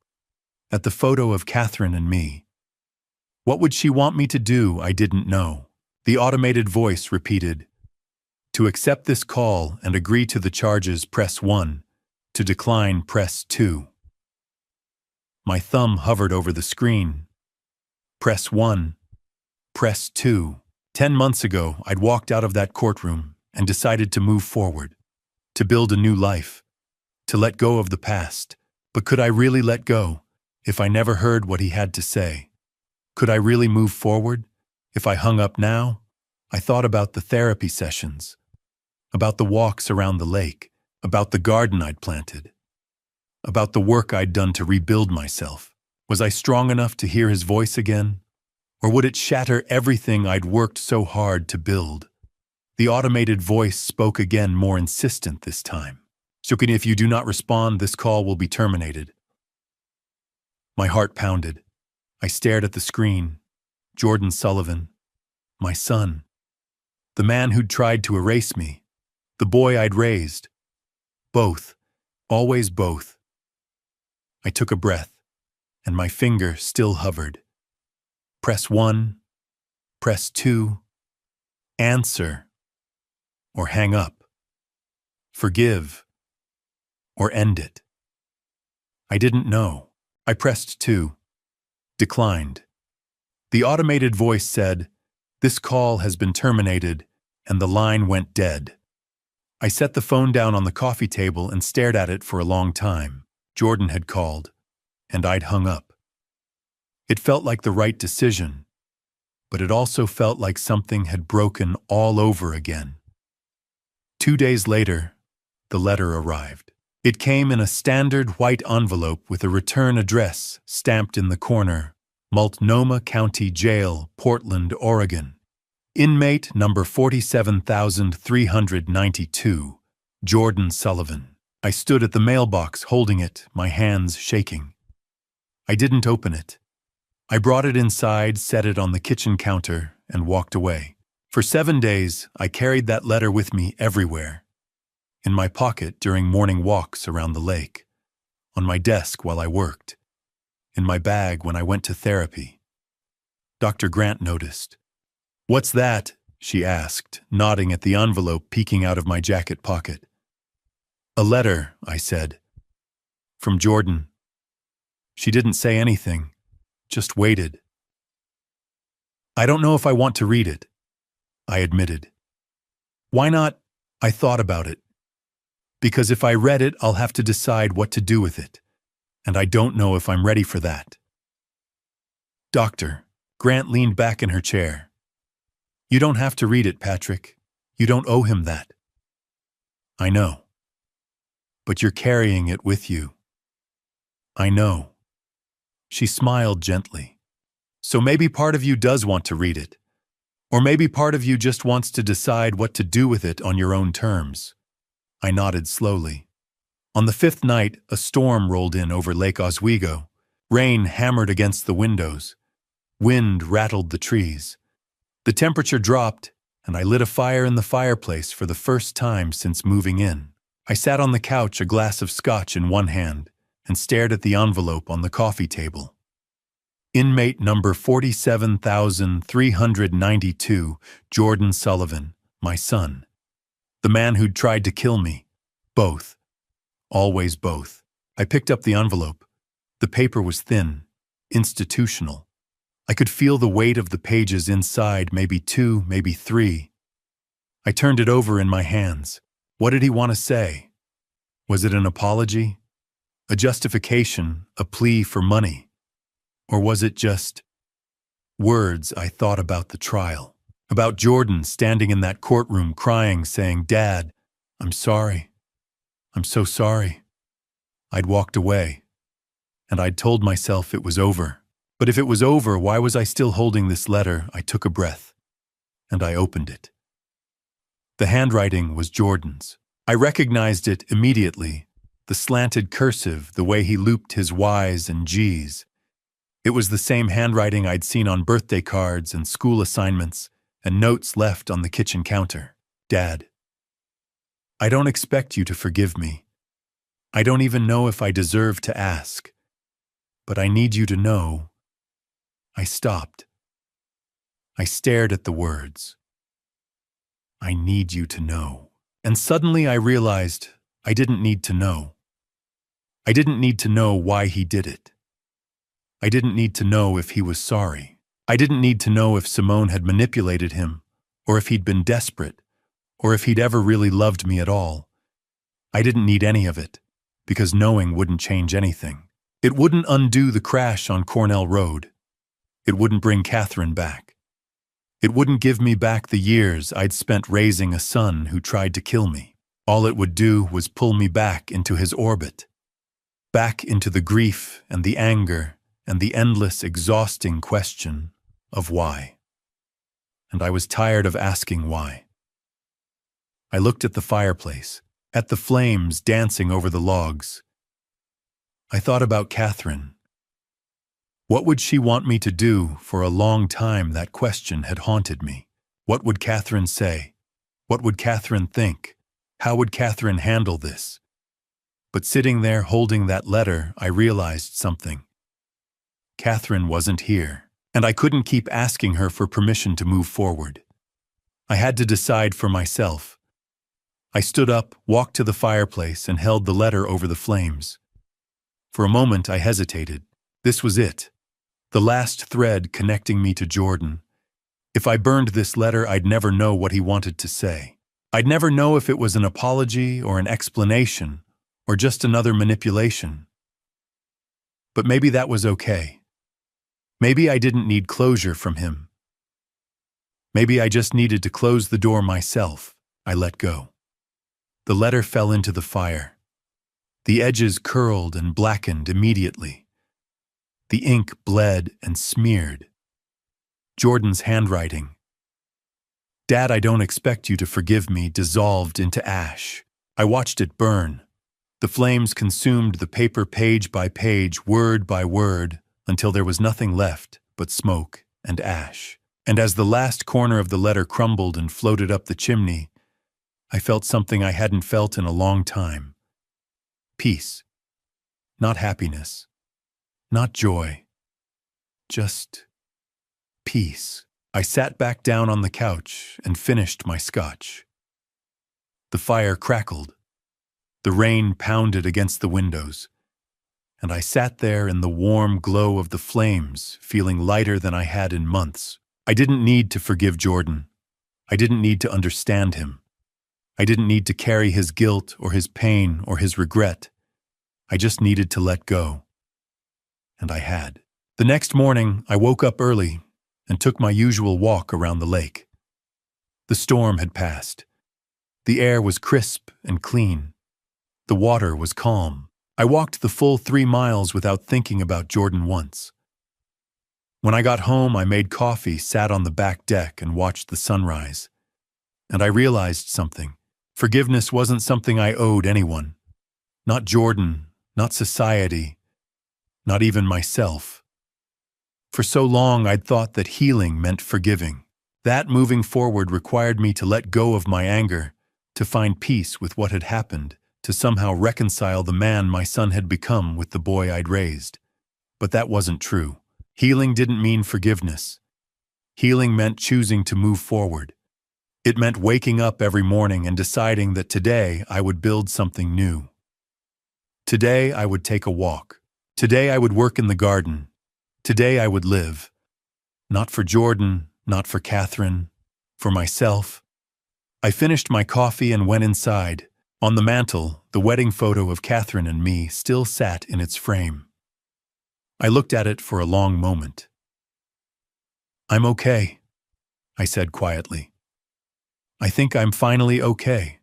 at the photo of Catherine and me. What would she want me to do? I didn't know. The automated voice repeated, to accept this call and agree to the charges, press 1. To decline, press 2. My thumb hovered over the screen. Press 1. Press 2. 10 months ago, I'd walked out of that courtroom and decided to move forward, to build a new life, to let go of the past. But could I really let go if I never heard what he had to say? Could I really move forward if I hung up now? I thought about the therapy sessions, about the walks around the lake, about the garden I'd planted, about the work I'd done to rebuild myself. Was I strong enough to hear his voice again? Or would it shatter everything I'd worked so hard to build? The automated voice spoke again, more insistent this time. Shukini, if you do not respond, this call will be terminated. My heart pounded. I stared at the screen. Jordan Sullivan. My son. The man who'd tried to erase me. The boy I'd raised. Both. Always both. I took a breath, and my finger still hovered. Press 1. Press 2. Answer. Or hang up. Forgive. Or end it. I didn't know. I pressed 2. Declined. The automated voice said, "This call has been terminated," and the line went dead. I set the phone down on the coffee table and stared at it for a long time. Jordan had called, and I'd hung up. It felt like the right decision, but it also felt like something had broken all over again. 2 days later, the letter arrived. It came in a standard white envelope with a return address stamped in the corner, Multnomah County Jail, Portland, Oregon. Inmate number 47,392, Jordan Sullivan. I stood at the mailbox holding it, my hands shaking. I didn't open it. I brought it inside, set it on the kitchen counter, and walked away. For 7 days, I carried that letter with me everywhere. In my pocket during morning walks around the lake, on my desk while I worked, in my bag when I went to therapy. Dr. Grant noticed. "What's that?" she asked, nodding at the envelope peeking out of my jacket pocket. "A letter," I said. "From Jordan." She didn't say anything, just waited. "I don't know if I want to read it," I admitted. "Why not?" I thought about it. "Because if I read it, I'll have to decide what to do with it, and I don't know if I'm ready for that." "Doctor," Grant leaned back in her chair. "You don't have to read it, Patrick. You don't owe him that." "I know. But you're carrying it with you." "I know." She smiled gently. "So maybe part of you does want to read it. Or maybe part of you just wants to decide what to do with it on your own terms." I nodded slowly. On the 5th night, a storm rolled in over Lake Oswego. Rain hammered against the windows. Wind rattled the trees. The temperature dropped, and I lit a fire in the fireplace for the first time since moving in. I sat on the couch, a glass of scotch in one hand, and stared at the envelope on the coffee table. Inmate number 47,392, Jordan Sullivan, my son. The man who'd tried to kill me. Both. Always both. I picked up the envelope. The paper was thin, institutional. I could feel the weight of the pages inside, maybe 2, maybe 3. I turned it over in my hands. What did he want to say? Was it an apology? A justification? A plea for money? Or was it just words I thought about the trial? About Jordan standing in that courtroom crying, saying, "Dad, I'm sorry. I'm so sorry." I'd walked away, and I'd told myself it was over. But if it was over, why was I still holding this letter? I took a breath, and I opened it. The handwriting was Jordan's. I recognized it immediately, the slanted cursive, the way he looped his Y's and G's. It was the same handwriting I'd seen on birthday cards and school assignments and notes left on the kitchen counter. "Dad, I don't expect you to forgive me. I don't even know if I deserve to ask. But I need you to know." I stopped. I stared at the words. "I need you to know." And suddenly I realized I didn't need to know. I didn't need to know why he did it. I didn't need to know if he was sorry. I didn't need to know if Simone had manipulated him, or if he'd been desperate, or if he'd ever really loved me at all. I didn't need any of it, because knowing wouldn't change anything. It wouldn't undo the crash on Cornell Road. It wouldn't bring Catherine back. It wouldn't give me back the years I'd spent raising a son who tried to kill me. All it would do was pull me back into his orbit, back into the grief and the anger and the endless, exhausting question of why. And I was tired of asking why. I looked at the fireplace, at the flames dancing over the logs. I thought about Catherine. What would she want me to do? For a long time that question had haunted me. What would Catherine say? What would Catherine think? How would Catherine handle this? But sitting there holding that letter, I realized something. Catherine wasn't here, and I couldn't keep asking her for permission to move forward. I had to decide for myself. I stood up, walked to the fireplace, and held the letter over the flames. For a moment I hesitated. This was it. The last thread connecting me to Jordan. If I burned this letter, I'd never know what he wanted to say. I'd never know if it was an apology or an explanation or just another manipulation. But maybe that was okay. Maybe I didn't need closure from him. Maybe I just needed to close the door myself. I let go. The letter fell into the fire. The edges curled and blackened immediately. The ink bled and smeared. Jordan's handwriting. "Dad, I don't expect you to forgive me," dissolved into ash. I watched it burn. The flames consumed the paper page by page, word by word, until there was nothing left but smoke and ash. And as the last corner of the letter crumbled and floated up the chimney, I felt something I hadn't felt in a long time. Peace. Not happiness. Not joy. Just peace. I sat back down on the couch and finished my scotch. The fire crackled. The rain pounded against the windows, and I sat there in the warm glow of the flames, feeling lighter than I had in months. I didn't need to forgive Jordan. I didn't need to understand him. I didn't need to carry his guilt or his pain or his regret. I just needed to let go. And I had. The next morning, I woke up early and took my usual walk around the lake. The storm had passed. The air was crisp and clean. The water was calm. I walked the full 3 miles without thinking about Jordan once. When I got home, I made coffee, sat on the back deck, and watched the sunrise. And I realized something. Forgiveness wasn't something I owed anyone. Not Jordan, not society, not even myself. For so long, I'd thought that healing meant forgiving. That moving forward required me to let go of my anger, to find peace with what had happened, to somehow reconcile the man my son had become with the boy I'd raised. But that wasn't true. Healing didn't mean forgiveness. Healing meant choosing to move forward. It meant waking up every morning and deciding that today I would build something new. Today I would take a walk. Today I would work in the garden. Today I would live. Not for Jordan, not for Catherine, for myself. I finished my coffee and went inside. On the mantel, the wedding photo of Catherine and me still sat in its frame. I looked at it for a long moment. "I'm okay," I said quietly. "I think I'm finally okay."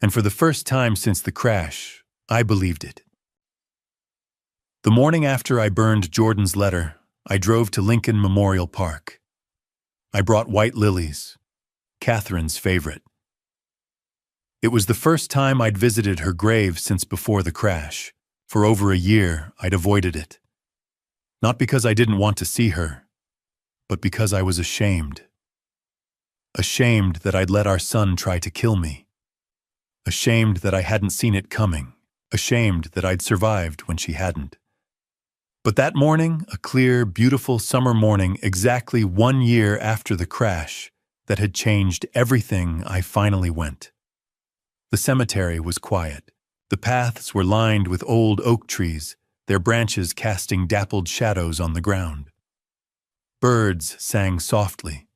And for the first time since the crash, I believed it. The morning after I burned Jordan's letter, I drove to Lincoln Memorial Park. I brought white lilies, Catherine's favorite. It was the first time I'd visited her grave since before the crash. For over a year, I'd avoided it. Not because I didn't want to see her, but because I was ashamed. Ashamed that I'd let our son try to kill me. Ashamed that I hadn't seen it coming. Ashamed that I'd survived when she hadn't. But that morning, a clear, beautiful summer morning, exactly 1 year after the crash, that had changed everything, I finally went. The cemetery was quiet. The paths were lined with old oak trees, their branches casting dappled shadows on the ground. Birds sang softly.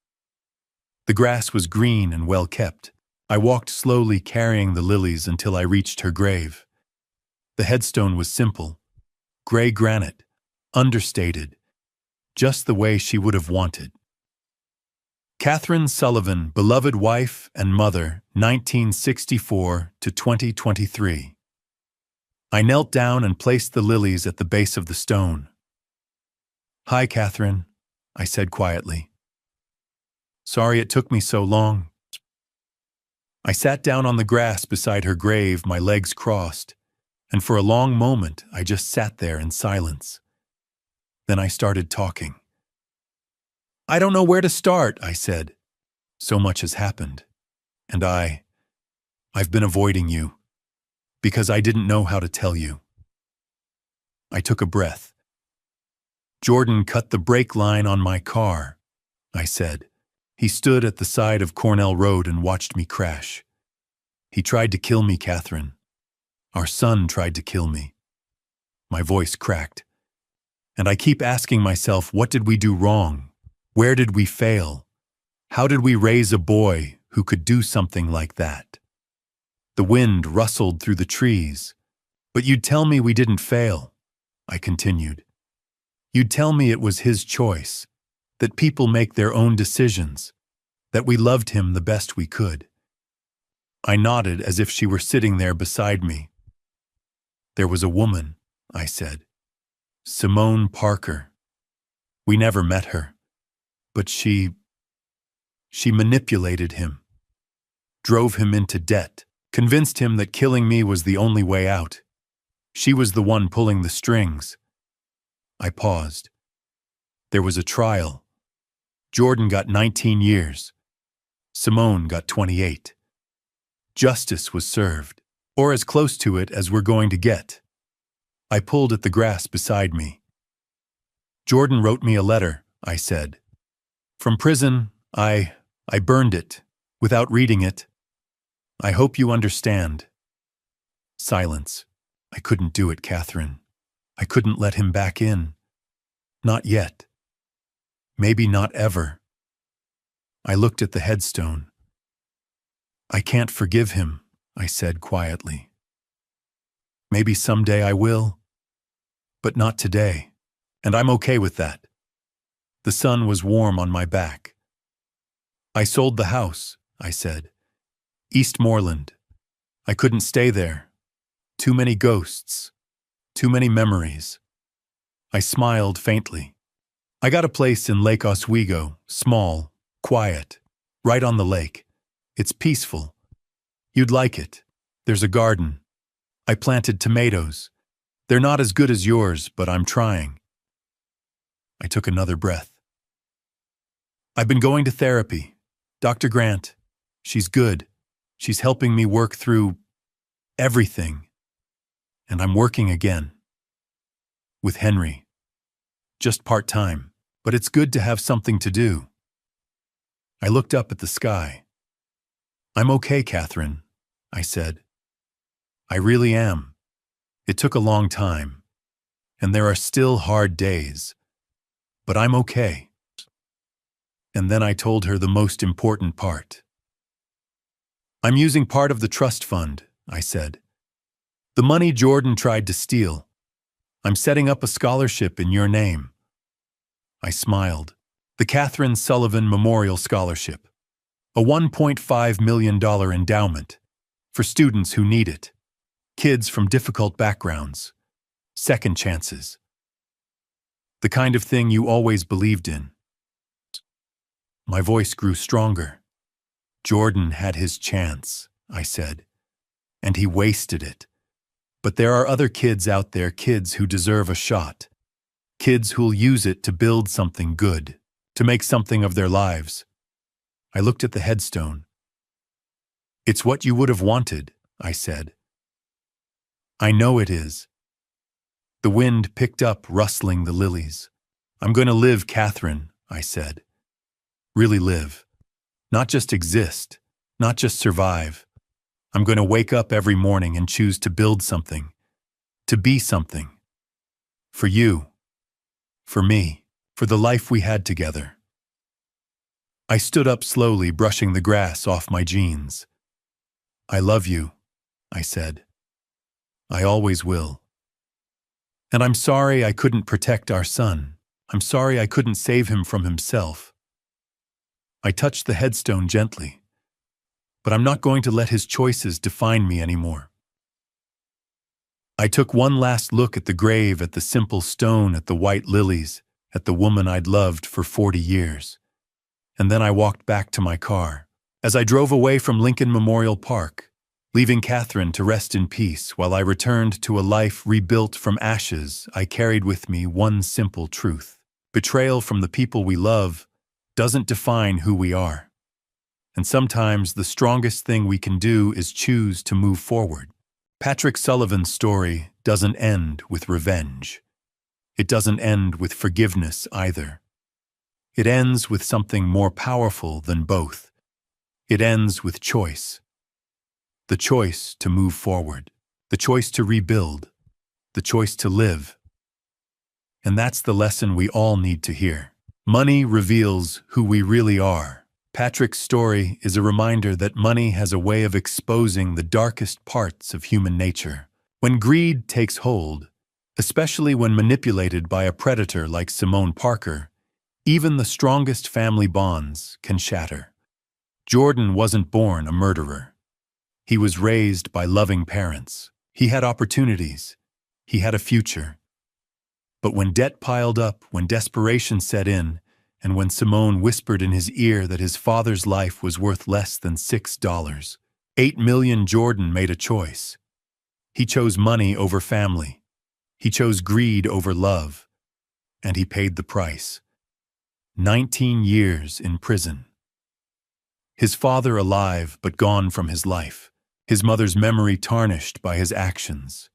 The grass was green and well kept. I walked slowly carrying the lilies until I reached her grave. The headstone was simple, gray granite, understated, just the way she would have wanted. Catherine Sullivan, beloved wife and mother, 1964 to 2023. I knelt down and placed the lilies at the base of the stone. "Hi, Catherine," I said quietly. "Sorry it took me so long." I sat down on the grass beside her grave, my legs crossed, and for a long moment I just sat there in silence. Then I started talking. "I don't know where to start," I said. "So much has happened. And I've been avoiding you, because I didn't know how to tell you." I took a breath. "Jordan cut the brake line on my car," I said. "He stood at the side of Cornell Road and watched me crash. He tried to kill me, Catherine. Our son tried to kill me." My voice cracked. "And I keep asking myself, what did we do wrong? Where did we fail? How did we raise a boy who could do something like that. The wind rustled through the trees. But you'd tell me we didn't fail, I continued. You'd tell me it was his choice, that people make their own decisions, that we loved him the best we could. I nodded as if she were sitting there beside me. There was a woman, I said. Simone Parker. We never met her, but she manipulated him, drove him into debt, convinced him that killing me was the only way out. She was the one pulling the strings. I paused. There was a trial. Jordan got 19 years. Simone got 28. Justice was served, or as close to it as we're going to get. I pulled at the grass beside me. Jordan wrote me a letter, I said. From prison, I burned it, without reading it. I hope you understand. Silence. I couldn't do it, Catherine. I couldn't let him back in. Not yet. Maybe not ever. I looked at the headstone. I can't forgive him, I said quietly. Maybe someday I will, but not today, and I'm okay with that. The sun was warm on my back. I sold the house, I said. Eastmoreland. I couldn't stay there. Too many ghosts. Too many memories. I smiled faintly. I got a place in Lake Oswego, small, quiet, right on the lake. It's peaceful. You'd like it. There's a garden. I planted tomatoes. They're not as good as yours, but I'm trying. I took another breath. I've been going to therapy. Dr. Grant. She's good. She's helping me work through everything. And I'm working again. With Henry. Just part-time, but it's good to have something to do. I looked up at the sky. I'm okay, Catherine, I said. I really am. It took a long time, and there are still hard days, but I'm okay. And then I told her the most important part. I'm using part of the trust fund, I said. The money Jordan tried to steal. I'm setting up a scholarship in your name. I smiled. The Catherine Sullivan Memorial Scholarship. A $1.5 million endowment for students who need it. Kids from difficult backgrounds. Second chances. The kind of thing you always believed in. My voice grew stronger. Jordan had his chance, I said, and he wasted it. But there are other kids out there, kids who deserve a shot. Kids who'll use it to build something good, to make something of their lives. I looked at the headstone. It's what you would have wanted, I said. I know it is. The wind picked up, rustling the lilies. I'm going to live, Catherine, I said. Really live. Not just exist, not just survive. I'm going to wake up every morning and choose to build something, to be something. For you, for me, for the life we had together. I stood up slowly, brushing the grass off my jeans. I love you, I said. I always will. And I'm sorry I couldn't protect our son. I'm sorry I couldn't save him from himself. I touched the headstone gently, but I'm not going to let his choices define me anymore. I took one last look at the grave, at the simple stone, at the white lilies, at the woman I'd loved for 40 years. And then I walked back to my car. As I drove away from Lincoln Memorial Park, leaving Catherine to rest in peace while I returned to a life rebuilt from ashes, I carried with me one simple truth. Betrayal from the people we love doesn't define who we are. And sometimes the strongest thing we can do is choose to move forward. Patrick Sullivan's story doesn't end with revenge. It doesn't end with forgiveness either. It ends with something more powerful than both. It ends with choice. The choice to move forward. The choice to rebuild. The choice to live. And that's the lesson we all need to hear. Money reveals who we really are. Patrick's story is a reminder that money has a way of exposing the darkest parts of human nature. When greed takes hold, especially when manipulated by a predator like Simone Parker, even the strongest family bonds can shatter. Jordan wasn't born a murderer. He was raised by loving parents. He had opportunities. He had a future. But when debt piled up, when desperation set in, and when Simone whispered in his ear that his father's life was worth less than $6, $8 million, Jordan made a choice. He chose money over family. He chose greed over love. And he paid the price. 19 years in prison. His father alive but gone from his life. His mother's memory tarnished by his actions.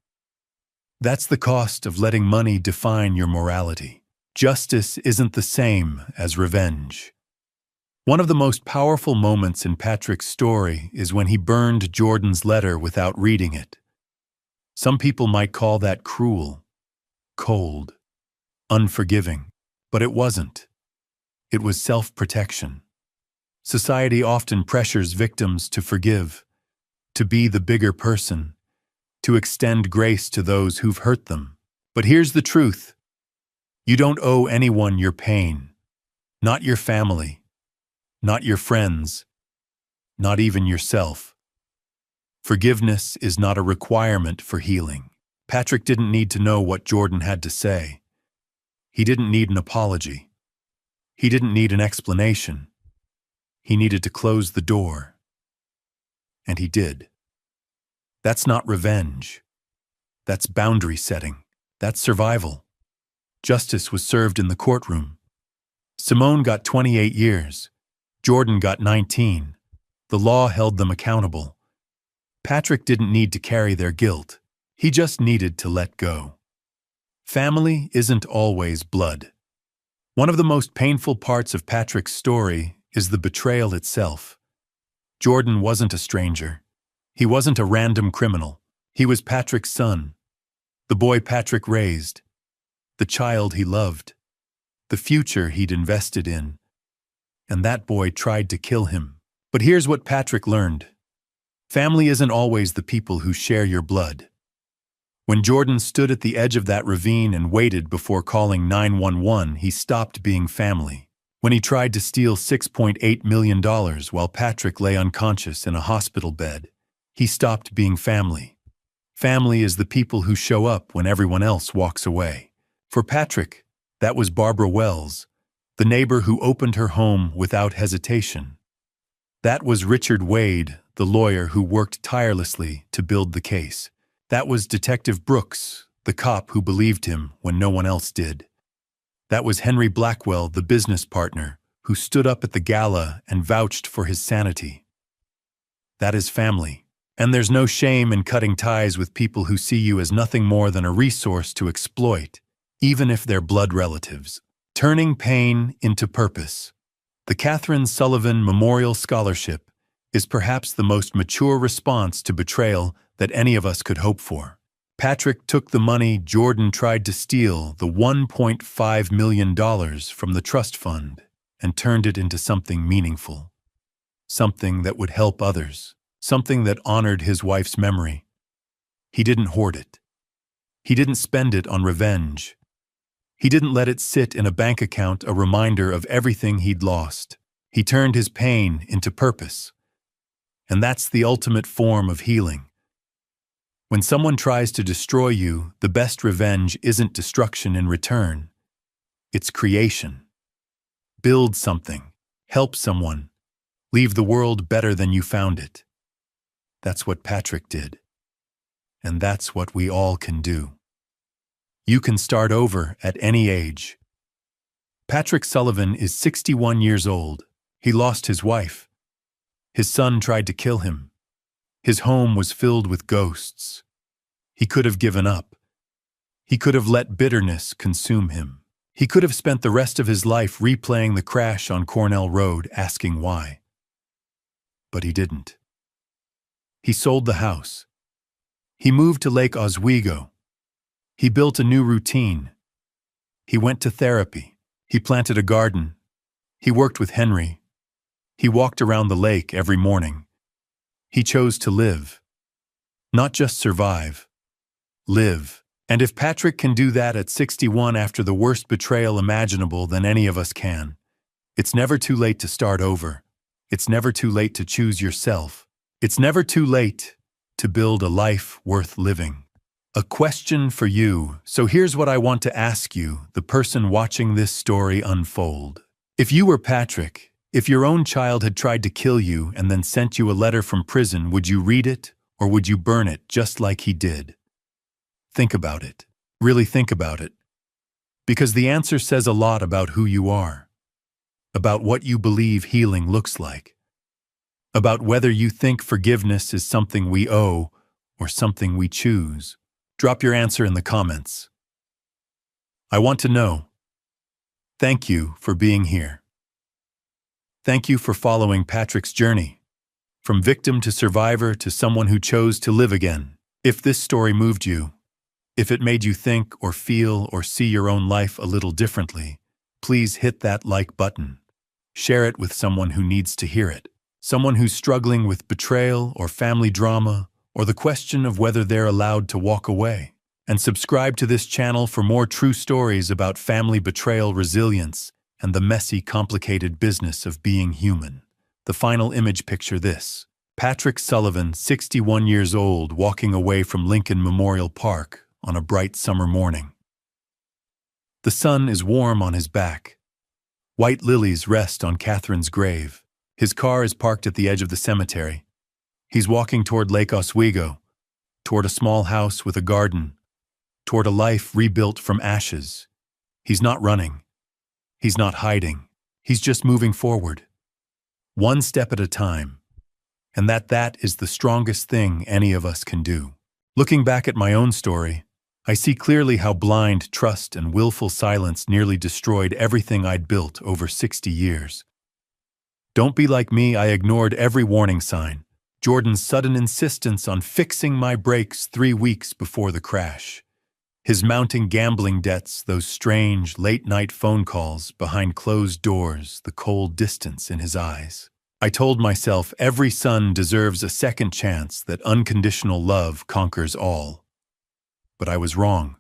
That's the cost of letting money define your morality. Justice isn't the same as revenge. One of the most powerful moments in Patrick's story is when he burned Jordan's letter without reading it. Some people might call that cruel, cold, unforgiving, but it wasn't. It was self-protection. Society often pressures victims to forgive, to be the bigger person, to extend grace to those who've hurt them. But here's the truth. You don't owe anyone your pain, not your family, not your friends, not even yourself. Forgiveness is not a requirement for healing. Patrick didn't need to know what Jordan had to say. He didn't need an apology. He didn't need an explanation. He needed to close the door. And he did. That's not revenge. That's boundary setting. That's survival. Justice was served in the courtroom. Simone got 28 years. Jordan got 19. The law held them accountable. Patrick didn't need to carry their guilt. He just needed to let go. Family isn't always blood. One of the most painful parts of Patrick's story is the betrayal itself. Jordan wasn't a stranger. He wasn't a random criminal. He was Patrick's son. The boy Patrick raised. The child he loved. The future he'd invested in. And that boy tried to kill him. But here's what Patrick learned. Family isn't always the people who share your blood. When Jordan stood at the edge of that ravine and waited before calling 911, he stopped being family. When he tried to steal $6.8 million while Patrick lay unconscious in a hospital bed, he stopped being family. Family is the people who show up when everyone else walks away. For Patrick, that was Barbara Wells, the neighbor who opened her home without hesitation. That was Richard Wade, the lawyer who worked tirelessly to build the case. That was Detective Brooks, the cop who believed him when no one else did. That was Henry Blackwell, the business partner, who stood up at the gala and vouched for his sanity. That is family. And there's no shame in cutting ties with people who see you as nothing more than a resource to exploit, even if they're blood relatives. Turning pain into purpose. The Catherine Sullivan Memorial Scholarship is perhaps the most mature response to betrayal that any of us could hope for. Patrick took the money Jordan tried to steal, the $1.5 million from the trust fund, and turned it into something meaningful. Something that would help others. Something that honored his wife's memory. He didn't hoard it. He didn't spend it on revenge. He didn't let it sit in a bank account, a reminder of everything he'd lost. He turned his pain into purpose. And that's the ultimate form of healing. When someone tries to destroy you, the best revenge isn't destruction in return. It's creation. Build something. Help someone. Leave the world better than you found it. That's what Patrick did. And that's what we all can do. You can start over at any age. Patrick Sullivan is 61 years old. He lost his wife. His son tried to kill him. His home was filled with ghosts. He could have given up. He could have let bitterness consume him. He could have spent the rest of his life replaying the crash on Cornell Road, asking why. But he didn't. He sold the house. He moved to Lake Oswego. He built a new routine. He went to therapy. He planted a garden. He worked with Henry. He walked around the lake every morning. He chose to live. Not just survive. Live. And if Patrick can do that at 61 after the worst betrayal imaginable, then any of us can. It's never too late to start over. It's never too late to choose yourself. It's never too late to build a life worth living. A question for you. So here's what I want to ask you, the person watching this story unfold. If you were Patrick, if your own child had tried to kill you and then sent you a letter from prison, would you read it or would you burn it just like he did? Think about it. Really think about it. Because the answer says a lot about who you are, about what you believe healing looks like, about whether you think forgiveness is something we owe or something we choose. Drop your answer in the comments. I want to know. Thank you for being here. Thank you for following Patrick's journey, from victim to survivor to someone who chose to live again. If this story moved you, if it made you think or feel or see your own life a little differently, please hit that like button. Share it with someone who needs to hear it. Someone who's struggling with betrayal or family drama or the question of whether they're allowed to walk away. And subscribe to this channel for more true stories about family betrayal, resilience, and the messy, complicated business of being human. The final image, picture this. Patrick Sullivan, 61 years old, walking away from Lincoln Memorial Park on a bright summer morning. The sun is warm on his back. White lilies rest on Catherine's grave. His car is parked at the edge of the cemetery. He's walking toward Lake Oswego, toward a small house with a garden, toward a life rebuilt from ashes. He's not running. He's not hiding. He's just moving forward, one step at a time. And that is the strongest thing any of us can do. Looking back at my own story, I see clearly how blind trust and willful silence nearly destroyed everything I'd built over 60 years. Don't be like me, I ignored every warning sign. Jordan's sudden insistence on fixing my brakes 3 weeks before the crash. His mounting gambling debts, those strange late-night phone calls behind closed doors, the cold distance in his eyes. I told myself every son deserves a second chance, that unconditional love conquers all. But I was wrong.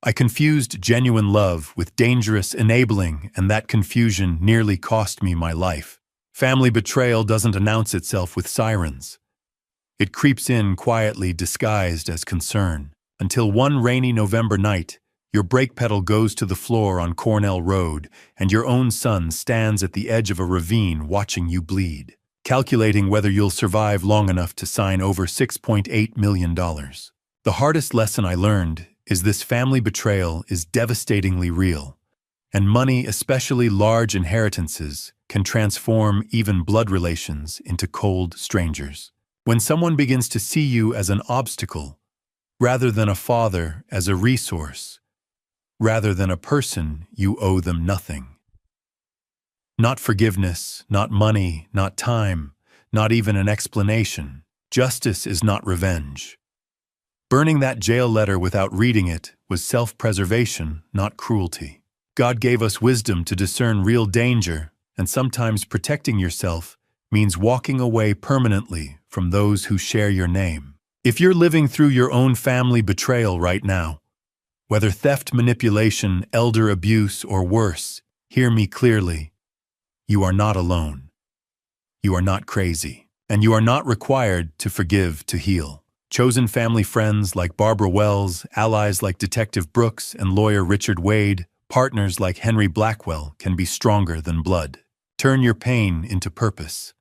I confused genuine love with dangerous enabling, and that confusion nearly cost me my life. Family betrayal doesn't announce itself with sirens. It creeps in quietly, disguised as concern, until one rainy November night, your brake pedal goes to the floor on Cornell Road, and your own son stands at the edge of a ravine watching you bleed, calculating whether you'll survive long enough to sign over $6.8 million. The hardest lesson I learned is this: family betrayal is devastatingly real, and money, especially large inheritances, can transform even blood relations into cold strangers. When someone begins to see you as an obstacle, rather than a father, as a resource, rather than a person, you owe them nothing. Not forgiveness, not money, not time, not even an explanation. Justice is not revenge. Burning that jail letter without reading it was self-preservation, not cruelty. God gave us wisdom to discern real danger, and sometimes protecting yourself means walking away permanently from those who share your name. If you're living through your own family betrayal right now, whether theft, manipulation, elder abuse, or worse, hear me clearly. You are not alone. You are not crazy. And you are not required to forgive to heal. Chosen family friends like Barbara Wells, allies like Detective Brooks and lawyer Richard Wade, partners like Henry Blackwell can be stronger than blood. Turn your pain into purpose.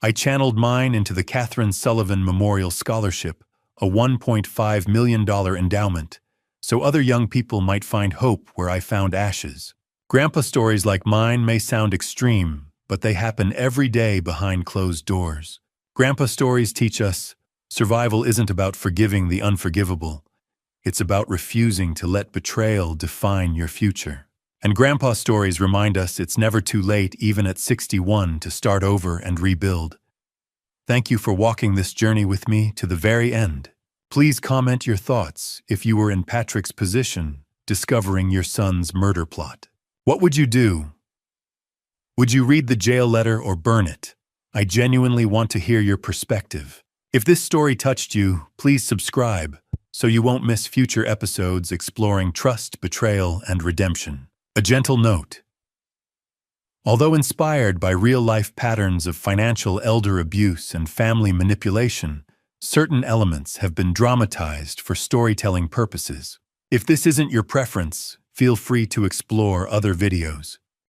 I channeled mine into the Catherine Sullivan Memorial Scholarship, a $1.5 million endowment, so other young people might find hope where I found ashes. Grandpa stories like mine may sound extreme, but they happen every day behind closed doors. Grandpa stories teach us survival isn't about forgiving the unforgivable. It's about refusing to let betrayal define your future. And Grandpa stories remind us it's never too late, even at 61, to start over and rebuild. Thank you for walking this journey with me to the very end. Please comment your thoughts if you were in Patrick's position, discovering your son's murder plot. What would you do? Would you read the jail letter or burn it? I genuinely want to hear your perspective. If this story touched you, please subscribe so you won't miss future episodes exploring trust, betrayal, and redemption. A gentle note. Although inspired by real-life patterns of financial elder abuse and family manipulation, certain elements have been dramatized for storytelling purposes. If this isn't your preference, feel free to explore other videos.